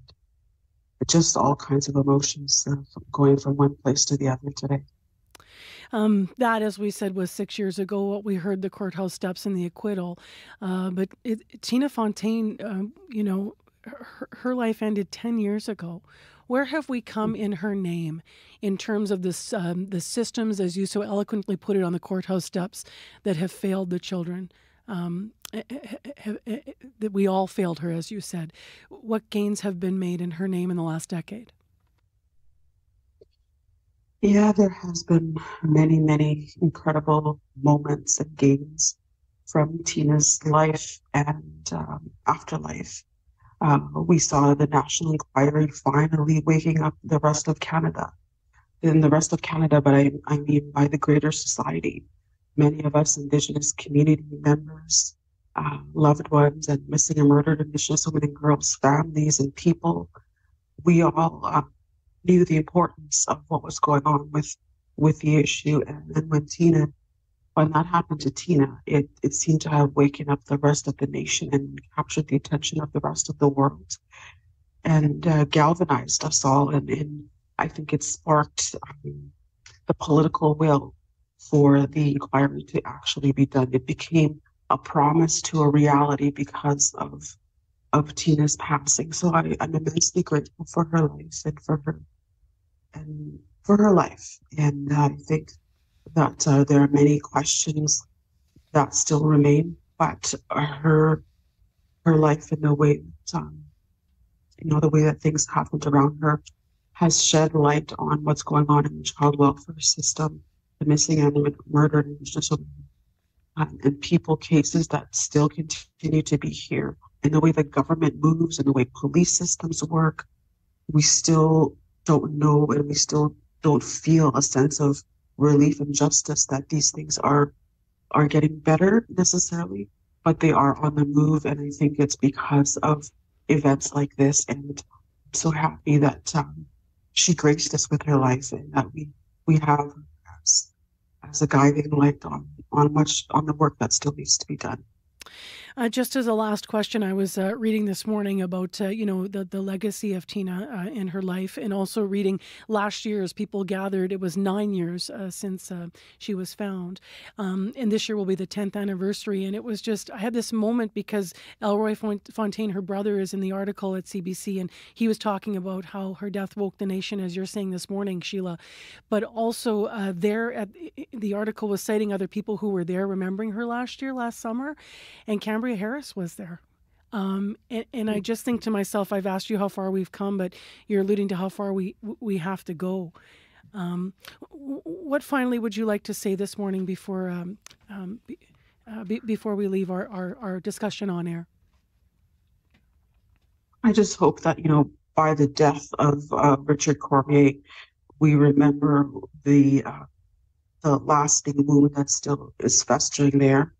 just all kinds of emotions going from one place to the other today. That, as we said, was 6 years ago, what we heard, the courthouse steps and the acquittal. But Tina Fontaine, her life ended 10 years ago. Where have we come in her name in terms of this, the systems, as you so eloquently put it on the courthouse steps, that have failed the children? That we all failed her, as you said. What gains have been made in her name in the last decade? Yeah, there has been many, many incredible moments and gains from Tina's life and afterlife. We saw the National Inquiry finally waking up the rest of Canada. In the rest of Canada, but I mean by the greater society. Many of us Indigenous community members, loved ones, and missing and murdered Indigenous women and girls, families and people, we all knew the importance of what was going on with the issue. And when that happened to Tina, it seemed to have waken up the rest of the nation and captured the attention of the rest of the world and galvanized us all. And I think it sparked the political will for the inquiry to actually be done. It became a promise to a reality because of Tina's passing. So I'm immensely grateful for her life and for her life. And I think that there are many questions that still remain, but her her life and the way that, the way that things happened around her has shed light on what's going on in the child welfare system, the missing and murdered and people cases that still continue to be here, and the way the government moves and the way police systems work. We still don't know, and we still don't feel a sense of relief and justice that these things are getting better necessarily, but they are on the move. And I think it's because of events like this. And I'm so happy that she graced us with her life, and that we have as a guiding light on the work that still needs to be done. Just as a last question, I was reading this morning about, the legacy of Tina in her life, and also reading last year as people gathered. It was 9 years since she was found. And this year will be the 10th anniversary. And it was just, I had this moment because Elroy Fontaine, her brother, is in the article at CBC, and he was talking about how her death woke the nation, as you're saying this morning, Sheila. But also the article was citing other people who were there remembering her last summer. And Cambria Harris was there. And I just think to myself, I've asked you how far we've come, but you're alluding to how far we have to go. What finally would you like to say this morning before we leave our discussion on air? I just hope that, by the death of Richard Cormier, we remember the lasting wound that still is festering there.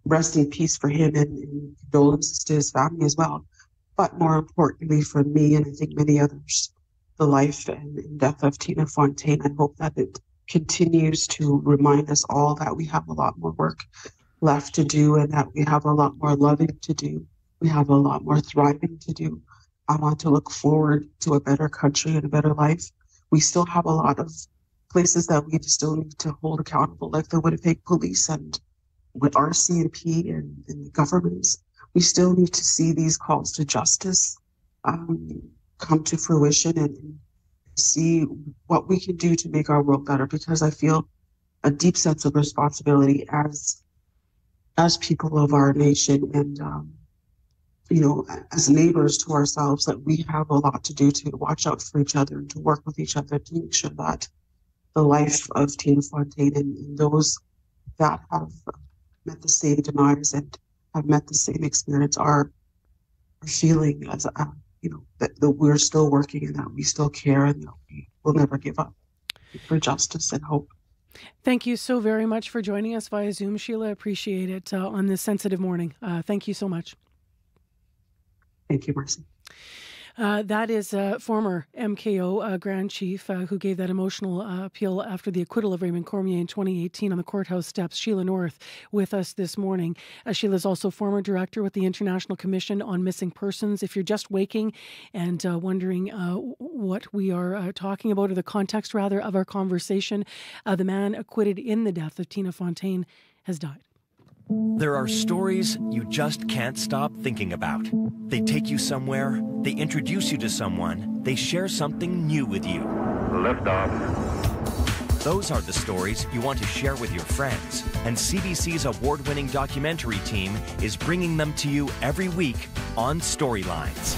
Rest in peace for him, and condolences to his family as well. But more importantly for me, and I think many others, the life and death of Tina Fontaine. I hope that it continues to remind us all that we have a lot more work left to do, and that we have a lot more loving to do. We have a lot more thriving to do. I want to look forward to a better country and a better life. We still have a lot of places that we still need to hold accountable, like the Winnipeg Police and with RCMP and the governments. We still need to see these calls to justice come to fruition, and see what we can do to make our world better, because I feel a deep sense of responsibility as people of our nation, and as neighbors to ourselves, that we have a lot to do to watch out for each other and to work with each other to make sure that the life of Tina Fontaine and those that have met the same demise and have met the same experience are feeling as that we're still working, and that we still care, and that we will never give up for justice and hope. Thank you so very much for joining us via Zoom, Sheila. Appreciate it on this sensitive morning. Thank you so much. Thank you, Marcy. That is former MKO Grand Chief who gave that emotional appeal after the acquittal of Raymond Cormier in 2018 on the courthouse steps, Sheila North, with us this morning. Sheila is also former director with the International Commission on Missing Persons. If you're just waking and wondering what we are talking about, or the context, rather, of our conversation, the man acquitted in the death of Tina Fontaine has died. There are stories you just can't stop thinking about. They take you somewhere, they introduce you to someone, they share something new with you. Liftoff. Those are the stories you want to share with your friends, and CBC's award-winning documentary team is bringing them to you every week on Storylines.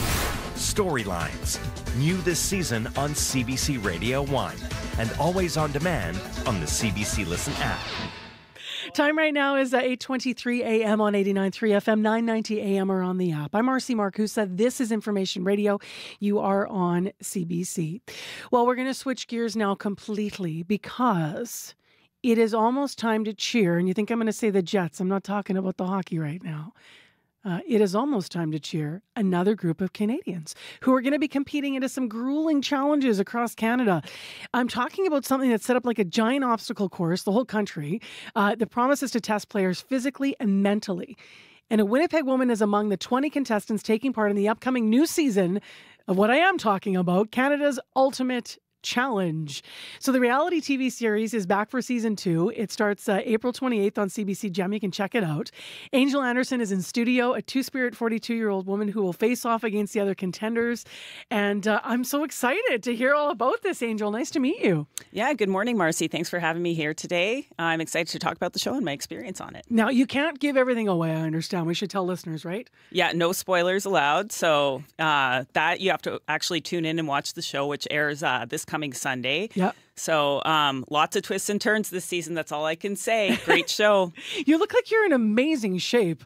Storylines, new this season on CBC Radio 1, and always on demand on the CBC Listen app. Time right now is 8:23 a.m. on 89.3 FM, 990 a.m. or on the app. I'm Marcy Marcusa. This is Information Radio. You are on CBC. Well, we're going to switch gears now completely, because it is almost time to cheer. And you think I'm going to say the Jets. I'm not talking about the hockey right now. It is almost time to cheer another group of Canadians who are going to be competing into some grueling challenges across Canada. I'm talking about something that's set up like a giant obstacle course, the whole country, that promises to test players physically and mentally. And a Winnipeg woman is among the 20 contestants taking part in the upcoming new season of what I am talking about, Canada's Ultimate challenge. So the reality TV series is back for season 2. It starts April 28th on CBC Gem. You can check it out. Angel Anderson is in studio, a two-spirit 42-year-old woman who will face off against the other contenders. And I'm so excited to hear all about this, Angel. Nice to meet you. Yeah, good morning, Marcy. Thanks for having me here today. I'm excited to talk about the show and my experience on it. Now, you can't give everything away, I understand. We should tell listeners, right? Yeah, no spoilers allowed. So that you have to actually tune in and watch the show, which airs this coming Sunday. Yeah. So lots of twists and turns this season. That's all I can say. Great show. You look like you're in amazing shape.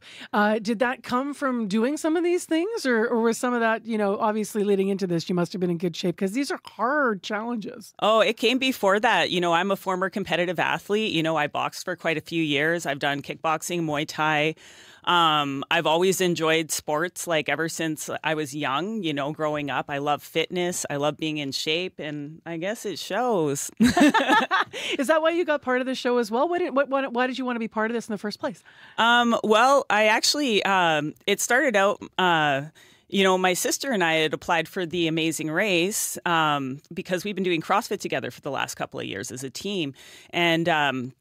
Did that come from doing some of these things, or was some of that, obviously leading into this, you must have been in good shape because these are hard challenges. Oh, it came before that. I'm a former competitive athlete. I boxed for quite a few years. I've done kickboxing, Muay Thai. I've always enjoyed sports, like ever since I was young, growing up. I love fitness. I love being in shape, and I guess it shows. Is that why you got part of the show as well? Why did you want to be part of this in the first place? Well, I actually, it started out, my sister and I had applied for the Amazing Race because we've been doing CrossFit together for the last couple of years as a team. And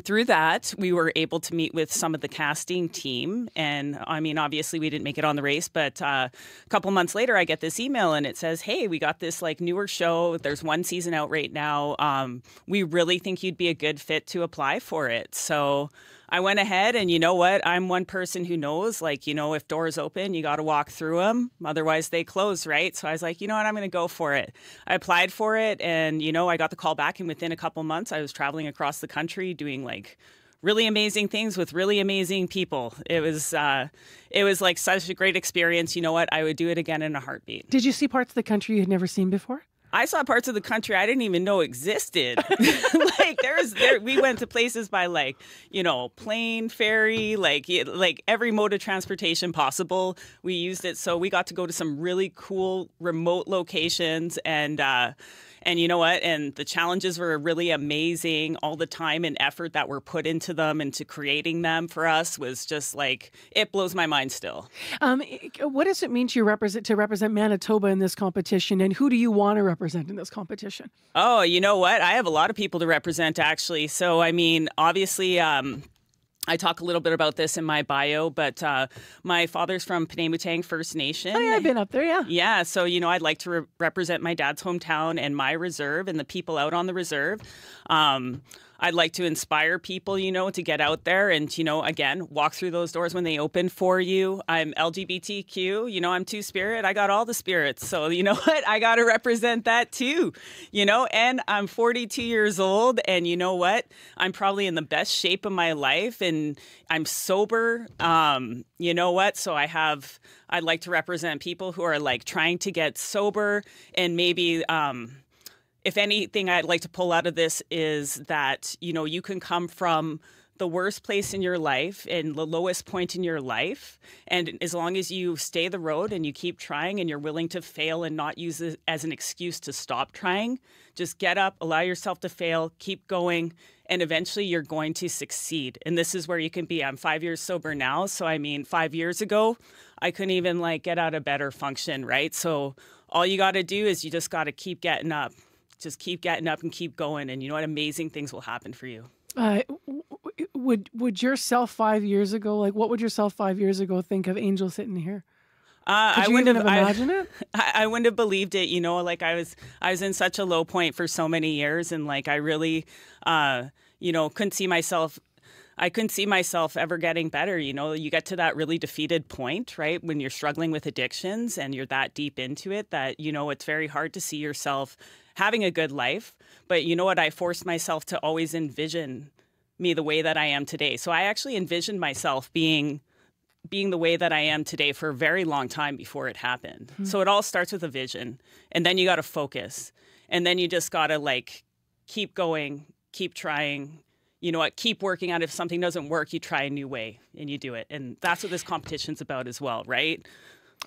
through that, we were able to meet with some of the casting team. And obviously we didn't make it on the race, but a couple months later, I get this email and it says, hey, we got this newer show. There's one season out right now. We really think you'd be a good fit to apply for it. So I went ahead, and you know what? I'm one person who knows, if doors open, you got to walk through them. Otherwise, they close, right? So I was like, you know what? I'm going to go for it. I applied for it, and, I got the call back. And within a couple months, I was traveling across the country doing, really amazing things with really amazing people. It was such a great experience. You know what? I would do it again in a heartbeat. Did you see parts of the country you had never seen before? I saw parts of the country I didn't even know existed. We went to places by plane, ferry, every mode of transportation possible. We used it. So we got to go to some really cool remote locations, and you know what? And the challenges were really amazing. All the time and effort that were put into them, into creating them for us, was just it blows my mind still. What does it mean to represent Manitoba in this competition, and who do you want to represent in this competition? Oh, you know what? I have a lot of people to represent, actually. So, obviously, I talk a little bit about this in my bio, but my father's from Penamutang First Nation. Oh, yeah, I've been up there, yeah. Yeah, so, I'd like to represent my dad's hometown and my reserve and the people out on the reserve. I'd like to inspire people, to get out there and, again, walk through those doors when they open for you. I'm LGBTQ, I'm two-spirit. I got all the spirits. So, you know what? I got to represent that too, and I'm 42 years old. And you know what? I'm probably in the best shape of my life, and I'm sober. You know what? So I'd like to represent people who are trying to get sober, and maybe, if anything I'd like to pull out of this is that, you can come from the worst place in your life and the lowest point in your life. And as long as you stay the road and you keep trying and you're willing to fail and not use it as an excuse to stop trying, just get up, allow yourself to fail, keep going, and eventually you're going to succeed. And this is where you can be. I'm 5 years sober now. So, 5 years ago, I couldn't even get out of bed or function, right? So all you got to do is you just got to keep getting up. Just keep getting up and keep going, and you know what? Amazing things will happen for you. Would yourself 5 years ago, what would yourself 5 years ago think of Angel sitting here? I wouldn't have imagined it. I wouldn't have believed it. I was in such a low point for so many years, and I really, couldn't see myself. I couldn't see myself ever getting better. You get to that really defeated point, right? When you're struggling with addictions and you're that deep into it that, it's very hard to see yourself having a good life. But you know what? I forced myself to always envision me the way that I am today. So I actually envisioned myself being the way that I am today for a very long time before it happened. Mm-hmm. So it all starts with a vision, and then you got to focus, and then you just got to keep going, keep trying. You know what? Keep working on it. If something doesn't work, you try a new way and you do it. And that's what this competition's about as well, right?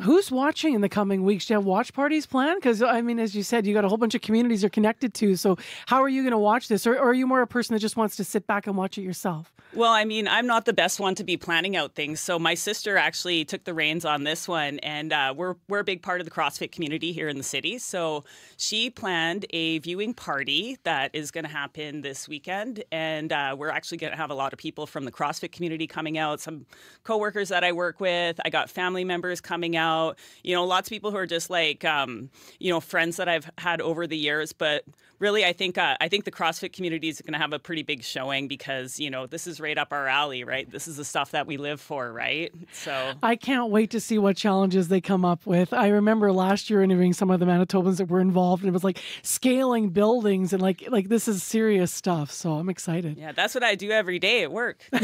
Who's watching in the coming weeks? Do you have watch parties planned? Because, I mean, as you said, you got a whole bunch of communities you're connected to. So how are you going to watch this? Or are you more a person that just wants to sit back and watch it yourself? Well, I mean, I'm not the best one to be planning out things. So my sister actually took the reins on this one. And we're a big part of the CrossFit community here in the city. So she planned a viewing party that is going to happen this weekend. And we're actually going to have a lot of people from the CrossFit community coming out, some coworkers that I work with. I got family members coming out. Lots of people who are just like, friends that I've had over the years. But really, I think the CrossFit community is going to have a pretty big showing because, this is right up our alley, right? This is the stuff that we live for, right? So I can't wait to see what challenges they come up with. I remember last year interviewing some of the Manitobans that were involved, and it was like scaling buildings and like this is serious stuff. So I'm excited. Yeah, that's what I do every day at work. So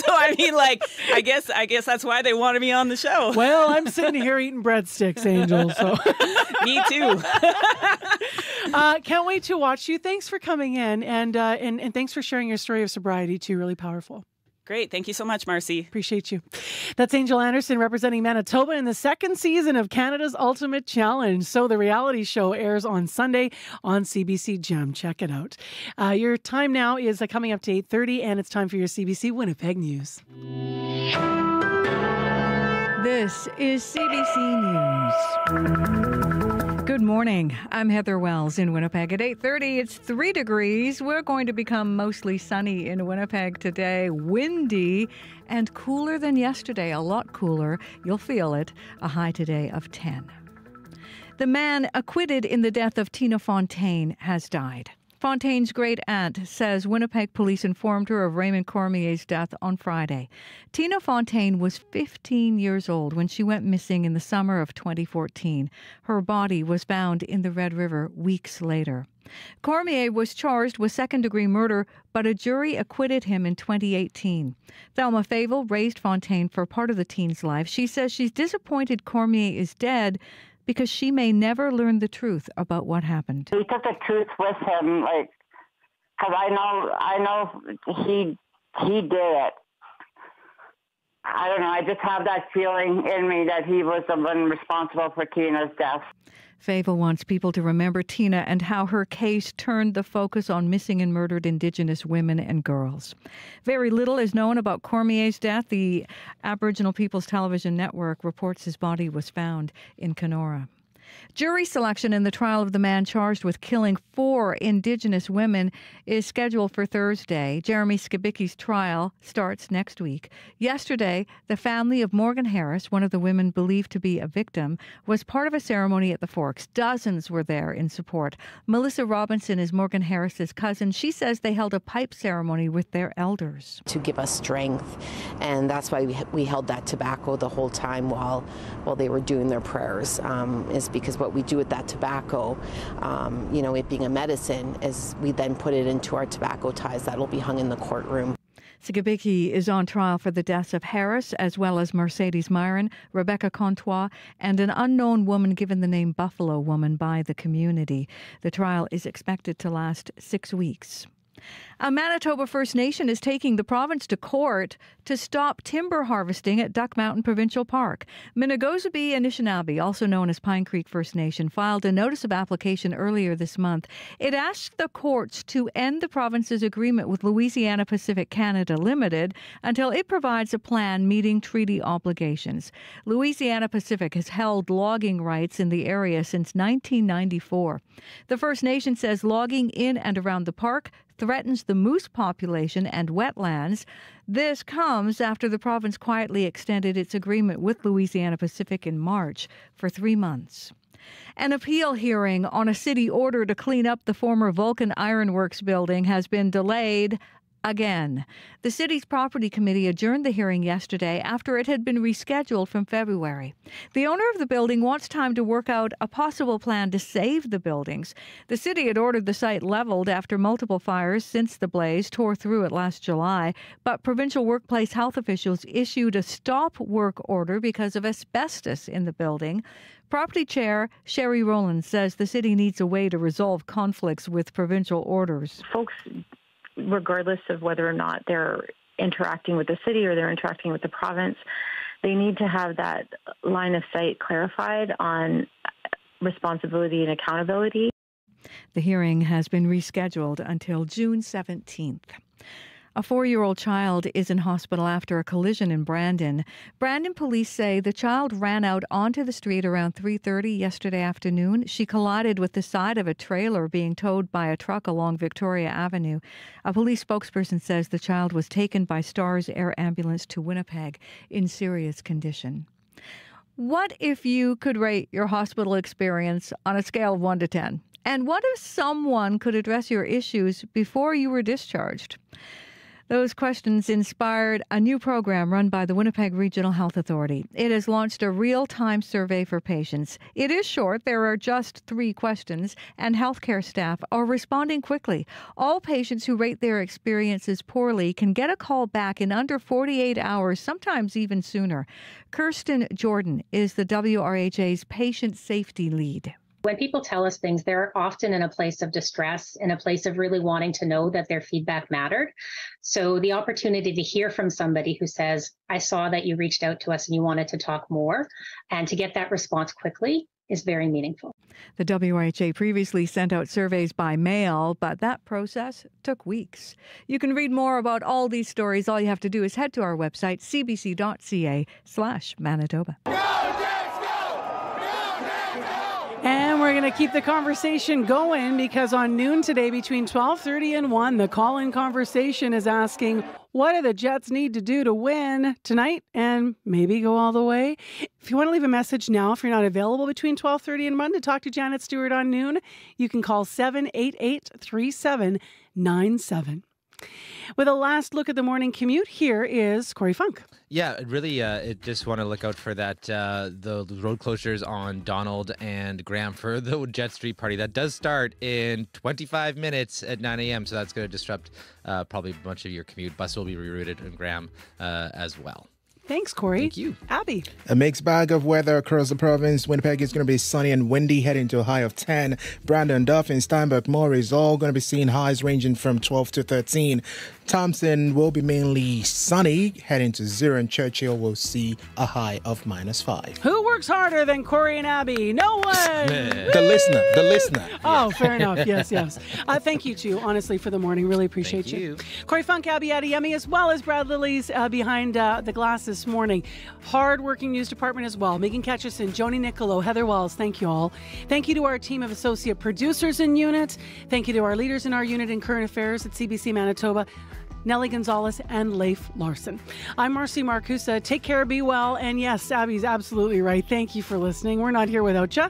I mean, I guess that's why they wanted me on the show. Well, I'm sitting here eating breadsticks, Angel. So me too. Can't wait to watch you. Thanks for coming in, and thanks for sharing your story of sobriety too. Really powerful. Great. Thank you so much, Marcy. Appreciate you. That's Angel Anderson representing Manitoba in the second season of Canada's Ultimate Challenge. So the reality show airs on Sunday on CBC Gem. Check it out. Your time now is coming up to 8:30, and it's time for your CBC Winnipeg News. This is CBC News. Good morning. I'm Heather Wells in Winnipeg. At 8:30, it's 3 degrees. We're going to become mostly sunny in Winnipeg today. Windy and cooler than yesterday. A lot cooler. You'll feel it. A high today of 10. The man acquitted in the death of Tina Fontaine has died. Fontaine's great-aunt says Winnipeg police informed her of Raymond Cormier's death on Friday. Tina Fontaine was 15 years old when she went missing in the summer of 2014. Her body was found in the Red River weeks later. Cormier was charged with second-degree murder, but a jury acquitted him in 2018. Thelma Favel raised Fontaine for part of the teen's life. She says she's disappointed Cormier is dead because she may never learn the truth about what happened. He took the truth with him, because I know he did it. I don't know, I just have that feeling in me that he was the one responsible for Tina's death. Favel wants people to remember Tina and how her case turned the focus on missing and murdered Indigenous women and girls. Very little is known about Cormier's death. The Aboriginal People's Television Network reports his body was found in Kenora. Jury selection in the trial of the man charged with killing 4 Indigenous women is scheduled for Thursday. Jeremy Skibicki's trial starts next week. Yesterday, the family of Morgan Harris, one of the women believed to be a victim, was part of a ceremony at the Forks. Dozens were there in support. Melissa Robinson is Morgan Harris's cousin. She says they held a pipe ceremony with their elders. To give us strength, and that's why we held that tobacco the whole time while they were doing their prayers, is because what we do with that tobacco, it being a medicine, is we then put it into our tobacco ties that'll be hung in the courtroom. Skibicki is on trial for the deaths of Harris, as well as Mercedes Myron, Rebecca Comtois, and an unknown woman given the name Buffalo Woman by the community. The trial is expected to last 6 weeks. A Manitoba First Nation is taking the province to court to stop timber harvesting at Duck Mountain Provincial Park. Minnegozabe Anishinaabe, also known as Pine Creek First Nation, filed a notice of application earlier this month. It asked the courts to end the province's agreement with Louisiana Pacific Canada Limited until it provides a plan meeting treaty obligations. Louisiana Pacific has held logging rights in the area since 1994. The First Nation says logging in and around the park threatens the moose population and wetlands. This comes after the province quietly extended its agreement with Louisiana Pacific in March for 3 months. An appeal hearing on a city order to clean up the former Vulcan Ironworks building has been delayed again. The city's property committee adjourned the hearing yesterday after it had been rescheduled from February. The owner of the building wants time to work out a possible plan to save the buildings. The city had ordered the site leveled after multiple fires since the blaze tore through it last July, but provincial workplace health officials issued a stop work order because of asbestos in the building. Property Chair Sherry Rowland says the city needs a way to resolve conflicts with provincial orders. Folks, regardless of whether or not they're interacting with the city or they're interacting with the province, they need to have that line of sight clarified on responsibility and accountability. The hearing has been rescheduled until June 17th. A 4-year-old child is in hospital after a collision in Brandon. Brandon police say the child ran out onto the street around 3:30 yesterday afternoon. She collided with the side of a trailer being towed by a truck along Victoria Avenue. A police spokesperson says the child was taken by Stars Air Ambulance to Winnipeg in serious condition. What if you could rate your hospital experience on a scale of 1 to 10? And what if someone could address your issues before you were discharged? Those questions inspired a new program run by the Winnipeg Regional Health Authority. It has launched a real-time survey for patients. It is short. There are just 3 questions, and healthcare staff are responding quickly. All patients who rate their experiences poorly can get a call back in under 48 hours, sometimes even sooner. Kirsten Jordan is the WRHA's patient safety lead. When people tell us things, they're often in a place of distress, in a place of really wanting to know that their feedback mattered. So the opportunity to hear from somebody who says, I saw that you reached out to us and you wanted to talk more, and to get that response quickly is very meaningful. The WRHA previously sent out surveys by mail, but that process took weeks. You can read more about all these stories. All you have to do is head to our website, cbc.ca/Manitoba. And we're going to keep the conversation going because on noon today between 12:30 and 1, the call-in conversation is asking, what do the Jets need to do to win tonight and maybe go all the way? If you want to leave a message now, if you're not available between 12:30 and 1 to talk to Janet Stewart on noon, you can call 788-3797. With a last look at the morning commute, here is Corey Funk. Yeah, really, just want to look out for that, the road closures on Donald and Graham for the Jet Street party. That does start in 25 minutes at 9 a.m., so that's going to disrupt probably a bunch of your commute. Bus will be rerouted in Graham as well. Thanks, Corey. Thank you. Abby. A mixed bag of weather across the province. Winnipeg is going to be sunny and windy, heading to a high of 10. Brandon, Dauphin, Steinbach, Morris, all going to be seeing highs ranging from 12 to 13. Thompson will be mainly sunny, heading to 0, and Churchill will see a high of -5. Who works harder than Corey and Abby? No one. The listener. Oh, fair enough. Yes. Thank you, too, honestly, for the morning. Really appreciate you. Corey Funk, Abby Adeyemi, as well as Brad Lillies behind the glass this morning. Hard-working news department as well. Megan Ketchison, Joni Nicolo, Heather Wells, thank you all. Thank you to our team of associate producers in unit. Thank you to our leaders in our unit in current affairs at CBC Manitoba, Nellie Gonzalez and Leif Larson. I'm Marcy Marcusa. Take care, be well, and yes, Abby's absolutely right. Thank you for listening. We're not here without you,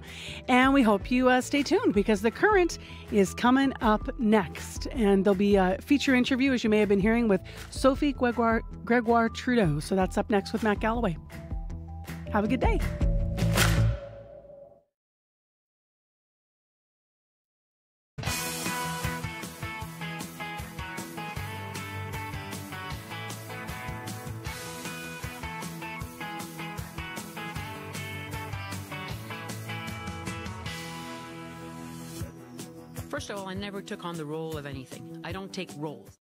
and we hope you stay tuned because The Current is coming up next, and there'll be a feature interview, as you may have been hearing, with Sophie Gregoire Trudeau. So that's up next with Matt Galloway. Have a good day. First of all, I never took on the role of anything. I don't take roles.